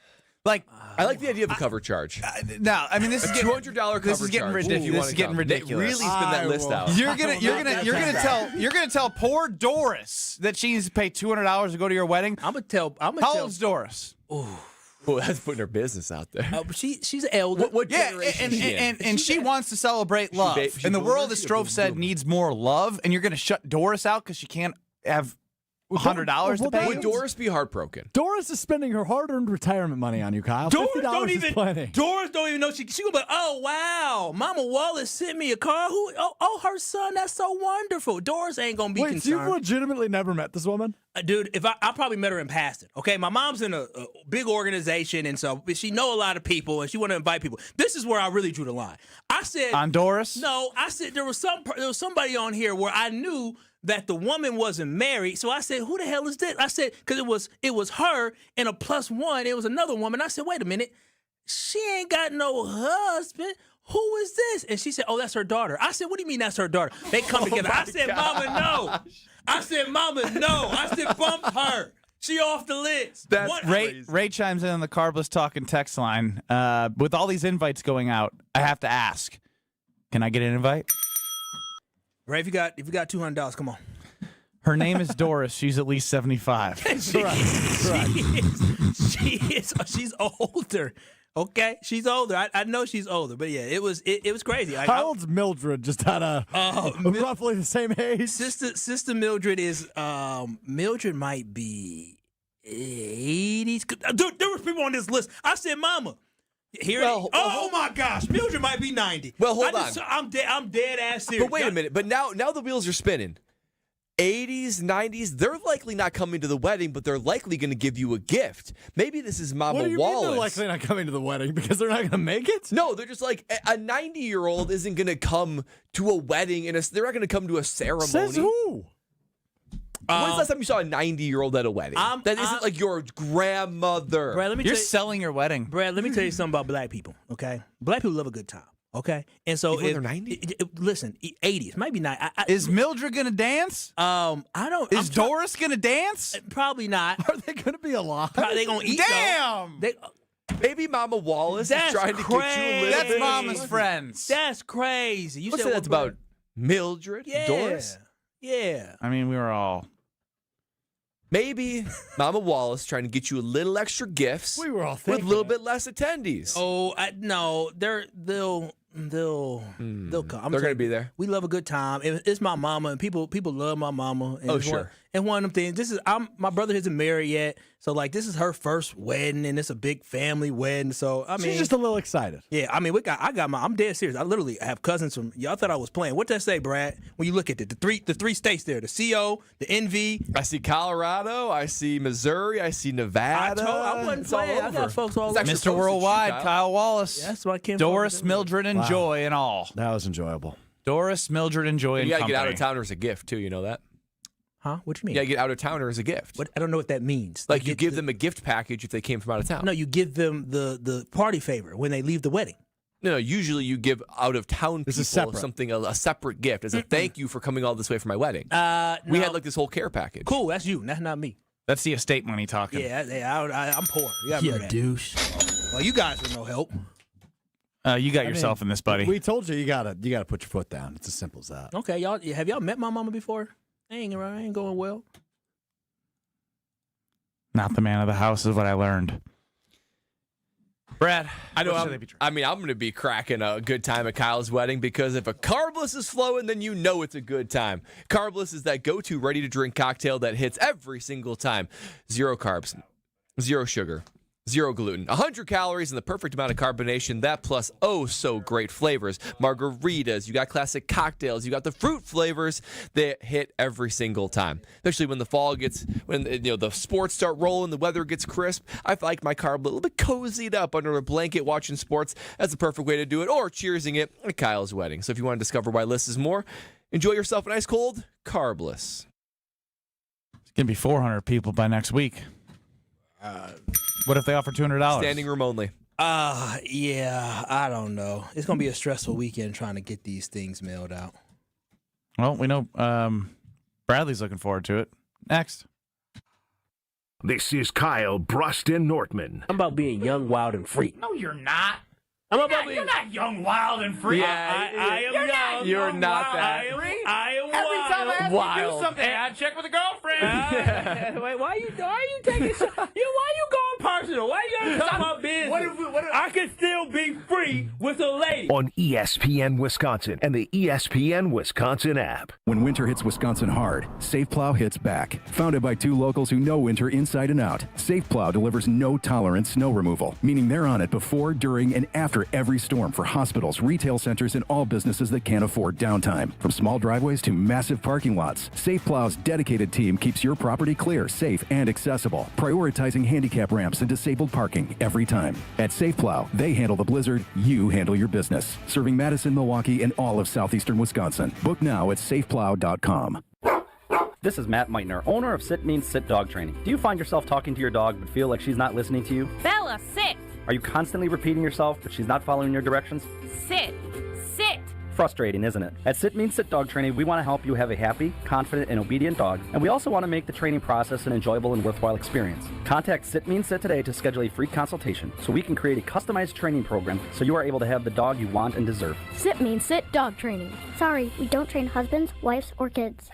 Like, I like the idea of a cover charge. No, I mean this is $200 cover this is getting charge. ridiculous. This is getting ridiculous. Really spin that list out. You're gonna tell poor Doris that she needs to pay $200 to go to your wedding. I'm gonna tell. How old's Doris? Oh, that's putting her business out there. She's elder. What generation is she in? And she wants to celebrate love. And the world, as Strofe said, needs more love. And you're going to shut Doris out because she can't have $100 to pay. Would Doris be heartbroken? Doris is spending her hard-earned retirement money on you, Kyle. Doris $50 don't is even. plenty. Doris don't even know she gonna be like, oh wow, Mama Wallace sent me a car. Her son, that's so wonderful. Doris ain't gonna be Wait, so you've concerned. legitimately never met this woman? Dude, if I probably met her in passing. Okay, my mom's in a big organization, and so she know a lot of people, and she want to invite people. This is where I really drew the line. I said on Doris. No, I said there was somebody on here where I knew that the woman wasn't married. So I said, who the hell is this? I said, because it was her and a +1. It was another woman. I said, wait a minute. She ain't got no husband. Who is this? And she said, oh, that's her daughter. I said, what do you mean that's her daughter? They come together. I said, Mama, no. I said, Mama, no. I said, bump her. She off the list. Ray chimes in on the Carbless Talking text line. With all these invites going out, I have to ask, can I get an invite? Ray, if you got $200, come on. Her name is Doris. She's at least 75. She's older. Okay, she's older. I know she's older, but yeah, it was crazy. How old's Mildred? Just out of roughly the same age. Sister Mildred is Mildred might be 80s. Dude, there was people on this list. I said, Mama. Oh my gosh, Mildred might be 90. Well, hold on. I'm dead ass serious. But wait a minute. But now the wheels are spinning. 80s, 90s, they're likely not coming to the wedding, but they're likely going to give you a gift. Maybe this is Mama What do you Wallace. mean they're likely not coming to the wedding because they're not going to make it? No, they're just like a 90-year-old isn't going to come to a wedding and they're not going to come to a ceremony. Says who? When's the last time you saw a 90-year-old at a wedding? That isn't like your grandmother. Brad, You're selling your wedding. Brad, let me tell you something about black people, okay? Black people love a good time, okay? And so Even when they're 90? Listen, 80s, maybe 90. Is Mildred going to dance? I don't. Is Doris going to dance? Probably not. Are they going to be alive? They going to eat. Damn! Maybe Mama Wallace is trying to get you a little That's bit. Mama's friends. That's crazy. You Let's said say that's about Mildred, Yeah. Doris. Yeah. I mean, we were all. Maybe Mama Wallace trying to get you a little extra gifts. We were all with thinking a little bit less attendees. Oh, no, they'll come. They're going to be there. We love a good time. It's my mama, and people love my mama. And Oh, it's sure. One of them things. My brother isn't married yet, so like this is her first wedding, and it's a big family wedding. So I mean, She's just a little excited. yeah. I mean, I'm dead serious. I literally have cousins from. Y'all thought I was playing. What's that say, Brad? When you look at it, the three states there, the CO, the NV. I see Colorado. I see Missouri. I see Nevada. I wasn't It's all playing. I got over. folks all It's over. actually Mr. Worldwide, Kyle Wallace. Yeah, that's why I can't. Doris, Mildred, and Joy, and all. That was enjoyable. Doris, Mildred, and Joy, and You got to company. get out of town as a gift too. You know that? Huh? What you mean? You got to get out of towner as a gift. What? I don't know what that means. Like you give them a gift package if they came from out of town. No, you give them the party favor when they leave the wedding. No, usually you give out of town This people is separate. something a separate gift as a thank you for coming all this way for my wedding. We No. had like this whole care package. Cool, that's you. That's not me. That's the estate money talking. Yeah, I'm poor. You gotta remember that. douche. Well, you guys are no help. You got yourself in this, buddy. We told you gotta put your foot down. It's as simple as that. Okay, y'all. Have y'all met my mama before? Ain't going well. Not the man of the house is what I learned. Brad, I know. what should they be I'm going to be cracking a good time at Kyle's wedding because if a carbless is flowing, then you know it's a good time. Carbless is that go-to ready-to-drink cocktail that hits every single time. 0 carbs, 0 sugar, 0 gluten, 100 calories, and the perfect amount of carbonation. That plus so great flavors. Margaritas, you got classic cocktails, you got the fruit flavors that hit every single time. Especially when the fall when the sports start rolling, the weather gets crisp. I like my carb a little bit cozied up under a blanket watching sports. That's the perfect way to do it. Or cheersing it at Kyle's wedding. So if you want to discover why less is more, enjoy yourself an ice cold carbless. It's gonna be 400 people by next week. What if they offer $200? Standing room only. Yeah, I don't know. It's gonna be a stressful weekend trying to get these things mailed out. Well, we know Bradley's looking forward to it. Next. This is Kyle Brust and Nortman. I'm about being young, wild, and free. No, you're not. You're not young, wild, and free. Yeah, I am young. You're not that. I am Every time I ask you to do Wild. something, I check with a girlfriend. Wait, why you taking so, why you going personal? Why you going to talk about business? I can still be free with a lady. On ESPN Wisconsin and the ESPN Wisconsin app. When winter hits Wisconsin hard, Safe Plow hits back. Founded by two locals who know winter inside and out, Safe Plow delivers no-tolerance snow removal, meaning they're on it before, during, and after every storm for hospitals, retail centers, and all businesses that can't afford downtime. From small driveways to massive parking lots, Safe Plow's dedicated team keeps your property clear, safe, and accessible, prioritizing handicap ramps and disabled parking every time. At Safe Plow, they handle the blizzard, you handle your business. Serving Madison, Milwaukee, and all of southeastern Wisconsin. Book now at safeplow.com. This is Matt Meitner, owner of Sit Means Sit Dog Training. Do you find yourself talking to your dog but feel like she's not listening to you? Bella, sit! Are you constantly repeating yourself but she's not following your directions? Sit! Sit! Frustrating, isn't it? At Sit Means Sit Dog Training, we want to help you have a happy, confident, and obedient dog, and we also want to make the training process an enjoyable and worthwhile experience. Contact Sit Means Sit today to schedule a free consultation so we can create a customized training program so you are able to have the dog you want and deserve. Sit Means Sit Dog Training. Sorry, we don't train husbands, wives, or kids.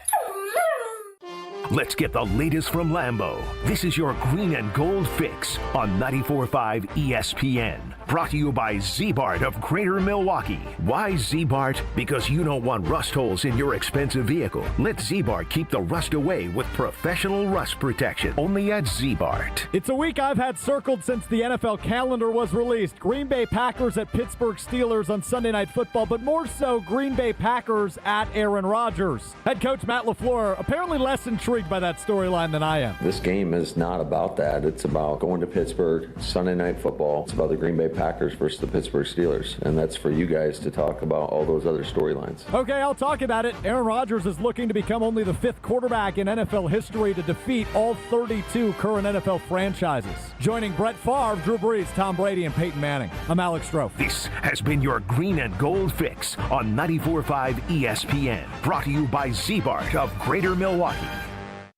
Let's get the latest from Lambeau. This is your green and gold fix on 94.5 ESPN. Brought to you by Z-Bart of Greater Milwaukee. Why Z-Bart? Because you don't want rust holes in your expensive vehicle. Let Z-Bart keep the rust away with professional rust protection. Only at Z-Bart. It's a week I've had circled since the NFL calendar was released. Green Bay Packers at Pittsburgh Steelers on Sunday Night Football, but more so Green Bay Packers at Aaron Rodgers. Head coach Matt LaFleur apparently less intrigued by that storyline than I am. This game is not about that. It's about going to Pittsburgh, Sunday Night Football. It's about the Green Bay Packers versus the Pittsburgh Steelers, and that's for you guys to talk about all those other storylines. Okay, I'll talk about it. Aaron Rodgers is looking to become only the fifth quarterback in NFL history to defeat all 32 current NFL franchises. Joining Brett Favre, Drew Brees, Tom Brady, and Peyton Manning, I'm Alex Stroh. This has been your green and gold fix on 94.5 ESPN. Brought to you by Z-Bart of Greater Milwaukee.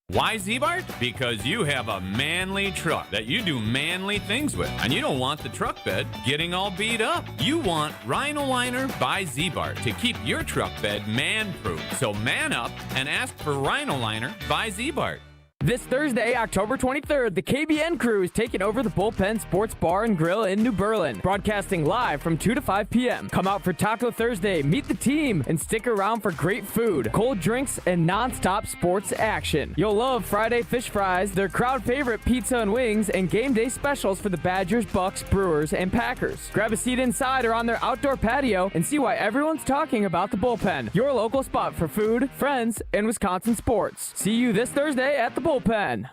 Why Z-Bart? Because you have a manly truck that you do manly things with, and you don't want the truck bed getting all beat up. You want Rhino Liner by Z-Bart to keep your truck bed man-proof. So man up and ask for Rhino Liner by Z-Bart. This Thursday, October 23rd, the KBN crew is taking over the Bullpen Sports Bar and Grill in New Berlin, broadcasting live from 2 to 5 p.m. Come out for Taco Thursday, meet the team, and stick around for great food, cold drinks, and non-stop sports action. You'll love Friday fish fries, their crowd favorite pizza and wings, and game day specials for the Badgers, Bucks, Brewers, and Packers. Grab a seat inside or on their outdoor patio and see why everyone's talking about the Bullpen, your local spot for food, friends, and Wisconsin sports. See you this Thursday at the Bullpen.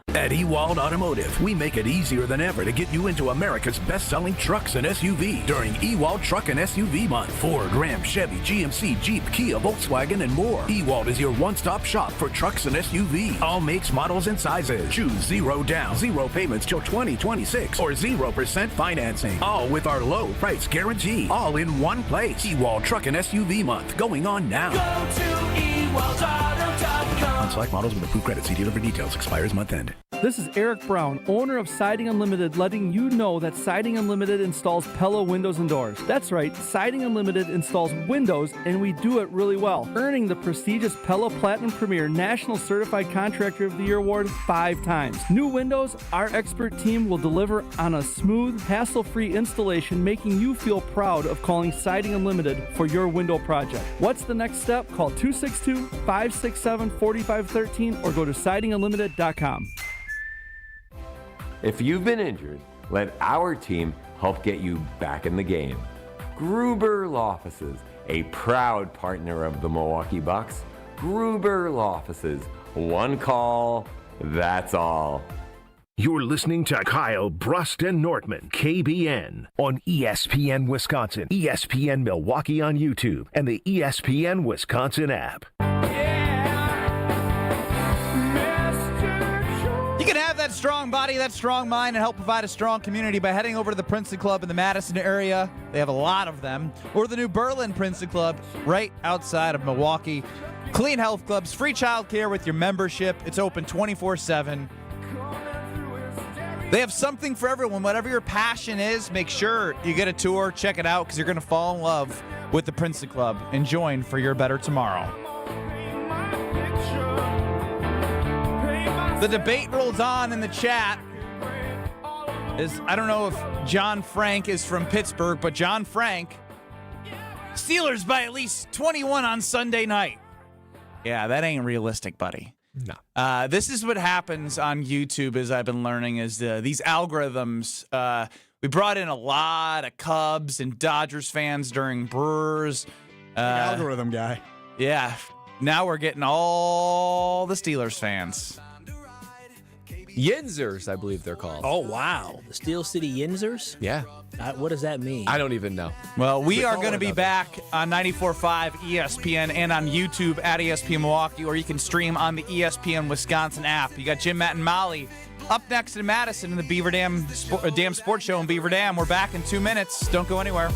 At Ewald Automotive, we make it easier than ever to get you into America's best-selling trucks and SUV during Ewald Truck and SUV Month. Ford, Ram, Chevy, GMC, Jeep, Kia, Volkswagen, and more. Ewald is your one-stop shop for trucks and SUV. All makes, models, and sizes. Choose 0 down, 0 payments till 2026, or 0% financing. All with our low price guarantee. All in one place. Ewald Truck and SUV Month going on now. Go to ewaldauto.com. On select models with approved credit. See dealer for details. Expires month end. This is Eric Brown, owner of Siding Unlimited, letting you know that Siding Unlimited installs Pella windows and doors. That's right, Siding Unlimited installs windows, and we do it really well, earning the prestigious Pella Platinum Premier National Certified Contractor of the Year award 5 times. New windows, our expert team will deliver on a smooth, hassle-free installation, making you feel proud of calling Siding Unlimited for your window project. What's the next step? Call 262-567-4513 or go to sidingunlimited.com. If you've been injured, let our team help get you back in the game. Gruber Law Offices, a proud partner of the Milwaukee Bucks. Gruber Law Offices, one call, that's all. You're listening to Kyle Brust and Nortman, KBN, on ESPN Wisconsin, ESPN Milwaukee on YouTube, and the ESPN Wisconsin app. You can have that strong body, that strong mind, and help provide a strong community by heading over to the Princeton Club in the Madison area. They have a lot of them. Or the New Berlin Princeton Club right outside of Milwaukee. Clean health clubs, free child care with your membership. It's open 24/7. They have something for everyone. Whatever your passion is, make sure you get a tour, check it out, because you're going to fall in love with the Princeton Club and join for your better tomorrow. The debate rolls on in the chat. I don't know if John Frank is from Pittsburgh, but John Frank, Steelers by at least 21 on Sunday night. Yeah, that ain't realistic, buddy. No. This is what happens on YouTube, as I've been learning, is these algorithms. We brought in a lot of Cubs and Dodgers fans during Brewers. Algorithm guy. Yeah. Now we're getting all the Steelers fans. Yinzers, I believe they're called. Oh, wow. The Steel City Yinzers? Yeah. What does that mean? I don't even know. Well, we are going to be back on 94.5 ESPN and on YouTube at ESPN Milwaukee, or you can stream on the ESPN Wisconsin app. You got Jim, Matt, and Molly up next in Madison in the Beaver Dam Sports Show in Beaver Dam. We're back in 2 minutes. Don't go anywhere.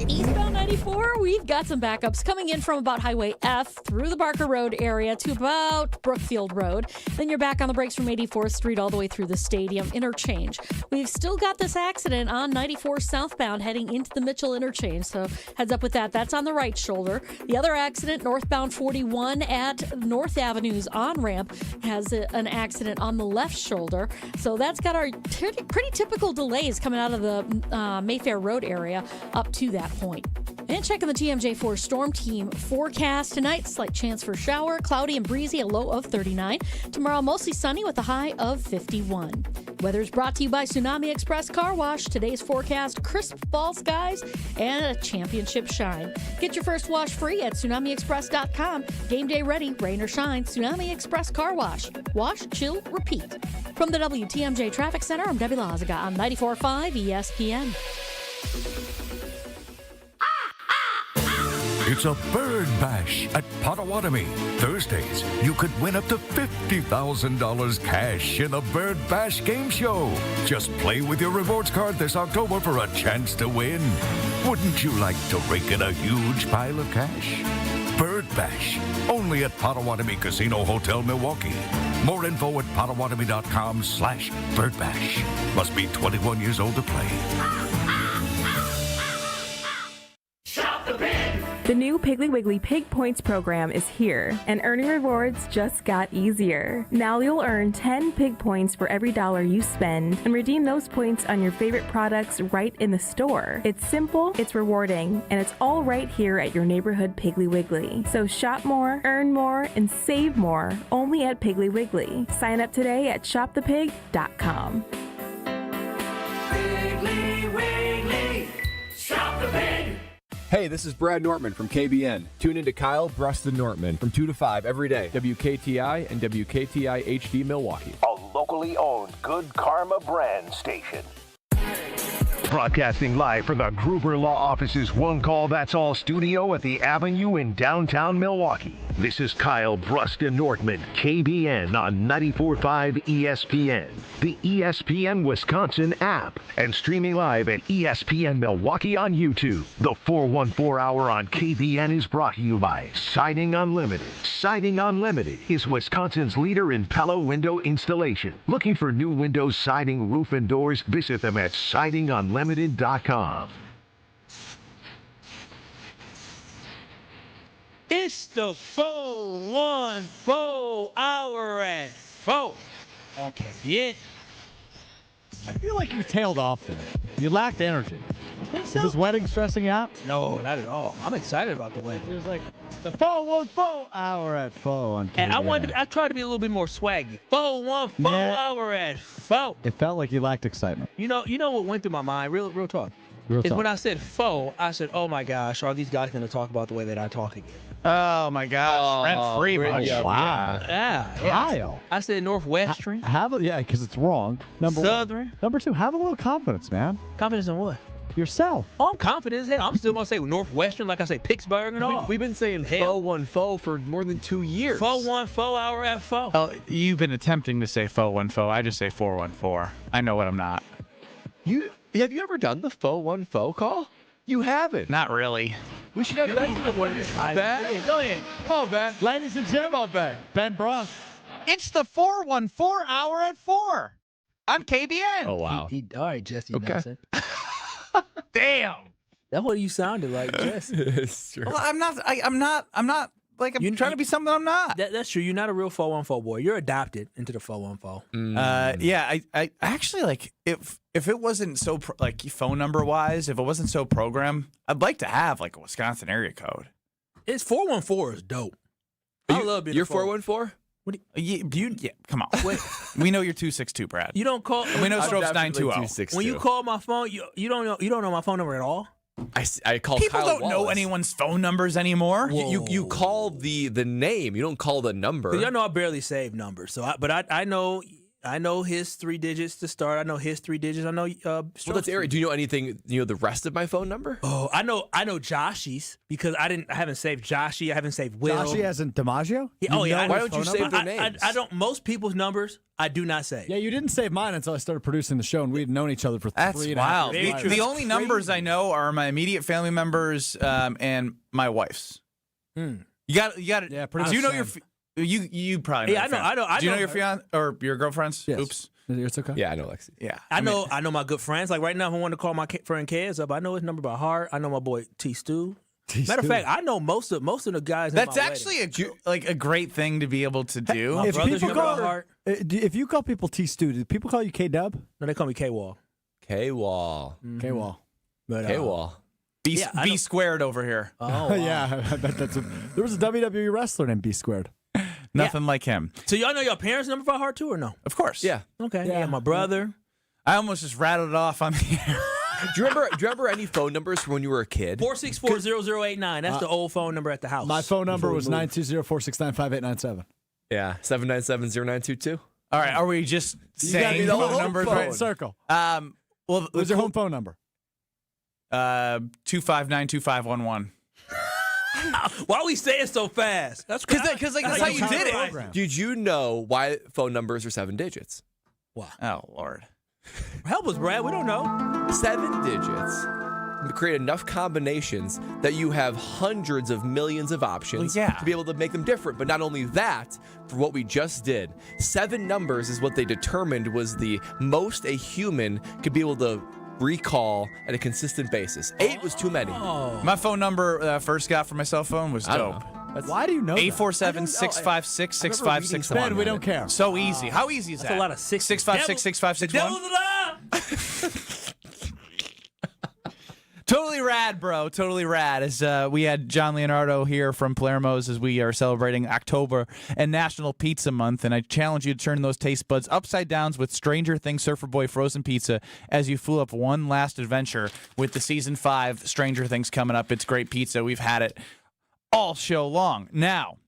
Eastbound 94, we've got some backups coming in from about Highway F through the Barker Road area to about Brookfield Road. Then you're back on the brakes from 84th Street all the way through the stadium interchange. We've still got this accident on 94 southbound heading into the Mitchell interchange, so heads up with that. That's on the right shoulder. The other accident, northbound 41 at North Avenue's on-ramp, has an accident on the left shoulder. So that's got our pretty typical delays coming out of the Mayfair Road area up to that point. And checking the TMJ4 Storm Team forecast tonight, slight chance for shower, cloudy and breezy, a low of 39. Tomorrow, mostly sunny with a high of 51. Weather's brought to you by Tsunami Express Car Wash. Today's forecast, crisp fall skies and a championship shine. Get your first wash free at TsunamiExpress.com. Game day ready, rain or shine, Tsunami Express Car Wash. Wash, chill, repeat. From the WTMJ Traffic Center, I'm Debbie Lazaga on 94.5 ESPN. It's a bird bash at Potawatomi. Thursdays, you could win up to $50,000 cash in the Bird Bash game show. Just play with your rewards card this October for a chance to win. Wouldn't you like to rake in a huge pile of cash? Bird Bash, only at Potawatomi Casino Hotel, Milwaukee. More info at potawatomi.com/birdbash. Must be 21 years old to play. The new Piggly Wiggly Pig Points program is here, and earning rewards just got easier. Now you'll earn 10 Pig Points for every $1 you spend, and redeem those points on your favorite products right in the store. It's simple, it's rewarding, and it's all right here at your neighborhood Piggly Wiggly. So shop more, earn more, and save more only at Piggly Wiggly. Sign up today at shopthepig.com. Piggly Wiggly, shop the pig. Hey, this is Brad Nortman from KBN. Tune in to Kyle, Brust, and Nortman from 2 to 5 every day. WKTI and WKTI HD Milwaukee. A locally owned Good Karma brand station. Broadcasting live from the Gruber Law Office's One Call That's All studio at the Avenue in downtown Milwaukee. This is Kyle Brust and Nortman, KBN on 94.5 ESPN, the ESPN Wisconsin app, and streaming live at ESPN Milwaukee on YouTube. The 414 Hour on KBN is brought to you by Siding Unlimited. Siding Unlimited is Wisconsin's leader in Pella window installation. Looking for new windows, siding, roof, and doors? Visit them at sidingunlimited.com. It's the 414 Hour at 4 on KBN. I feel like you tailed off there. You lacked energy. Is this wedding stressing you out? No, not at all. I'm excited about the wedding. It was like the 414 Hour at 4 on KBN. And I tried to be a little bit more swaggy. 414 Hour at 4. It felt like you lacked excitement. You know what went through my mind? Real talk. Is when I said 4, I said, oh my gosh, are these guys going to talk about the way that I talk again? Oh my gosh, Brent Freeman. Wow. Yeah. Kyle. I said Northwestern. Because it's wrong. Southern. One. Number 2, have a little confidence, man. Confidence in what? Yourself. Oh, I'm confident as hell. I'm still going to say Northwestern like I say Pittsburgh and all. We've been saying 414 for more than 2 years. 414 Hour at 4. Oh, you've been attempting to say 414. I just say 414. I know what I'm not. Have you ever done the 414 call? You haven't. Not really. We should have Ben. Go ahead. Oh, Ben. Ladies and gentlemen, Ben Brock. It's the 414 hour at 4 on KBN. Oh, wow. All right, Jesse. Okay. Nelson. Damn. That's what you sounded like, Jesse. It's true. Well, I'm not like I'm trying to be something I'm not. That's true. You're not a real 414 boy. You're adopted into the 414. Yeah, I actually like if it wasn't so like phone number wise, if it wasn't so programmed, I'd like to have like a Wisconsin area code. It's 414 is dope. I love being You're 414? What do you? Yeah, come on. Wait, we know you're 262, Brad. You don't call. We know I'm Stroke's definitely 920. When you call my phone, you don't know my phone number at all. I call People Kyle don't know Wallace. anyone's phone numbers anymore. You call the name. You don't call the number. Y'all know I barely save numbers, so I know his 3 digits to start. I know his 3 digits. I know. Well, that's Aaron. Do you know anything? You know the rest of my phone number? Oh, I know Joshy's because I haven't saved Joshy. I haven't saved Will. Joshy as in DiMaggio? Yeah, Why don't you save their names? I don't. Most people's numbers I do not save. Yeah, you didn't save mine until I started producing the show, and we'd known each other for That's 3.5 wild. years. The only numbers I know are my immediate family members and my wife's. You got it. Yeah, do you know your? You probably know. Yeah, I know. Do you know your fiance or your girlfriends? Yes. Oops. It's okay. Yeah, I know Lexi. Yeah, I know my good friends. Like right now, if I want to call my friend Kez up, I know his number by heart. I know my boy T Stu. Matter of fact, I know most of the guys. That's in my actually a great thing to be able to do. My brother's number by heart. If you call people T Stu, do people call you K Dub? No, they call me K Wall. K Wall. K Wall. K Wall. B squared over here. Oh, wow. Yeah, I bet there was a WWE wrestler named B squared. Nothing like him. So y'all know your parents' number by heart too, or no? Of course. Yeah. Okay. Yeah, my brother. I almost just rattled it off on the air. Do you remember any phone numbers from when you were a kid? 464-0089. That's the old phone number at the house. My phone number was 920-469-5897. Yeah, 797-0922. All right, are we just saying the phone whole numbers? phone Right? circle. Well, What's your home phone number? 259-2511. Why are we saying so fast? That's because that's how you did it. Did you know why phone numbers are 7 digits? Wow. Oh Lord. Help us, Brad. We don't know. 7 digits create enough combinations that you have hundreds of millions of options to be able to make them different. But not only that, for what we just did, 7 numbers is what they determined was the most a human could be able to recall at a consistent basis. 8 was too many. My phone number I first got for my cell phone was dope. Why do you know 847-656-6561. Ben, we don't care. So easy. How easy is that? That's a lot of 656-6561. Totally rad, bro. Totally rad. As we had John Leonardo here from Palermo's as we are celebrating October and National Pizza Month, and I challenge you to turn those taste buds upside down with Stranger Things Surfer Boy Frozen Pizza as you fool up one last adventure with the Season 5 Stranger Things coming up. It's great pizza. We've had it all show long. Now,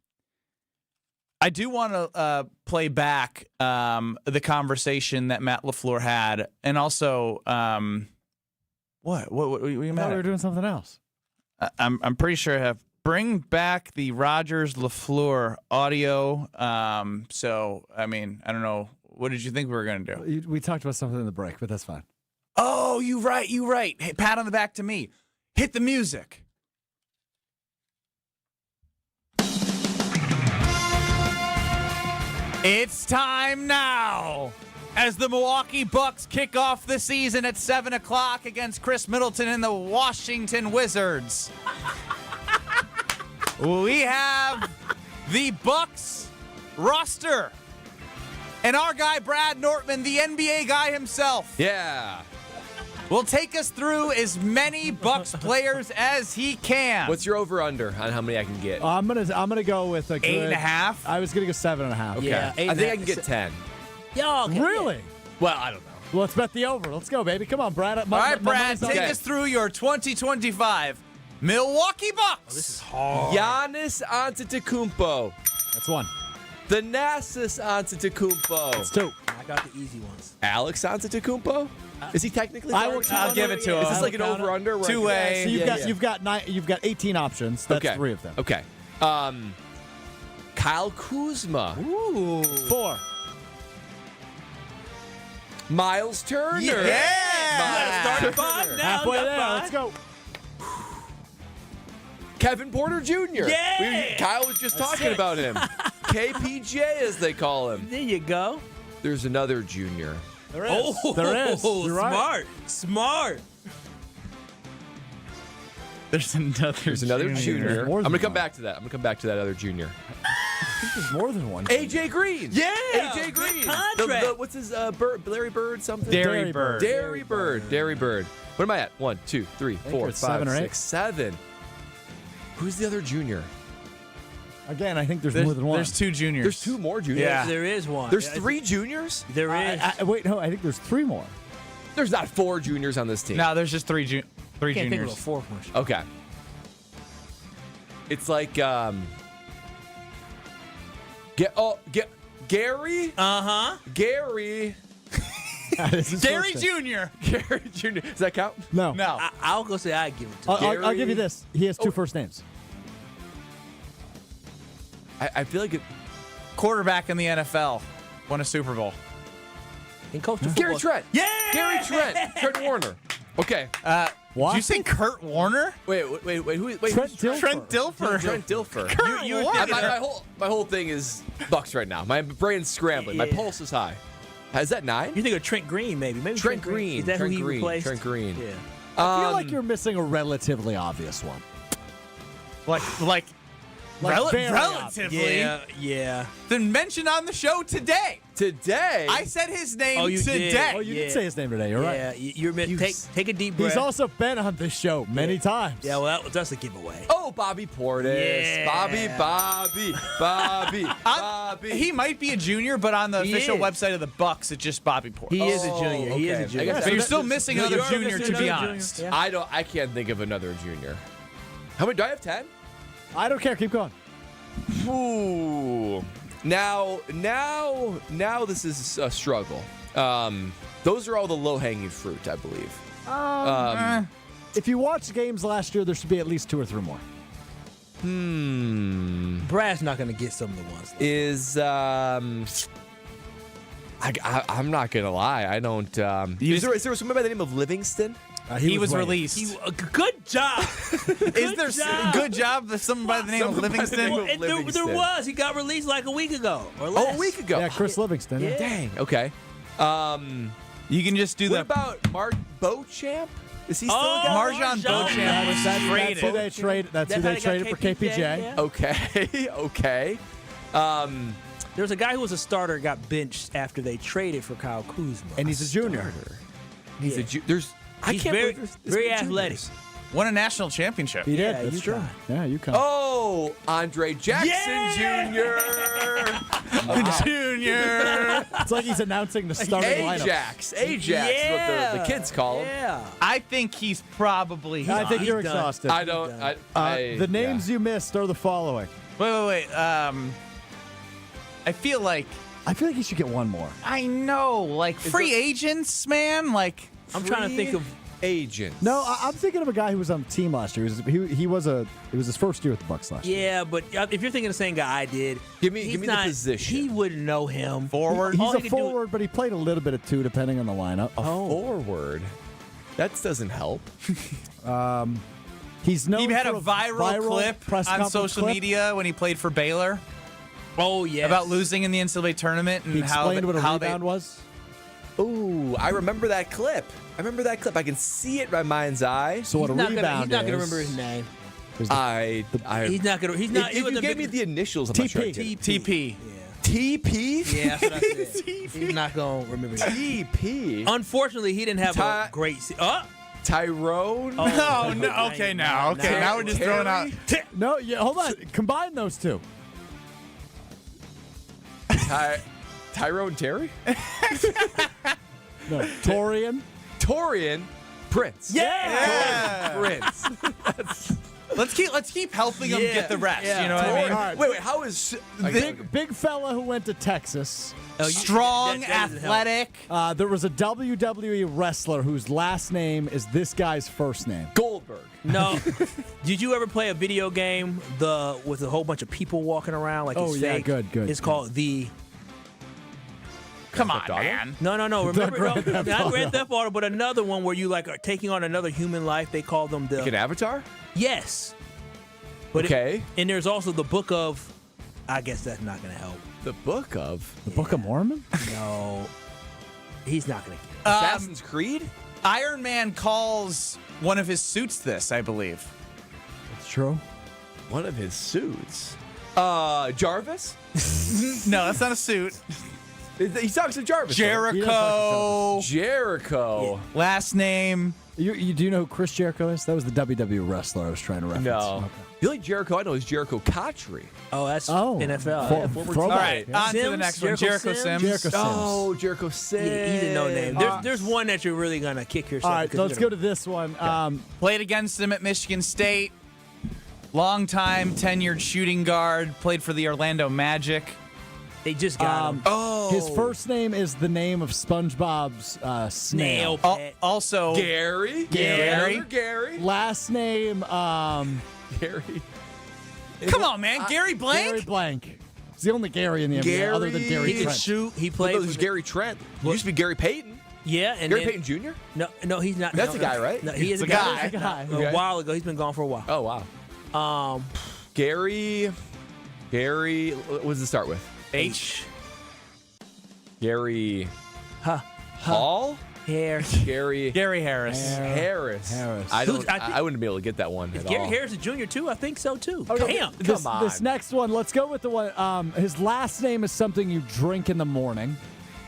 I do want to play back the conversation that Matt LaFleur had, and also... What were you mad at? We were doing something else. I'm pretty sure I have. Bring back the Rodgers LaFleur audio. So, I mean, I don't know. What did you think we were going to do? We talked about something in the break, but that's fine. Oh, you right. Hey, pat on the back to me. Hit the music. It's time now. As the Milwaukee Bucks kick off the season at 7 o'clock against Chris Middleton and the Washington Wizards. We have the Bucks roster. And our guy, Brad Nortman, the NBA guy himself. Yeah. Will take us through as many Bucks players as he can. What's your over-under on how many I can get? I'm gonna go with a good 8.5. I was gonna go 7.5. Okay. Yeah, I think I can get 10. Y'all Really? Well, I don't know. Well, let's bet the over. Let's go, baby. Come on, Brad. All right, Brad, take us through your 2025 Milwaukee Bucks. This is hard. Giannis Antetokounmpo. That's 1. Thanasis Antetokounmpo. That's 2. I got the easy ones. Alex Antetokounmpo. Is he technically? I'll give it to him. Is this like an over/under? Two-way. So you've got 18 options. That's 3 of them. Okay. Kyle Kuzma. Ooh. 4. Miles Turner. Yeah. Start at 5 now. Halfway there. Let's go. Kevin Porter Jr. Yeah! Kyle was just talking about him. KPJ, as they call him. There you go. There's another junior. There is. Oh, There is. You're right. Smart. There's another junior. more I'm than going to come one. back to that. I'm going to come back to that other junior. I think there's more than one. AJ Green. Yeah. AJ Green. Contract. What's his Larry Bird something? Dairy Bird. Dairy Bird. What am I at? 1, 2, 3, 4, it's 5, 7 or 8. 6, 7. Who's the other junior? Again, I think there's more than one. There's 2 juniors. There's 2 more juniors. Yeah. There is one. There's 3 juniors? There is. Wait, no, I think there's 3 more. There's not 4 juniors on this team. No, there's just 3 Can't think of a juniors. fourth one. Okay. It's like Gary. Gary. Gary Jr. Gary Jr. Does that count? No. No. I'll go say I give it to him. I'll give you this. He has 2 first names. I feel like it. Quarterback in the NFL. Won a Super Bowl. And coach of Gary football. Trent. Yeah. Gary Trent. Trent Warner. Okay. Did you say Kurt Warner? Wait. Trent Dilfer. Trent Dilfer. Trent Dilfer. Kurt Warner. My whole thing is Bucks right now. My brain's scrambling. My pulse is high. Is that 9? You think of Trent Green, maybe? Trent Green. Is that Trent who he Green. replaced? Trent Green. Yeah. I feel like you're missing a relatively obvious one. Like very relatively. Yeah. Then mentioned on the show today. Today? I said his name you today. did. Oh, you did say his name today. You're right. Yeah, take a deep breath. He's also been on this show many times. Yeah, well, that's a giveaway. Oh, Bobby Portis. Yeah. Bobby. He might be a junior, but on the He official is. website of the Bucks, it's just Bobby Portis. He is a junior. He is a okay. junior. But you're still missing No, another you are junior, missing to be another honest. junior. Yeah. I can't think of another junior. How many do I have? 10? I don't care. Keep going. Ooh. Now this is a struggle. Those are all the low-hanging fruit, I believe. If you watched games last year, there should be at least 2 or 3 more. Brad's not going to get some of the ones. Is I'm not gonna lie. I don't. Is there someone by the name of Livingston? He was released. Good job. Is there good job that someone by the name of Livingston? There was. He got released like a week ago or less. Oh, a week ago. Yeah, Chris Livingston. Yeah. Dang. Okay. You can just do What that. about Mark Beauchamp? Is he still a guy? Marjan Beauchamp was traded. That's who they traded for KPJ. Yeah. Okay. There was a guy who was a starter got benched after they traded for Kyle Kuzma. And he's a junior. He's a there's. I He's can't very, believe very there's athletic. juniors. Won a national championship. He did. Yeah, That's UConn. true. Yeah, UConn. Oh, Andre Jackson Jr. Junior. It's like he's announcing the starting lineup. Ajax is what the kids call him. Yeah. I think he's probably. I think you're done. exhausted. I don't. The names you missed are the following. Wait. I feel like he should get one more. I know, like free agents, man. Like I'm trying to think of agents. No, I'm thinking of a guy who was on the team last year. It was his first year with the Bucks last year. Yeah, but if you're thinking the same guy I did, give me the position. He wouldn't know him. Forward. He's a forward, but he played a little bit of 2 depending on the lineup. Forward. That doesn't help. He's known He had for a viral clip press on conference social clip. media when he played for Baylor. Oh yeah, about losing in the NCAA tournament and He how explained what a how rebound was. Ooh, I remember that clip. I can see it in my mind's eye. So what a rebound He's not is. going to remember his name. He's not going to. He's not. If you gave me the initials, I'm not sure. TP. TP? Yeah, that's what I said. He's not going to remember that. TP. Unfortunately, he didn't have a great Tyrone? Oh, no. Okay, now. Okay, now we're just throwing out. No, hold on. Combine those two. Tyrone Terry? No. Torian Prince. Yeah. Prince. Let's keep helping him get the rest. Yeah. You know what I mean? Right. Wait, how is big fella who went to Texas? Strong, athletic. There was a WWE wrestler wwhose last name is this guy's first name. Goldberg. No. Did you ever play a video game with a whole bunch of people walking around like it's fake? Good. It's called the. Come on, man. No. Remember, not Grand Theft Auto, but another one where you like are taking on another human life. They call them the. Like an avatar? Yes. But Okay. and there's also the book of. I guess that's not going to help. The Book of? The Book of Mormon? No, he's not going to. Assassin's Creed? Iron Man calls one of his suits this, I believe. It's true. One of his suits. Jarvis? No, that's not a suit. He talks to Jarvis. Jericho. Jericho. Last name. You do you know who Chris Jericho is? That was the WWE wrestler I was trying to reference. No. Okay. The only Jericho I know is Jericho Cotchery. Oh, that's NFL. Throwback. All right, Yeah. on to the next one. Jericho Sims. Jericho Sims. Oh, Jericho Sims. He's a no name. There's one that you're really going to kick yourself. All right, so let's go to this one. Played against him at Michigan State. Long-time tenured shooting guard. Played for the Orlando Magic. They just got him. His first name is the name of SpongeBob's snail. Also, Gary. Gary. Last name, Gary. Come on, man. Gary Blank? Gary Blank. He's the only Gary in the NBA other than Gary He Trent. can shoot. He played. It was Gary Trent. It used to be Gary Payton. Yeah, and Gary then, Payton Jr.? No, he's not. That's the guy, right? No, he is It's a a guy. guy. A while ago, he's been gone for a while. Oh, wow. Gary. What does it start with? H. Gary. Hall? Harris. Gary Harris. Harris. I wouldn't be able to get that one at Gary all. Harris is Jr. too? I think so too. Okay, Damn. this, Come on. This next one, let's go with the one. His last name is something you drink in the morning.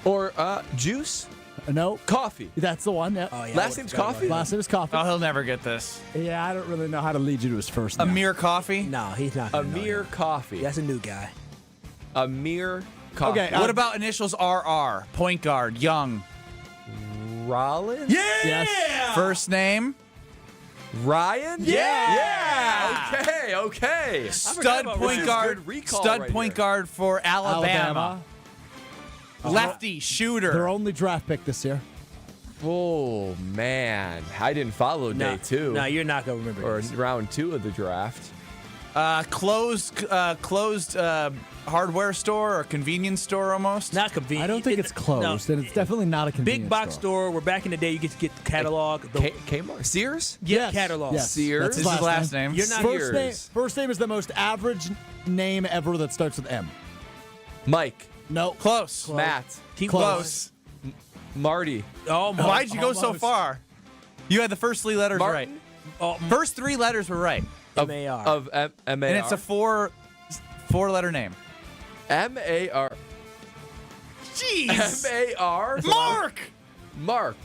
Or juice? No. Coffee. That's the one. Yep. Oh, yeah, Last name's Coffee? Last name is Coffee. Oh, he'll never get this. Yeah, I don't really know how to lead you to his first name. Amir Coffee? No, he's not. gonna know Amir him. Coffee. That's a new guy. Amir Coffee. Okay, What about initials RR? Point guard, young. Rollins? Yeah! Yes. First name? Ryan? Yeah! Okay. Stud point guard. Stud point guard for Alabama. Lefty shooter. Their only draft pick this year. Oh, man. I didn't follow day two. No, you're not going to remember Or this. round 2 of the draft. Closed hardware store or convenience store almost. Not convenient. I don't think it's closed, and it's definitely not a convenience Big box store where back in the day you get to get the catalog. Kmart? Sears? Get catalog. Yes. Sears? That's This is his last name. You're not First name is the most average name ever that starts with M. Mike. No. Close. Matt. Keep Close. Marty. Oh, my. Why'd you go so Almost. far? You had the first 3 letters Martin? right. Oh, First 3 letters were right. M-A-R. Of M-A-R. And it's a 4-letter name. M-A-R. Jeez. M-A-R. Mark.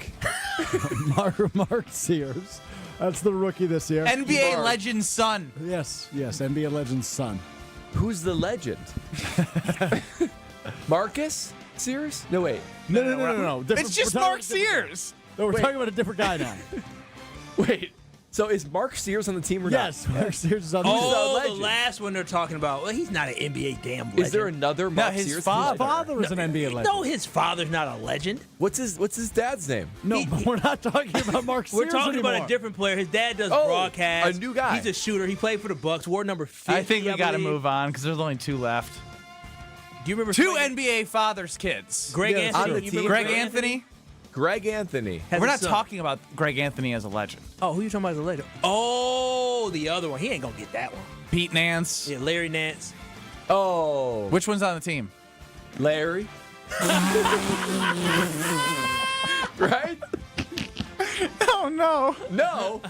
Mark Sears. That's the rookie this year. NBA Mark. legend's son. Yes, NBA legend's son. Who's the legend? Marcus Sears? No, wait. No. It's just Mark Sears. No, we're talking about a different guy now. Wait. So is Mark Sears on the team or not? Yes, Mark Sears is on the Who's the Oh, the legend? last one they're talking about. Well, he's not an NBA damn legend. Is there another Mark his Sears? father is an NBA legend. No, his father's not a legend. What's his dad's name? No, but we're not talking about Mark Sears We're talking anymore. about a different player. His dad does Oh, broadcast. a new guy. He's a shooter. He played for the Bucks. Wore number 50. I think we got to believe. move on because there's only 2 left. Do you remember 2 playing- NBA fathers' kids. Greg Yeah, Anthony? on the You team. remember Greg Anthony? Greg Anthony. Has We're a not son. talking about Greg Anthony as a legend. Oh, who you talking about as a legend? Oh, the other one. He ain't gonna get that one. Pete Nance. Yeah, Larry Nance. Oh. Which one's on the team? Larry. Right? Oh, no. No.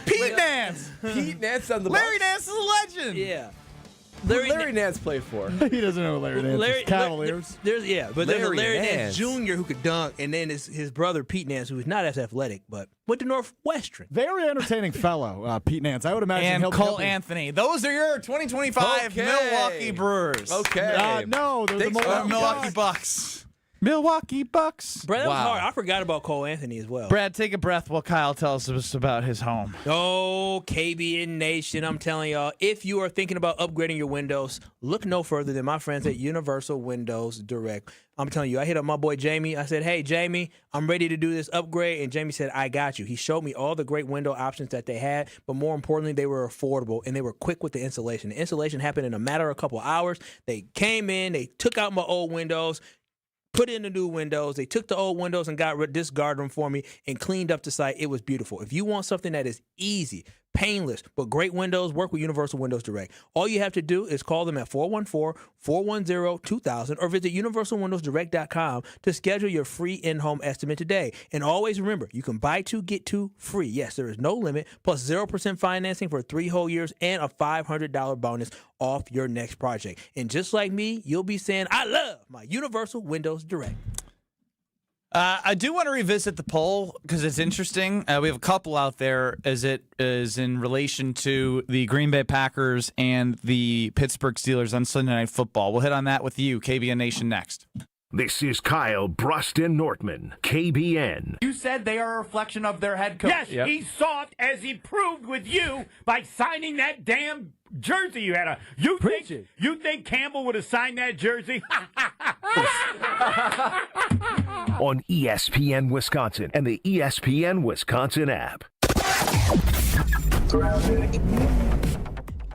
Pete Nance. Pete Nance on the Larry Bucks? Nance is a legend. Yeah. Who'd Larry Nance play for? He doesn't know who Larry Nance is. Cavaliers. There's but there's a Larry Larry Nance Nance. Jr. who could dunk, and then his brother Pete Nance, who is not as athletic, but went to Northwestern. Very entertaining fellow, Pete Nance. I would imagine And he'll Cole be Anthony. Those are your 2025 Okay. Milwaukee Brewers. Okay. No, they're the Thanks for Milwaukee Milwaukee Bucks. Milwaukee Bucks. Brad, that was Wow. hard. I forgot about Cole Anthony as well. Brad, take a breath while Kyle tells us about his home. Oh, KBN Nation, I'm telling y'all, if you are thinking about upgrading your windows, look no further than my friends at Universal Windows Direct. I'm telling you, I hit up my boy Jamie. I said, hey, Jamie, I'm ready to do this upgrade. And Jamie said, I got you. He showed me all the great window options that they had, but more importantly, they were affordable and they were quick with the installation. The installation happened in a matter of a couple hours. They came in, they took out my old windows, put in the new windows. They took the old windows and discarded them for me and cleaned up the site. It was beautiful. If you want something that is easy, painless. But great windows work with Universal Windows Direct. All you have to do is call them at 414-410-2000 or visit universalwindowsdirect.com to schedule your free in-home estimate today. And always remember, you can buy 2, get 2 free. Yes, there is no limit, plus 0% financing for 3 whole years and a $500 bonus off your next project. And just like me, you'll be saying, I love my Universal Windows Direct. I do want to revisit the poll because it's interesting. We have a couple out there as it is in relation to the Green Bay Packers and the Pittsburgh Steelers on Sunday Night Football. We'll hit on that with you, KBN Nation, next. This is Kyle Brust and Nortman, KBN. You said they are a reflection of their head coach. Yes, he's soft, as he proved with you by signing that damn jersey you had on. You think Campbell would have signed that jersey? On ESPN Wisconsin and the ESPN Wisconsin app.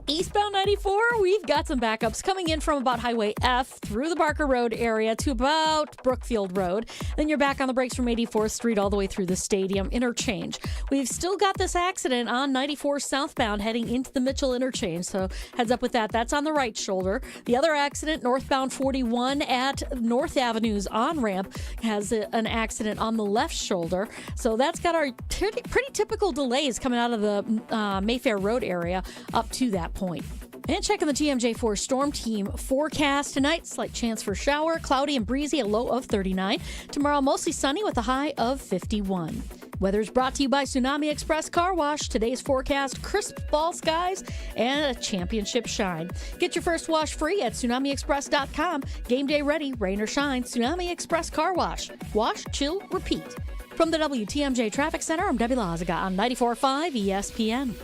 Eastbound 94, we've got some backups coming in from about Highway F through the Barker Road area to about Brookfield Road. Then you're back on the brakes from 84th Street all the way through the stadium interchange. We've still got this accident on 94 southbound heading into the Mitchell interchange, so heads up with that. That's on the right shoulder. The other accident, northbound 41 at North Avenue's on-ramp, has an accident on the left shoulder. So that's got our pretty typical delays coming out of the Mayfair Road area up to that point. And checking the TMJ4 Storm Team forecast tonight, slight chance for shower, cloudy and breezy, a low of 39. Tomorrow, mostly sunny with a high of 51. Weather's brought to you by Tsunami Express Car Wash. Today's forecast, crisp fall skies and a championship shine. Get your first wash free at TsunamiExpress.com. Game day ready, rain or shine, Tsunami Express Car Wash. Wash, chill, repeat. From the WTMJ Traffic Center, I'm Debbie Lazaga on 94.5 ESPN.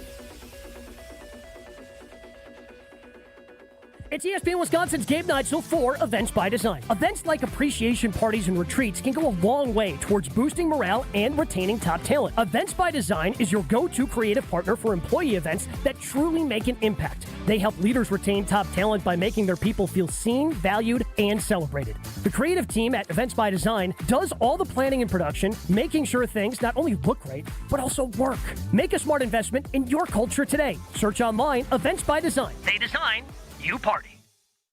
It's ESPN Wisconsin's Game Night Show for Events by Design. Events like appreciation parties and retreats can go a long way towards boosting morale and retaining top talent. Events by Design is your go-to creative partner for employee events that truly make an impact. They help leaders retain top talent by making their people feel seen, valued, and celebrated. The creative team at Events by Design does all the planning and production, making sure things not only look great, but also work. Make a smart investment in your culture today. Search online, Events by Design. They design, you party.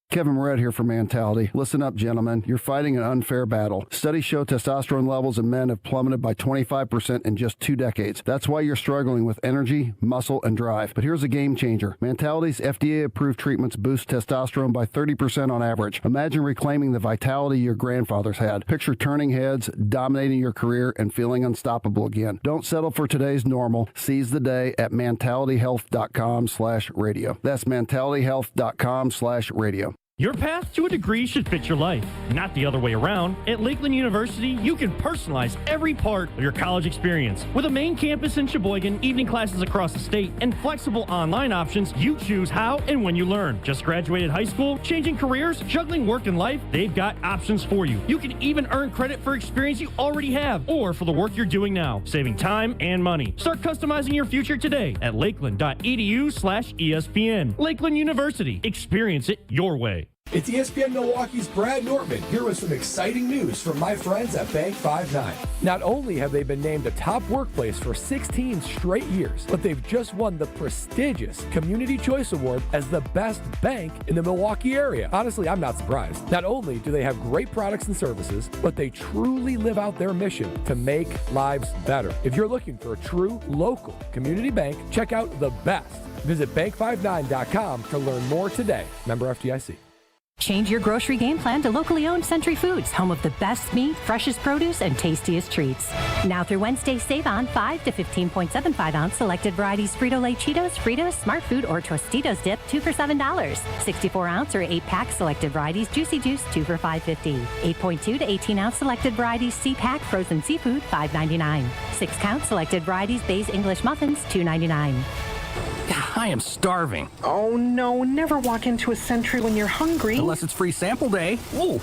Kevin Moret here for Mentality. Listen up, gentlemen. You're fighting an unfair battle. Studies show testosterone levels in men have plummeted by 25% in just 2 decades. That's why you're struggling with energy, muscle, and drive. But here's a game changer. Mentality's FDA-approved treatments boost testosterone by 30% on average. Imagine reclaiming the vitality your grandfathers had. Picture turning heads, dominating your career, and feeling unstoppable again. Don't settle for today's normal. Seize the day at mentalityhealth.com/radio. That's mentalityhealth.com/radio. Your path to a degree should fit your life, not the other way around. At Lakeland University, you can personalize every part of your college experience. With a main campus in Sheboygan, evening classes across the state, and flexible online options, you choose how and when you learn. Just graduated high school, changing careers, juggling work and life, they've got options for you. You can even earn credit for experience you already have or for the work you're doing now, saving time and money. Start customizing your future today at lakeland.edu/ESPN. Lakeland University. Experience it your way. It's ESPN Milwaukee's Brad Nortman here with some exciting news from my friends at Bank 5-9. Not only have they been named a top workplace for 16 straight years, but they've just won the prestigious Community Choice Award as the best bank in the Milwaukee area. Honestly, I'm not surprised. Not only do they have great products and services, but they truly live out their mission to make lives better. If you're looking for a true local community bank, check out the best. Visit bank59.com to learn more today. Member FDIC. Change your grocery game plan to locally owned Century Foods, home of the best meat, freshest produce, and tastiest treats. Now through Wednesday, save on 5 to 15.75-ounce selected varieties Frito-Lay Cheetos, Fritos, Smart Food, or Tostitos dip, 2 for $7. 64-ounce or 8-pack selected varieties Juicy Juice, 2 for $5.50. 8.2 to 18-ounce selected varieties C-Pack frozen seafood, $5.99. 6-count selected varieties Bay's English muffins, $2.99. I am starving. Oh, no, never walk into a Century when you're hungry. Unless it's free sample day. Ooh,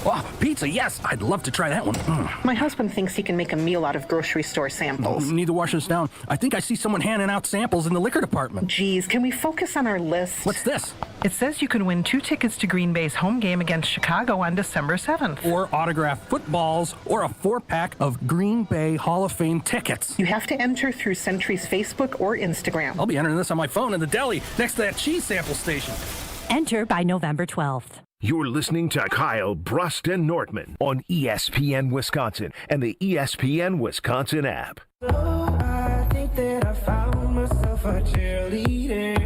wow, pizza, yes. I'd love to try that one. My husband thinks he can make a meal out of grocery store samples. Need to wash this down. I think I see someone handing out samples in the liquor department. Geez, can we focus on our list? What's this? It says you can win 2 tickets to Green Bay's home game against Chicago on December 7th. Or autographed footballs, or a 4-pack of Green Bay Hall of Fame tickets. You have to enter through Century's Facebook or Instagram. I'll be entering this on my phone in the deli next to that cheese sample station. Enter by November 12th. You're listening to Kyle Brust and Nortman on ESPN Wisconsin and the ESPN Wisconsin app. I think that I found myself a cheerleader.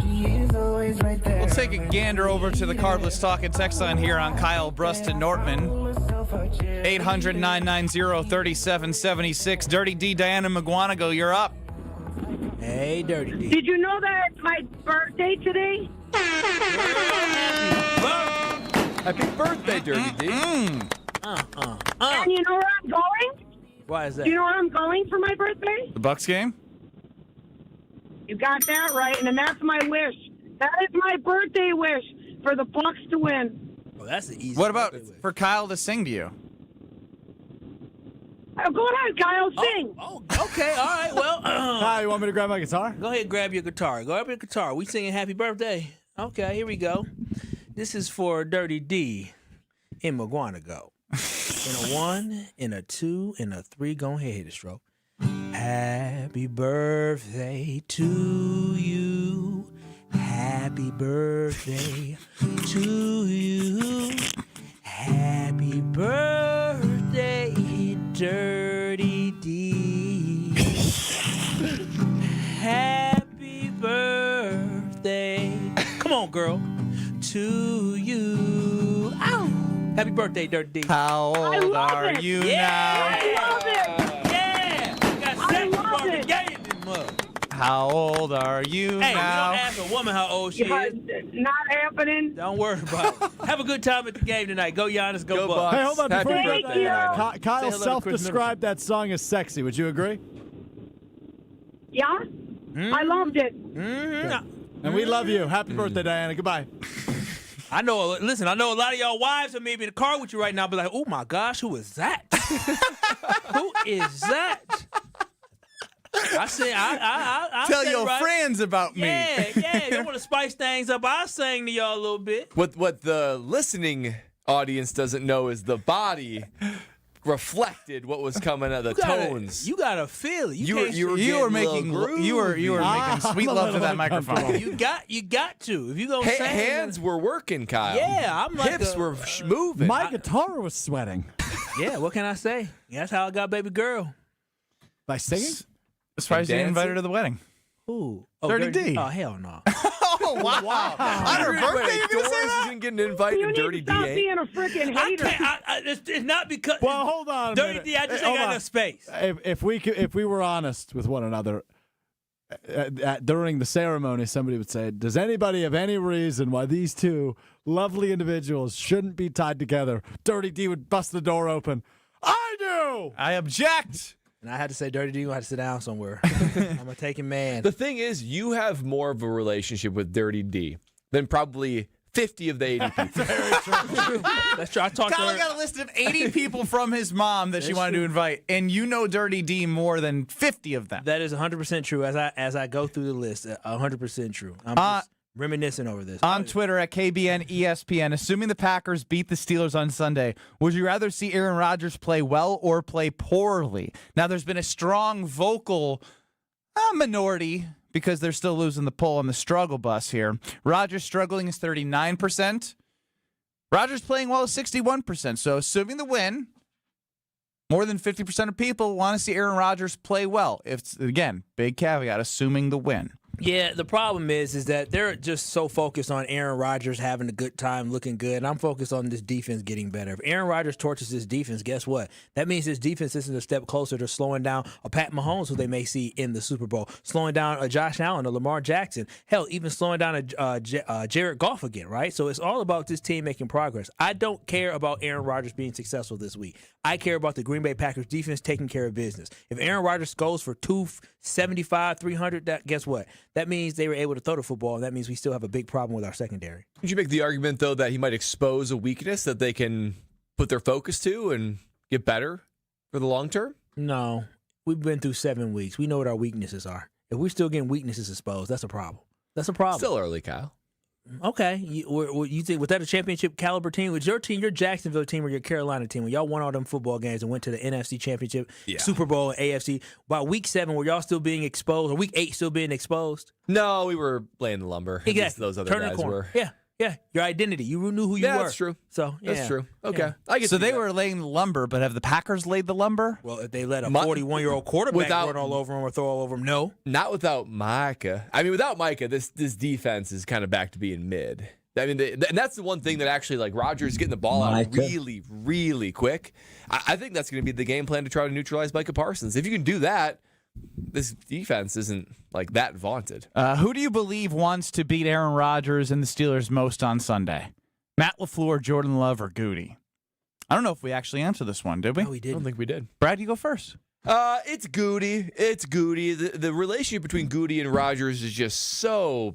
She is always right there. We'll take a gander over to the Cardless Talk and Text line here on Kyle Brust and Nortman. 800-990-3776. Dirty D, Diana McGuanago, you're up. Hey, Dirty D. Did you know that it's my birthday today? Happy birthday, Dirty D. And you know where I'm going? Why is that? Do you know where I'm going for my birthday? The Bucks game? You got that right, and that's my wish. That is my birthday wish, for the Bucks to win. Oh, that's the easy. What about for Kyle to sing to you? Go ahead, Kyle, sing. Oh, okay, all right. Well, Kyle, you want me to grab my guitar? Go ahead, grab your guitar. Go grab your guitar. We singing Happy Birthday. Okay, here we go. This is for Dirty D in McGuanago. In a 1, in a 2, in a 3. Go ahead, hit it, stroke. Happy birthday to you. Happy birthday to you. Happy birthday, Dirty D. Happy birthday. Come on, girl. To you. Ow. Happy birthday, Dirty D. How old are you now? I love it. Yeah. Got sex from the game, mug. How old are you Hey, now? you don't ask a woman how old she is. Not happening. Don't worry about it. Have a good time at the game tonight. Go Giannis, go Bucks. Hey, hold on. Happy Before birthday. Kyle Say hello to Chris self-described that song as sexy. Would you agree? Yeah? I loved it. And we love you. Happy birthday, Diana. Goodbye. I know. Listen, I know a lot of y'all wives are maybe in the car with you right now, be like, "Oh my gosh, who is that? Who is that?" I say, I Tell say your right. friends about me. Yeah. You want to spice things up? I sang to y'all a little bit. What the listening audience doesn't know is the body reflected what was coming out of the tones. You gotta feel it. You were making sweet love to that microphone. You got to. If you gonna sing, hands were working, Kyle. Yeah, I'm like hips were moving. My guitar was sweating. Yeah, what can I say? That's how I got baby girl. By singing? Surprised you didn't invite her to the wedding. Ooh. Dirty D. Oh, hell no. Oh, wow. On her birthday, you're going to say that? Didn't get an invite You and need Dirty to stop D. being a freaking hater. It's not because. Well, hold on a Dirty minute. D, I just Hold ain't got on. enough space. If we were honest with one another during the ceremony, somebody would say, "Does anybody have any reason why these two lovely individuals shouldn't be tied together?" Dirty D would bust the door open. I do. I object. And I had to say, Dirty D, you had to sit down somewhere. I'm a taking man. The thing is, you have more of a relationship with Dirty D than probably 50 of the 80 people. That's true. I talked to Kyle her. got a list of 80 people from his mom that she wanted to invite, and you know Dirty D more than 50 of them. That is 100% true. As I go through the list, 100% true. I'm just reminiscing over this. On Twitter at KBN ESPN, assuming the Packers beat the Steelers on Sunday, would you rather see Aaron Rodgers play well or play poorly? Now, there's been a strong vocal minority because they're still losing the poll on the struggle bus here. Rodgers struggling is 39%. Rodgers playing well is 61%. So assuming the win, more than 50% of people want to see Aaron Rodgers play well. If, again, big caveat, assuming the win. Yeah, the problem is that they're just so focused on Aaron Rodgers having a good time, looking good, and I'm focused on this defense getting better. If Aaron Rodgers torches this defense, guess what? That means this defense is a step closer to slowing down a Pat Mahomes, who they may see in the Super Bowl, slowing down a Josh Allen, a Lamar Jackson, hell, even slowing down a Jared Goff again, right? So it's all about this team making progress. I don't care about Aaron Rodgers being successful this week. I care about the Green Bay Packers defense taking care of business. If Aaron Rodgers goes for 275, 300, guess what? that means they were able to throw the football, and that means we still have a big problem with our secondary. Could you make the argument, though, that he might expose a weakness that they can put their focus to and get better for the long term? No. We've been through 7 weeks. We know what our weaknesses are. If we're still getting weaknesses exposed, that's a problem. That's a problem. Still early, Kyle. Okay. You think, was that a championship caliber team? Was your team, your Jacksonville team or your Carolina team, when y'all won all them football games and went to the NFC championship, Super Bowl, and AFC, by week 7, were y'all still being exposed, or week 8 still being exposed? No, we were laying the lumber. Exactly. Those other Turn guys the corner. were. Yeah. Your identity. You knew who you were. Yeah, that's true. So, That's true. Okay. Yeah. So they were laying the lumber, but have the Packers laid the lumber? Well, if they let a 41-year-old quarterback run all over him or throw all over him, no. Not without Micah. I mean, without Micah, this defense is kind of back to being mid. I mean, and that's the one thing that actually, like, Rodgers getting the ball out really, really quick. I think that's going to be the game plan to try to neutralize Micah Parsons. If you can do that, this defense isn't, like, that vaunted. Who do you believe wants to beat Aaron Rodgers and the Steelers most on Sunday? Matt LaFleur, Jordan Love, or Goody? I don't know if we actually answered this one, did we? No, we didn't. I don't think we did. Brad, you go first. It's Goody. It's Goody. The relationship between Goody and Rodgers is just so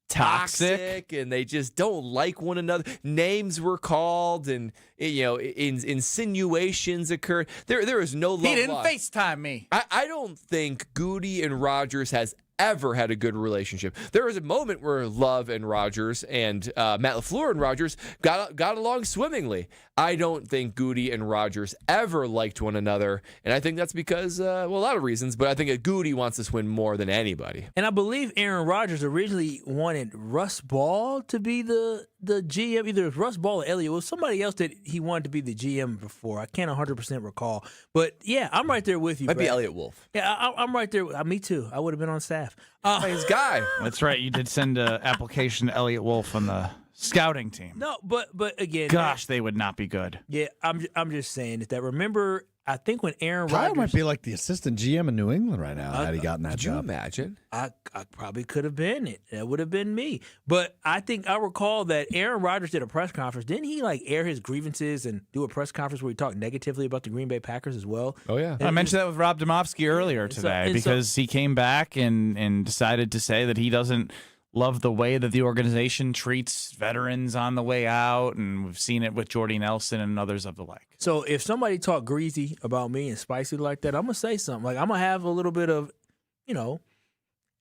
toxic, and they just don't like one another. Names were called, and insinuations occurred. There is no love. He didn't lost. FaceTime me. I don't think Goody and Rodgers has ever had a good relationship. There was a moment where Love and Rodgers and Matt LaFleur and Rodgers got along swimmingly. I don't think Goody and Rodgers ever liked one another, and I think that's because, a lot of reasons, but I think Goody wants this win more than anybody. And I believe Aaron Rodgers originally wanted Russ Ball to be the GM. Either it was Russ Ball or Elliott. It was somebody else that he wanted to be the GM before. I can't 100% recall. But, yeah, I'm right there with you, Might Brad. be Elliott Wolf. Yeah, I'm right there. Me too. I would have been on staff. His guy. That's right. You did send an application to Elliott Wolf on the scouting team. No, but again, gosh, they would not be good. Yeah, I'm just saying that. Remember, I think when Aaron Kyle Rodgers might be like the assistant GM in New England right now had he gotten that job. Could you imagine? I probably could have been it. That would have been me. But I think I recall that Aaron Rodgers did a press conference. Didn't he air his grievances and do a press conference where he talked negatively about the Green Bay Packers as well? Oh yeah, I mentioned that with Rob Domofsky earlier today because he came back and decided to say that he doesn't love the way that the organization treats veterans on the way out, and we've seen it with Jordy Nelson and others of the like. So if somebody talk greasy about me and spicy like that, I'm going to say something. Like, I'm going to have a little bit of,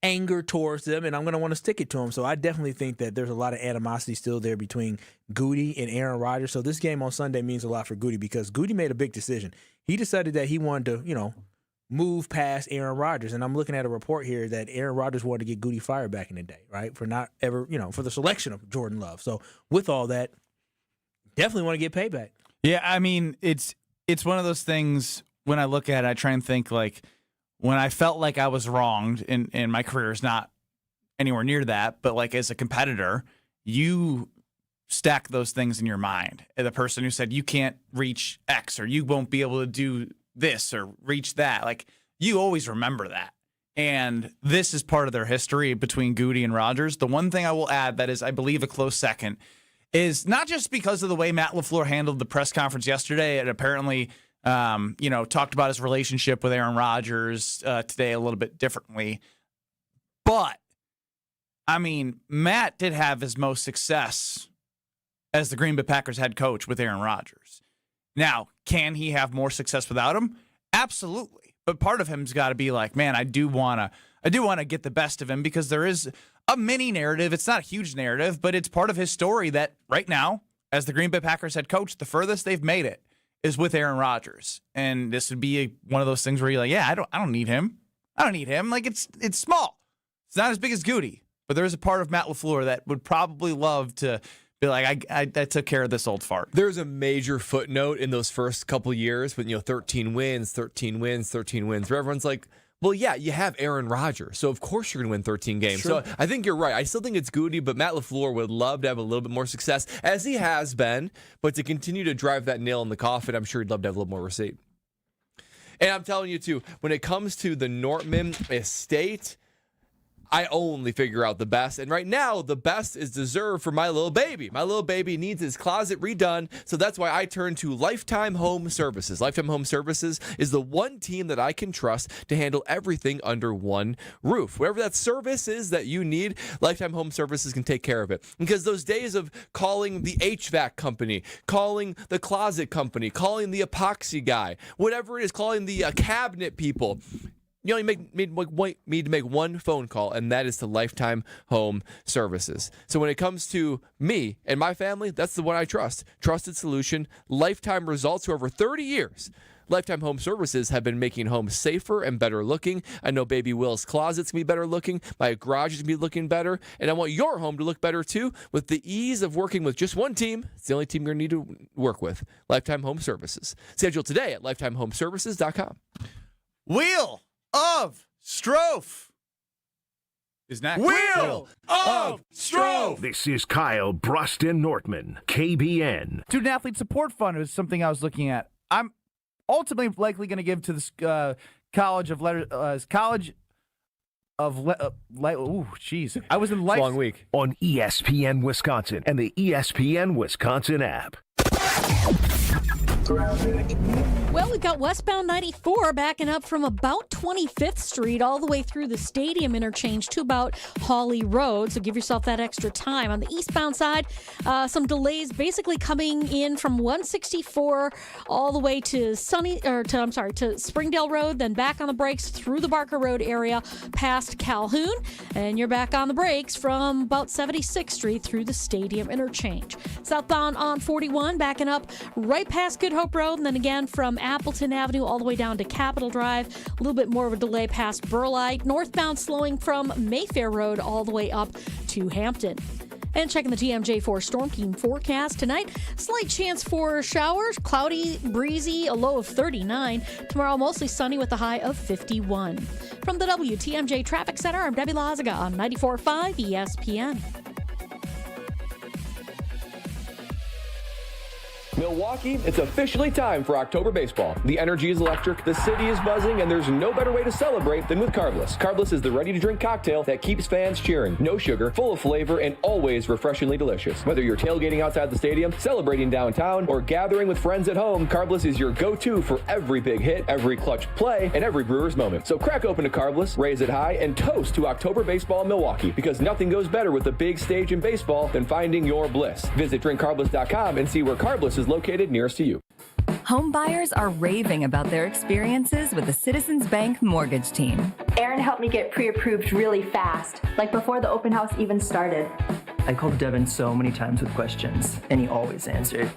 anger towards them, and I'm going to want to stick it to them. So I definitely think that there's a lot of animosity still there between Goody and Aaron Rodgers. So this game on Sunday means a lot for Goody because Goody made a big decision. He decided that he wanted to, move past Aaron Rodgers. And I'm looking at a report here that Aaron Rodgers wanted to get Goody fired back in the day, right? For not ever, for the selection of Jordan Love. So with all that, definitely want to get payback. Yeah, I mean, it's one of those things when I look at it, I try and think when I felt like I was wronged in my career is not anywhere near that, but as a competitor, you stack those things in your mind. The person who said you can't reach X or you won't be able to do this or reach that, you always remember that. And this is part of their history between Goody and Rodgers. The one thing I will add that is, I believe, a close second is not just because of the way Matt LaFleur handled the press conference yesterday and apparently, talked about his relationship with Aaron Rodgers today a little bit differently. But, I mean, Matt did have his most success as the Green Bay Packers head coach with Aaron Rodgers. Now, can he have more success without him? Absolutely. But part of him's got to be man, I do want to get the best of him because there is a mini narrative. It's not a huge narrative, but it's part of his story that right now, as the Green Bay Packers head coach, the furthest they've made it is with Aaron Rodgers. And this would be one of those things where you're I don't need him. I don't need him. It's small. It's not as big as Goody, but there is a part of Matt LaFleur that would probably love to be I took care of this old fart. There's a major footnote in those first couple years when 13 wins, where everyone's like, well, yeah, you have Aaron Rodgers, so of course you're going to win 13 games. Sure. So I think you're right. I still think it's Goody, but Matt LaFleur would love to have a little bit more success, as he has been, but to continue to drive that nail in the coffin, I'm sure he'd love to have a little more receipt. And I'm telling you, too, when it comes to the Nortman estate, I only figure out the best. And right now, the best is deserved for my little baby. My little baby needs his closet redone, so that's why I turn to Lifetime Home Services. Lifetime Home Services is the one team that I can trust to handle everything under one roof. Whatever that service is that you need, Lifetime Home Services can take care of it. Because those days of calling the HVAC company, calling the closet company, calling the epoxy guy, whatever it is, calling the cabinet people, you only need to make one phone call, and that is to Lifetime Home Services. So when it comes to me and my family, that's the one I trust. Trusted solution, lifetime results for over 30 years. Lifetime Home Services have been making homes safer and better looking. I know baby Will's closet's going to be better looking. My garage is going to be looking better. And I want your home to look better too with the ease of working with just one team. It's the only team you're going to need to work with. Lifetime Home Services. Schedule today at lifetimehomeservices.com. Wheel of Strofe is next. Wheel of Strofe. This is Kyle Bruston Nortman, KBN. Student Athlete Support Fund is something I was looking at. I'm ultimately likely going to give to this College of Letters. Oh, jeez. I was in life. Long week. On ESPN Wisconsin and the ESPN Wisconsin app. Well, we've got westbound 94 backing up from about 25th Street all the way through the stadium interchange to about Hawley Road. So give yourself that extra time. On the eastbound side, some delays basically coming in from 164 all the way to to Springdale Road, then back on the brakes through the Barker Road area past Calhoun. And you're back on the brakes from about 76th Street through the stadium interchange. Southbound on 41 backing up right past Good Hope Road, and then again from Appleton Avenue all the way down to Capitol Drive. A little bit more of a delay past Burleigh. Northbound slowing from Mayfair Road all the way up to Hampton. And checking the TMJ4 Storm Team forecast tonight, slight chance for showers, cloudy, breezy, a low of 39. Tomorrow, mostly sunny with a high of 51. From the WTMJ Traffic Center, I'm Debbie Lazaga on 94.5 ESPN. Milwaukee, it's officially time for October baseball. The energy is electric, the city is buzzing, and there's no better way to celebrate than with Carbless. Carbless is the ready-to-drink cocktail that keeps fans cheering. No sugar, full of flavor, and always refreshingly delicious. Whether you're tailgating outside the stadium, celebrating downtown, or gathering with friends at home, Carbless is your go-to for every big hit, every clutch play, and every Brewers moment. So crack open a Carbless, raise it high, and toast to October baseball in Milwaukee, because nothing goes better with the big stage in baseball than finding your bliss. Visit drinkcarbless.com and see where Carbless is located nearest to you. Home buyers are raving about their experiences with the Citizens Bank mortgage team. Aaron helped me get pre-approved really fast, like before the open house even started. I called Devin so many times with questions, and he always answered.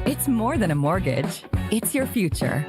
It's more than a mortgage. It's your future.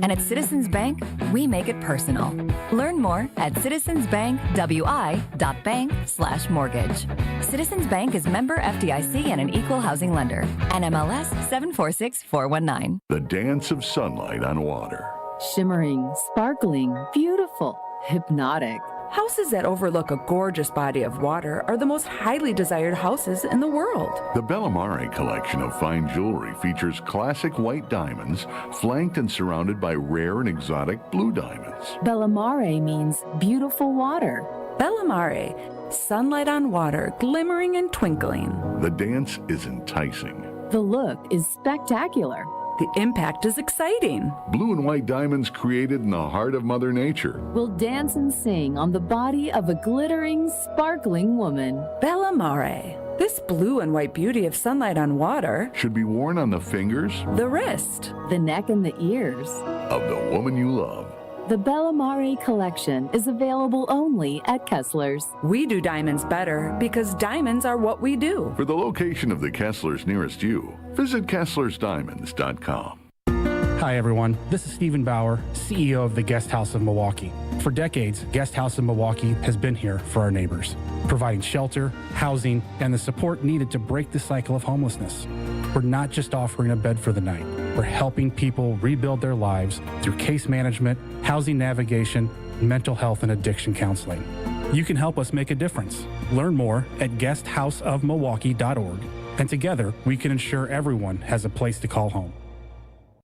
And at Citizens Bank, we make it personal. Learn more at citizensbankwi.bank/mortgage. Citizens Bank is member FDIC and an equal housing lender. NMLS 746419. The dance of sunlight on water. Shimmering, sparkling, beautiful, hypnotic. Houses that overlook a gorgeous body of water are the most highly desired houses in the world. The Bellamare collection of fine jewelry features classic white diamonds, flanked and surrounded by rare and exotic blue diamonds. Bellamare means beautiful water. Bellamare, sunlight on water, glimmering and twinkling. The dance is enticing. The look is spectacular. The impact is exciting. Blue and white diamonds created in the heart of Mother Nature will dance and sing on the body of a glittering, sparkling woman. Bellamare. This blue and white beauty of sunlight on water should be worn on the fingers, the wrist, the neck, and the ears of the woman you love. The Bellamare collection is available only at Kessler's. We do diamonds better because diamonds are what we do. For the location of the Kesslers nearest you, visit KesslersDiamonds.com. Hi, everyone. This is Stephen Bauer, CEO of the Guest House of Milwaukee. For decades, Guest House of Milwaukee has been here for our neighbors, providing shelter, housing, and the support needed to break the cycle of homelessness. We're not just offering a bed for the night. We're helping people rebuild their lives through case management, housing navigation, mental health, and addiction counseling. You can help us make a difference. Learn more at guesthouseofmilwaukee.org, and together we can ensure everyone has a place to call home.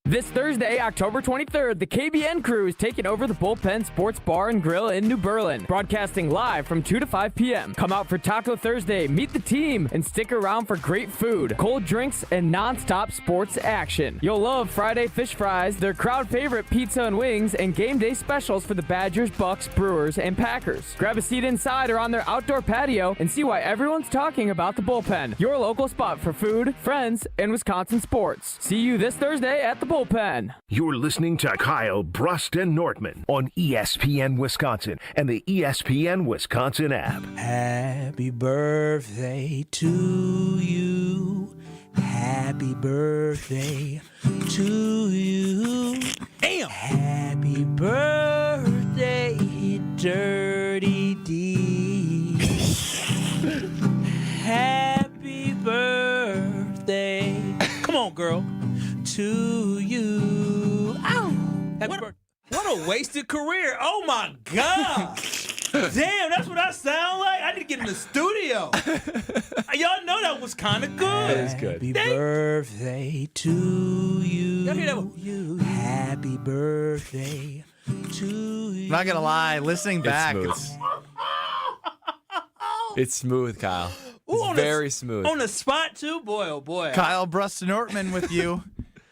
This Thursday, October 23rd, the KBN crew is taking over the Bullpen Sports Bar and Grill in New Berlin, broadcasting live from 2 to 5 p.m. Come out for Taco Thursday, meet the team, and stick around for great food, cold drinks, and non-stop sports action. You'll love Friday fish fries, their crowd favorite pizza and wings, and game day specials for the Badgers, Bucks, Brewers, and Packers. Grab a seat inside or on their outdoor patio and see why everyone's talking about the Bullpen, your local spot for food, friends, and Wisconsin sports. See you this Thursday at the Bullpen. You're listening to Kyle, Brust, and Nortman on ESPN Wisconsin and the ESPN Wisconsin app. Happy birthday to you. Happy birthday to you. Damn. Happy birthday, Dirty D. Happy birthday. Come on, girl. To you. Ow. What a wasted career. Oh, my God. Damn, that's what I sound like? I need to get in the studio. Y'all know that was kind of good. That is good. Happy birthday to you. Y'all hear that one? Happy birthday to you. I'm not going to lie, listening back. It's smooth, Kyle. It's very smooth. On the spot, too? Boy, oh, boy. Kyle Brust and Nortman with you.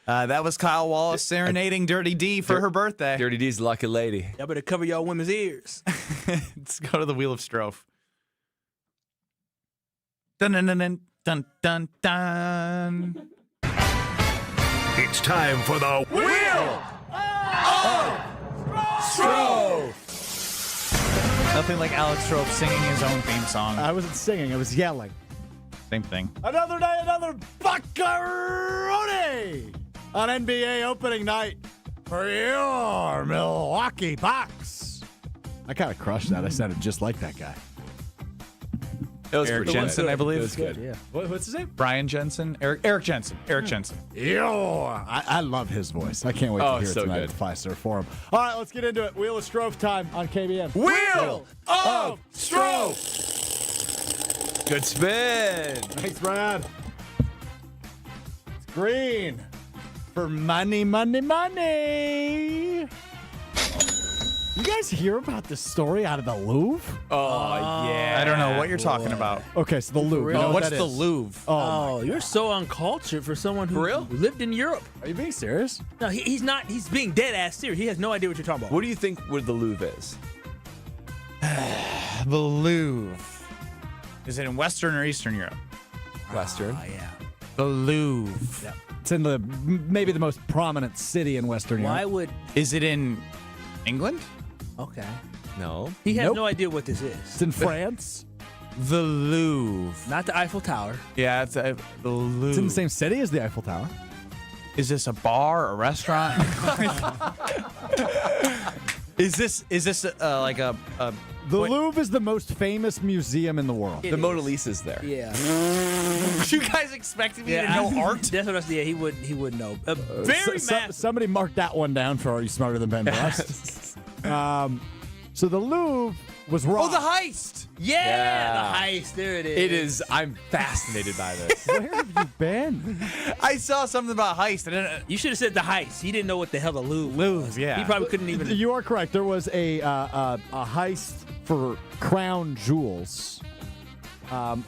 That was Kyle Wallace serenading Dirty D for her birthday. Dirty D's lucky lady. Y'all better cover y'all women's ears. Let's go to the Wheel of Strofe. Dun dun dun dun dun dun dun. It's time for the Wheel of Strofe. Nothing like Alex Strofe singing his own theme song. I wasn't singing, I was yelling. Same thing. Another day, another Buckaroni on NBA opening night for your Milwaukee Bucks. I kind of crushed that. I sounded just like that guy. It was Eric pretty Jensen, good. I believe. It was good. Yeah. What's his name? Brian Jensen. Eric Jensen. Eric Jensen. Yo, I love his voice. I can't wait to hear it tonight at the Fiserv Forum. All right, let's get into it. Wheel of Strofe time on KBN. Wheel of Strofe. Good spin. Thanks, Brad. It's green for money, money, money. You guys hear about this story out of the Louvre? Oh, yeah. I don't know what you're talking about. Okay, so the Louvre. real? What's the Louvre? Oh, you're so uncultured for someone who lived in Europe. Are you being serious? No, he's not. He's being dead ass serious. He has no idea what you're talking about. What do you think what the Louvre is? The Louvre. Is it in Western or Eastern Europe? Western. Yeah. The Louvre. Yep. It's in the maybe the most prominent city in Western Europe. Why would? Is it in England? Okay. No. He has Nope. no idea what this is. It's in France. The Louvre. Not the Eiffel Tower. Yeah, it's the Louvre. It's in the same city as the Eiffel Tower. Is this a bar, a restaurant? Is this like a The Louvre is the most famous museum in the world. The Mona Lisa's there. Yeah. You guys expected me to know art? That's what I said. Yeah, he would know. Very massive. Somebody marked that one down for Are You Smarter Than Ben Brust? So the Louvre was wrong. Oh, the heist! Yeah, the heist. There it is. It is. I'm fascinated by this. Where have you been? I saw something about heist. I didn't. You should have said the heist. He didn't know what the hell the Louvre was. Yeah. He probably couldn't even. You are correct. There was a heist for crown jewels,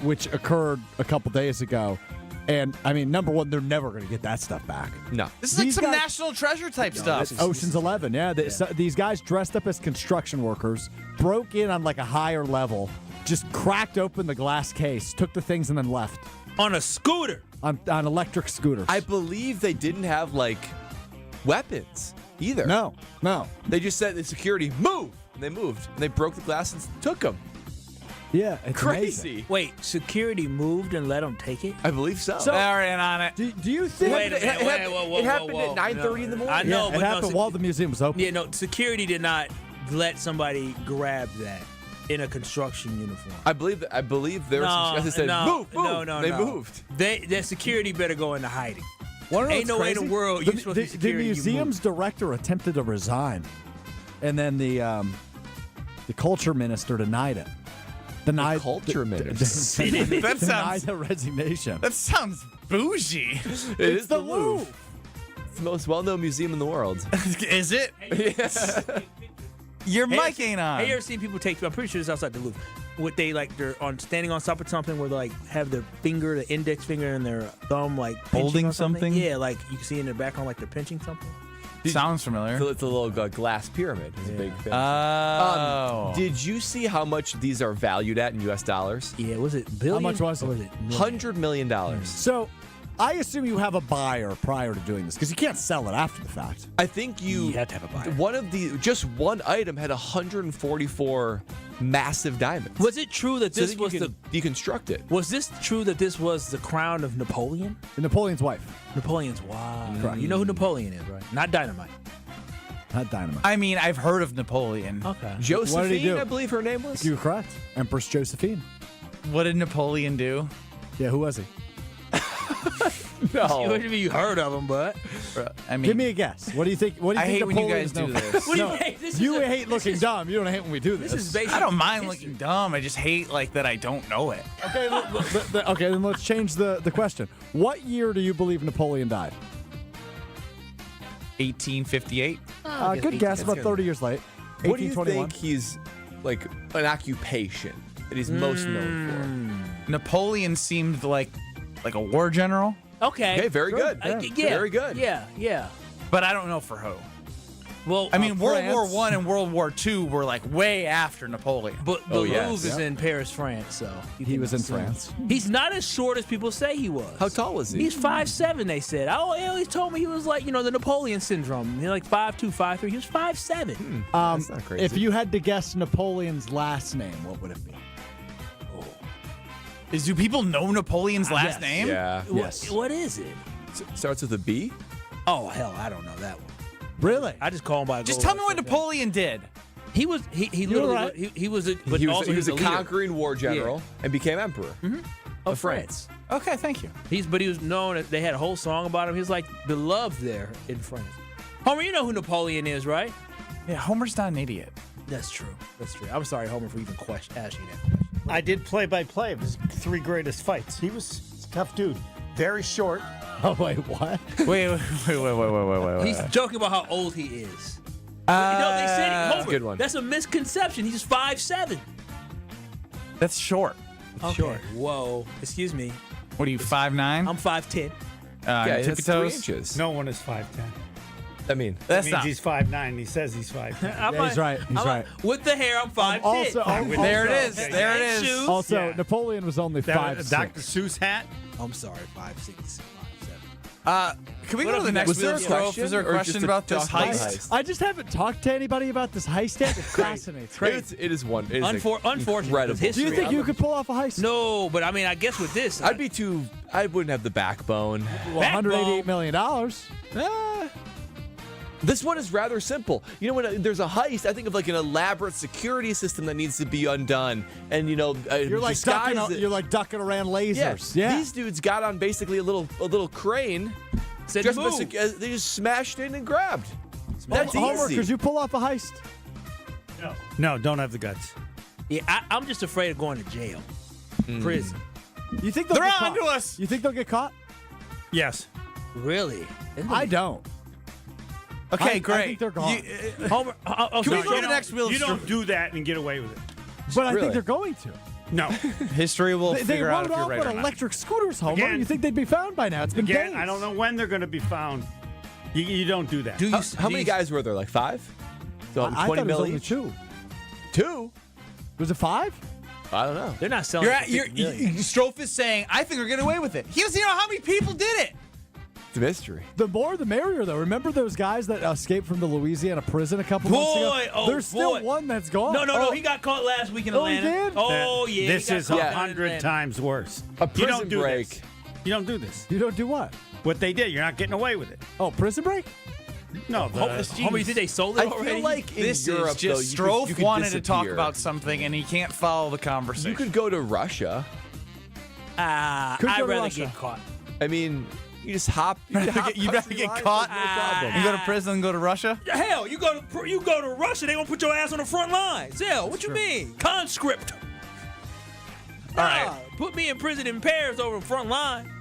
which occurred a couple days ago. And, I mean, number one, they're never going to get that stuff back. No. This is like some National Treasure type stuff. Ocean's 11, yeah. So these guys dressed up as construction workers, broke in on like a higher level, just cracked open the glass case, took the things, and then left. On a scooter. On electric scooters. I believe they didn't have, like, weapons either. No. They just said the security, move! And they moved. And they broke the glass and took them. Yeah, it's crazy. amazing. Wait, security moved and let them take it? I believe so. They're in on it. Do you think... Wait a minute. It happened at 9:30 in the morning. I know, it but happened while the museum was open. Yeah, no, security did not let somebody grab that in a construction uniform. I believe there were some guys that said, move. No. They moved. Their security better go into hiding. Ain't no way in the world you're supposed to be security. The museum's director attempted to resign, and then the culture minister denied it. Denied culture minister. Denied the resignation. That sounds bougie. It's the Louvre. the most well-known museum in the world. Is it? Yes. Your mic ain't on. Have you ever seen people take? I'm pretty sure it's outside Duluth. What they're standing on top of something where they like have their finger, the index finger, and their thumb like holding something. Yeah, like you can see in the background like they're pinching something. Sounds familiar. So it's a little glass pyramid. It's a big thing. Oh. Did you see how much these are valued at in U.S. dollars? Yeah, was it billion? How much was it? $100 million. So I assume you have a buyer prior to doing this because you can't sell it after the fact. I think you have to have a buyer. Just one item had 144 massive diamonds. Was it true that this was the deconstruct it? Was this true that this was the crown of Napoleon? Napoleon's wife. Napoleon's wife. Correct. You know who Napoleon is, right? Not Dynamite. Not Dynamite. I mean, I've heard of Napoleon. Okay. Josephine, What did he do? I believe her name was. You were correct. Empress Josephine. What did Napoleon do? Yeah, who was he? No. You heard of him, but I mean, give me a guess. What do you think? What do you I think hate when you Napoleon's guys do known for? this. What do you No, hate? This you is a- hate looking dumb. You don't hate when we do this. this is basic. I don't mind history. looking dumb. I just hate that I don't know it. Okay, okay. Then let's change the question. What year do you believe Napoleon died? 1858. Good guess. About 30 years late. What do you 1821. think he's like an occupation that he's most known Napoleon seemed like a war general, Okay. for? Okay, very good. Yeah. Very good. Yeah. but I don't know for who. Well, I mean, World War France. I and World War II were like way after Napoleon. but the Oh, yes. Louvre is in Paris, France, so you He can was in assume. France. He's not as short as people say he was. How tall was he? He's 5'7", they said. Oh, he always told me he was like, the Napoleon syndrome. He's like 5'2", 5'3". He was 5'7". That's not crazy. If you had to guess Napoleon's last name, what would it be? Do people know Napoleon's last Yes. name? Yeah. Yes. What is it? Starts with a B? Oh, hell, I don't know that one. Really? I just call him by. Just tell me what Napoleon did. He was. He literally. right. He was. But he also was a leader conquering war general and became emperor of France. Okay, thank you. He was known. They had a whole song about him. He was like beloved there in France. Homer, you know who Napoleon is, right? Yeah, Homer's not an idiot. That's true. I'm sorry, Homer, for even asking you that question. I did play-by-play of his 3 greatest fights. He was a tough dude. Very short. Oh wait, what? Wait. He's joking about how old he is. They said Homer. a good one. That's a misconception. He's 5'7". That's short. Okay. Short. Whoa. Excuse me. What are you, 5'9"? I'm 5'10". Yeah, tippy that's 3 toes. inches. No one is 5'10". I mean, That's That means not. he's 5'9". He says he's 5'10". Yeah, he's right. He's right. With the hair, I'm 5'10". Also, There it is. Okay. There it And is. shoes. Also, Yeah. Napoleon was only That 5'6". was a Dr. Seuss hat. I'm sorry, 5'6", 5'7". Can we What go to if the we next was there wheel a of Strofe? question Is there a or question just a about this talk about heist? heist? I just haven't talked to anybody about this heist yet. It fascinates me. it is one. It is Unfortunately, incredible. it's Do you history. think you could pull off a heist? No, but I mean, I guess with this, I'd be too. I wouldn't have the backbone. Well, $188 million. This one is rather simple. You know, when there's a heist, I think of like an elaborate security system that needs to be undone, and You're like disguise ducking. it. You're like ducking around lasers. Yeah. These dudes got on basically a little crane. said Just move. they just smashed in and grabbed. That's Homer, easy. could you pull off a heist? No, don't have the guts. Yeah, I'm just afraid of going to jail, prison. You think they'll They're get on caught? to us. You think they'll get caught? Yes. Really? I don't. Okay, I great. think they're gone. Homer, Can we go to the next wheel of You don't Strofe? do that and get away with it. But I Really? think they're going to. No. History will They figure out rode if you're off right with or not. electric scooters, Homer. Again- You think they'd be found by now? It's been Again, days. I don't know when they're going to be found. You don't do that. do you? How many guys were there? Like 5? So I 20 thought it was mil only each? 2. 2? Was it 5? I don't know. They're not selling. You're it at, for you're, 50 million. Strofe is saying, I think we're getting away with it. He doesn't know how many people did it. It's a mystery. The more the merrier, though. Remember those guys that escaped from the Louisiana prison a couple months ago? Boy, oh, There's still boy. one that's gone. No. He got caught last week in Oh, he Atlanta. did? Oh, yeah. This he got is caught down in 100 Atlanta. times worse. A You prison don't do break. this. You don't do this. You don't do what? What they did, you're not getting away with it. Oh, prison break? No, Homer, you think they sold it I already? feel like in This Europe, is just though, Strofe you could wanted to talk disappear. about something and he can't follow the conversation. You could go to Russia. I'd Could go to rather Russia. get caught. I mean, you just hop. You'd rather get caught. You go to prison and go to Russia? Hell, you go to Russia, they gonna put your ass on the front lines. Hell, what you mean? Conscript. All right. Put me in prison in Paris over the front line.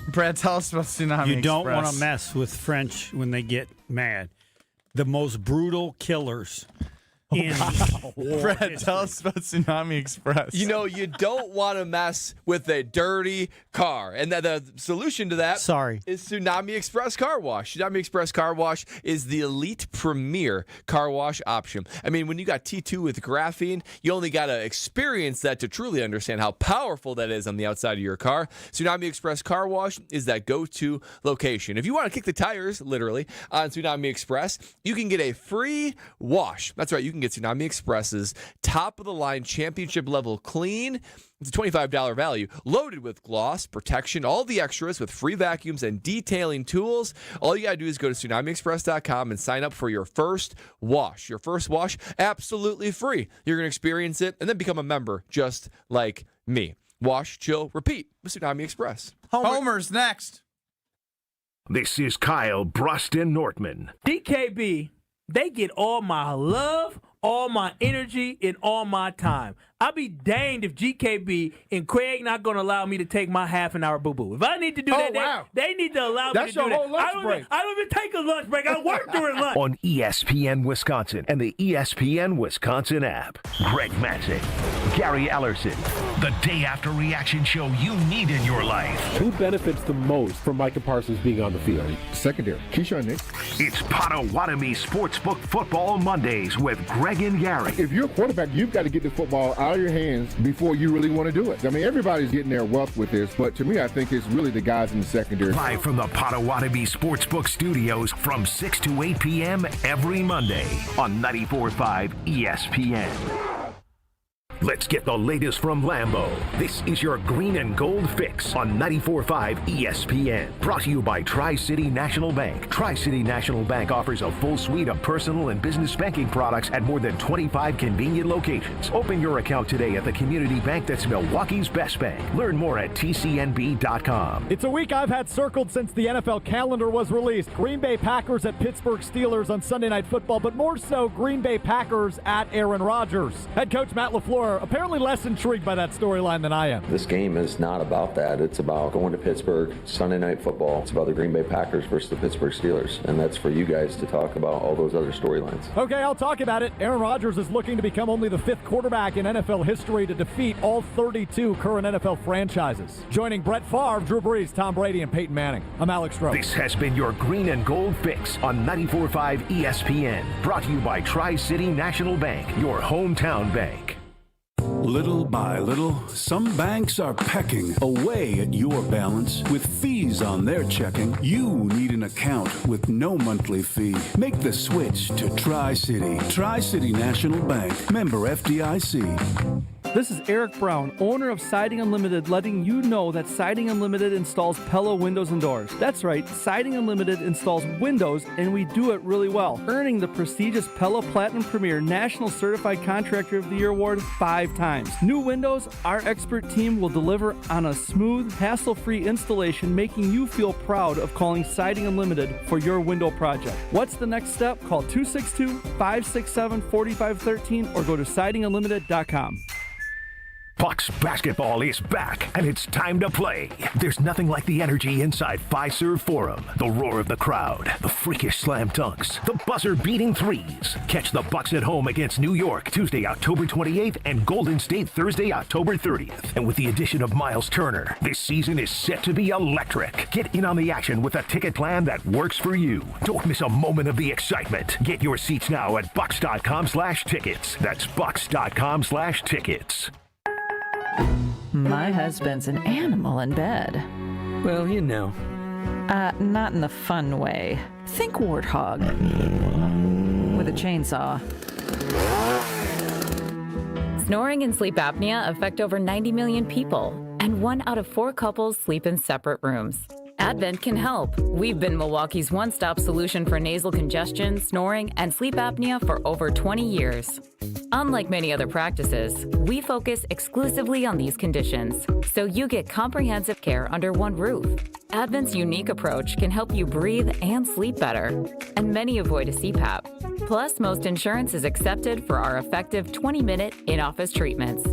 Brad, tell us about Tsunami You don't Express. want to mess with French when they get mad. The most brutal killers in war Brad, history. tell us about Tsunami Express. You know, you don't want to mess with a dirty car. And the solution to that is Tsunami Express Car Wash. Tsunami Express Car Wash is the elite premier car wash option. I mean, when you got T2 with graphene, you only got to experience that to truly understand how powerful that is on the outside of your car. Tsunami Express Car Wash is that go-to location. If you want to kick the tires, literally, on Tsunami Express, you can get a free wash. That's right, you can get Tsunami Express's top-of-the-line championship-level clean. It's a $25 value, loaded with gloss, protection, all the extras with free vacuums and detailing tools. All you got to do is go to TsunamiExpress.com and sign up for your first wash. Your first wash, absolutely free. You're going to experience it and then become a member just like me. Wash, chill, repeat with Tsunami Express. Homer's next. This is Kyle Bruston Nortman. DKB, they get all my love, all my energy, and all my time. I'll be danged if GKB and Craig not going to allow me to take my half-an-hour boo-boo. If I need to do that, they need to allow me to do that. That's your whole lunch break. I don't even take a lunch break. I work during lunch. On ESPN Wisconsin and the ESPN Wisconsin app. Greg Matzek, Gary Ellerson, the day-after reaction show you need in your life. Who benefits the most from Micah Parsons being on the field? Secondary. Keyshawn Nix. It's Potawatomi Sportsbook Football Mondays with Greg and Gary. If you're a quarterback, you've got to get the football out of your hands before you really want to do it. I mean, everybody's getting their wealth with this, but to me, I think it's really the guys in the secondary. Live from the Potawatomi Sportsbook Studios from 6 to 8 p.m. every Monday on 94.5 ESPN. Let's get the latest from Lambeau. This is your green and gold fix on 94.5 ESPN. Brought to you by Tri-City National Bank. Tri-City National Bank offers a full suite of personal and business banking products at more than 25 convenient locations. Open your account today at the community bank that's Milwaukee's best bank. Learn more at tcnb.com. It's a week I've had circled since the NFL calendar was released. Green Bay Packers at Pittsburgh Steelers on Sunday Night Football, but more so Green Bay Packers at Aaron Rodgers. Head coach Matt LaFleur apparently less intrigued by that storyline than I am. This game is not about that. It's about going to Pittsburgh, Sunday Night Football. It's about the Green Bay Packers versus the Pittsburgh Steelers, and that's for you guys to talk about all those other storylines. Okay, I'll talk about it. Aaron Rodgers is looking to become only the 5th quarterback in NFL history to defeat all 32 current NFL franchises. Joining Brett Favre, Drew Brees, Tom Brady, and Peyton Manning, I'm Alex Stroh. This has been your green and gold fix on 94.5 ESPN. Brought to you by Tri-City National Bank, your hometown bank. Little by little, some banks are pecking away at your balance with fees on their checking. You need an account with no monthly fee. Make the switch to Tri-City. Tri-City National Bank. Member FDIC. This is Eric Brown, owner of Siding Unlimited, letting you know that Siding Unlimited installs Pella windows and doors. That's right, Siding Unlimited installs windows, and we do it really well, earning the prestigious Pella Platinum Premier National Certified Contractor of the Year award 5 times. New windows, our expert team will deliver on a smooth, hassle-free installation, making you feel proud of calling Siding Unlimited for your window project. What's the next step? Call 262-567-4513 or go to sidingunlimited.com. Bucks basketball is back, and it's time to play. There's nothing like the energy inside Fiserv Forum. The roar of the crowd, the freakish slam dunks, the buzzer-beating threes. Catch the Bucks at home against New York Tuesday, October 28th, and Golden State Thursday, October 30th. And with the addition of Miles Turner, this season is set to be electric. Get in on the action with a ticket plan that works for you. Don't miss a moment of the excitement. Get your seats now at bucks.com/tickets. That's bucks.com/tickets. My husband's an animal in bed. Well, you know. Not in the fun way. Think warthog. With a chainsaw. Snoring and sleep apnea affect over 90 million people, and 1 out of 4 couples sleep in separate rooms. Advent can help. We've been Milwaukee's one-stop solution for nasal congestion, snoring, and sleep apnea for over 20 years. Unlike many other practices, we focus exclusively on these conditions, so you get comprehensive care under one roof. Advent's unique approach can help you breathe and sleep better, and many avoid a CPAP. Plus, most insurance is accepted for our effective 20-minute in-office treatments.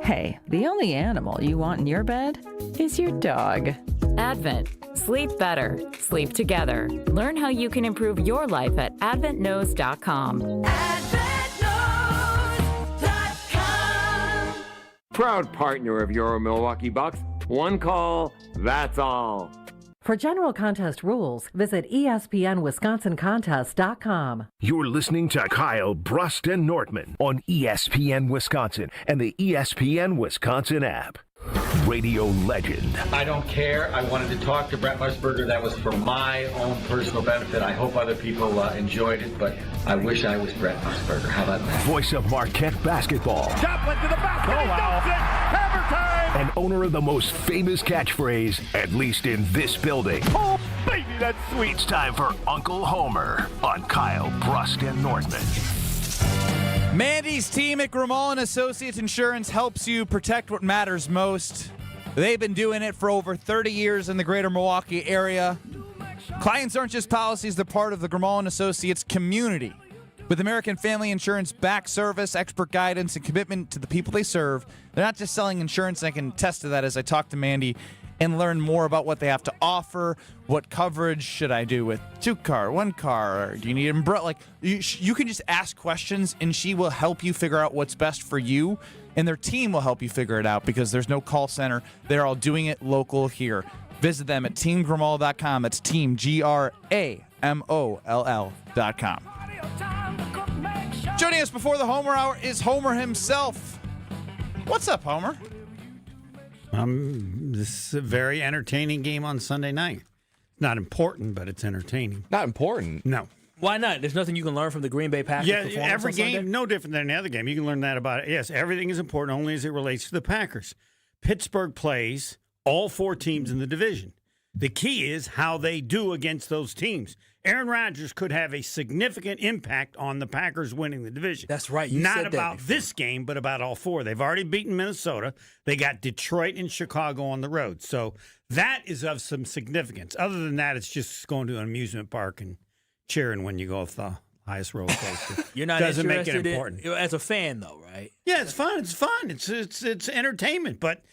Hey, the only animal you want in your bed is your dog. Advent. Sleep better. Sleep together. Learn how you can improve your life at adventknows.com. Proud partner of your Milwaukee Bucks. One call, that's all. For general contest rules, visit ESPNWisconsinContest.com. You're listening to Kyle Brust and Nortman on ESPN Wisconsin and the ESPN Wisconsin app. Radio legend. I don't care. I wanted to talk to Brent Musburger. That was for my own personal benefit. I hope other people enjoyed it, but I wish I was Brent Musburger. How about that? Voice of Marquette basketball. Joplin to the basket. Oh, wow. Hammer time. And owner of the most famous catchphrase, at least in this building. Oh, baby, that's sweet. It's time for Uncle Homer on Kyle Brust and Nortman. Mandy's team at Grimaud & Associates Insurance helps you protect what matters most. They've been doing it for over 30 years in the greater Milwaukee area. Clients aren't just policies, they're part of the Grimaud & Associates community. With American Family Insurance back service, expert guidance, and commitment to the people they serve, they're not just selling insurance. I can attest to that as I talk to Mandy and learn more about what they have to offer. What coverage should I do with 2-car, 1-car, or do you need an umbrella? Like, you can just ask questions, and she will help you figure out what's best for you, and their team will help you figure it out because there's no call center. They're all doing it local here. Visit them at teamgrimaud.com. That's team, GRAMOLL.com. Joining us before the Homer Hour is Homer himself. What's up, Homer? This is a very entertaining game on Sunday night. Not important, but it's entertaining. Not important? No. Why not? There's nothing you can learn from the Green Bay Packers. Yeah, performance every on game, Sunday? no different than any other game. You can learn that about it. Yes, everything is important only as it relates to the Packers. Pittsburgh plays all 4 teams in the division. The key is how they do against those teams. Aaron Rodgers could have a significant impact on the Packers winning the division. That's right. You Not said about that this game, but about all 4. They've already beaten Minnesota. They got Detroit and Chicago on the road. So that is of some significance. Other than that, it's just going to an amusement park and cheering when you go off the highest roller coaster. You're not Doesn't make it interested important. as a fan, though, right? Yeah, it's fun. It's fun. It's entertainment. But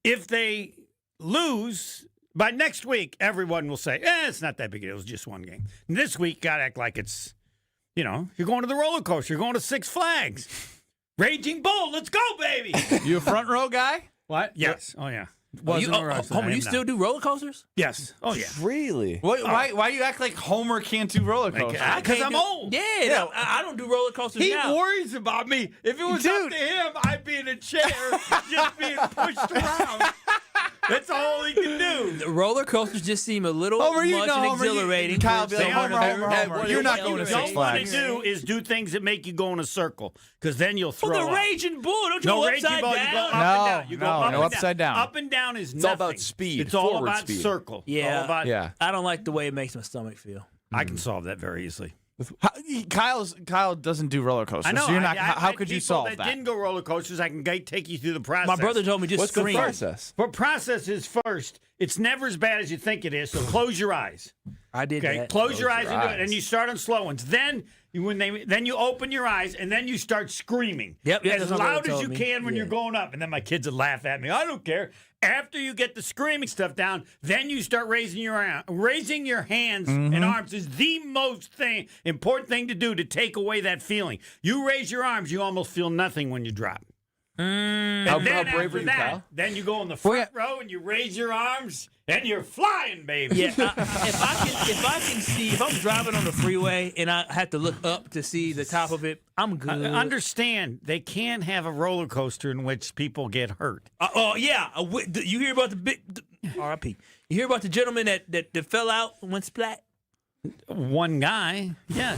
if they lose by next week, everyone will say, it's not that big a deal. It was just one game. And this week, got to act like it's, you're going to the roller coaster. You're going to Six Flags. Raging Bull. Let's go, baby. You a front row guy? What? Yes. Oh, yeah. Homer, you still do roller coasters? Yes. Oh, yeah. Really? Why do you act like Homer can't do roller coasters? Because I'm old. Yeah, I don't do roller coasters now. He worries about me. If it was up to him, I'd be in a chair just being pushed around. That's all he can do. The roller coasters just seem a little much and exhilarating. Kyle, Homer. You're not going to Six Flags. What you want to do is do things that make you go in a circle, because then you'll throw the up. Raging Bull, don't you go upside down? You go up and down. You go up and down. Upside down. Up and down is It's nothing. all about speed. It's all forward about speed. circle. Yeah. Yeah. I don't like the way it makes my stomach feel. I can solve that very easily. Kyle doesn't do roller coasters. I know. So you're not, I how met could you people solve that didn't go roller coasters. I can take you through the process. My brother told me just What's scream. the process? But process is first. It's never as bad as you think it is. So close your eyes. I did Okay, that. close your eyes and do it, and you start on slow ones. Then you open your eyes, and then you start screaming Yep, as that's what my loud brother as told you me. can when you're going up. And then my kids would laugh at me. I don't care. After you get the screaming stuff down, then you start raising your hands and arms is the most important thing to do to take away that feeling. You raise your arms, you almost feel nothing when you drop. And How then brave after are you, that, Kyle? then you go in the front row and you raise your arms and you're flying, baby. Yeah, if I can see, if I'm driving on the freeway and I have to look up to see the top of it, I'm good. Understand, they can't have a roller coaster in which people get hurt. You hear about the big R.I.P. You hear about the gentleman that fell out and went splat? One guy, yeah.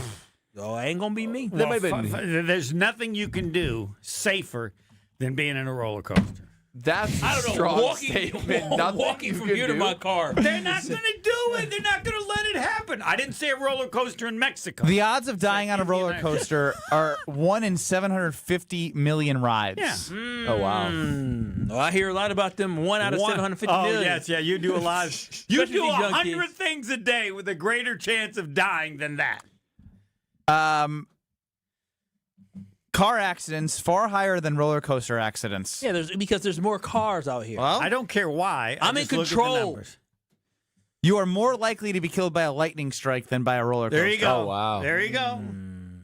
Oh, it ain't gonna be me. There's nothing you can do safer than being in a roller coaster. That's I a don't know. strong statement. Nothing Walking you from can here to do. my car. They're not going to do it. They're not going to let it happen. I didn't say a roller coaster in Mexico. The odds of dying on a roller coaster are 1 in 750 million rides. Yeah. Oh, wow. Well, I hear a lot about them. 1 out of 750 million. Oh, yes, yeah. You do a lot. You Especially do these young 100 kids. things a day with a greater chance of dying than that. car accidents far higher than roller coaster accidents. Yeah, because there's more cars out here. Well, I don't care why. I'm in control. You are more likely to be killed by a lightning strike than by a roller coaster. There you go. Oh, wow. There you go.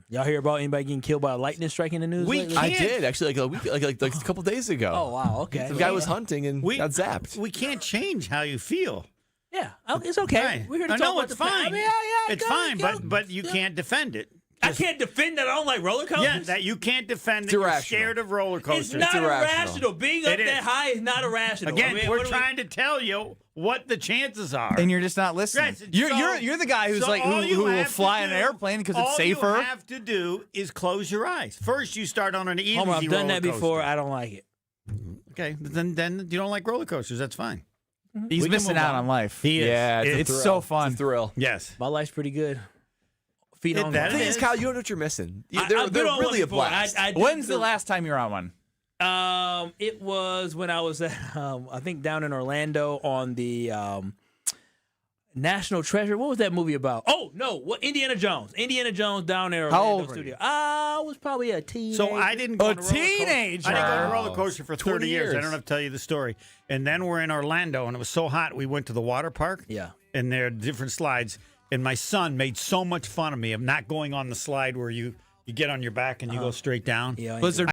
Y'all hear about anybody getting killed by a lightning strike in the news lately? I did actually, like a couple days ago. Oh wow, okay. The guy was hunting and got zapped. We can't change how you feel. Yeah, it's okay. Right. We're here to talk about it's the fine. Yeah, it's fine, but you can't defend it. I can't defend that I don't like roller coasters. Yeah, that you can't defend that you're scared of roller coasters. It's not irrational. Being up that high is not irrational. Again, we're trying to tell you what the chances are, and you're just not listening. Yes, you're the guy who's who will fly in an airplane because it's safer. All you have to do is close your eyes. First, you start on an easy Homer, I've done that roller before. coaster. I don't like it. Okay, then you don't like roller coasters. That's fine. He's missing out on life. He is. Yeah, it's so fun. It's a thrill. Yes, my life's pretty good. Feet on The ground. thing is, Kyle, you don't know what you're missing. I've They're been on really one a before. blast. When's the last time you were on one? It was when I was at, I think down in Orlando on the National Treasure. What was that movie about? Oh no, Indiana Jones. Indiana Jones down in Orlando How old were studio. I was probably a teenager. So I didn't go A on a roller coaster. teenager. I didn't go on a roller coaster for 20 30 years. I years. don't have to tell you the story. And then we're in Orlando, and it was so hot. We went to the water park. Yeah. And there are different slides. And my son made so much fun of me of not going on the slide where you get on your back and you go straight down. Yeah, Was there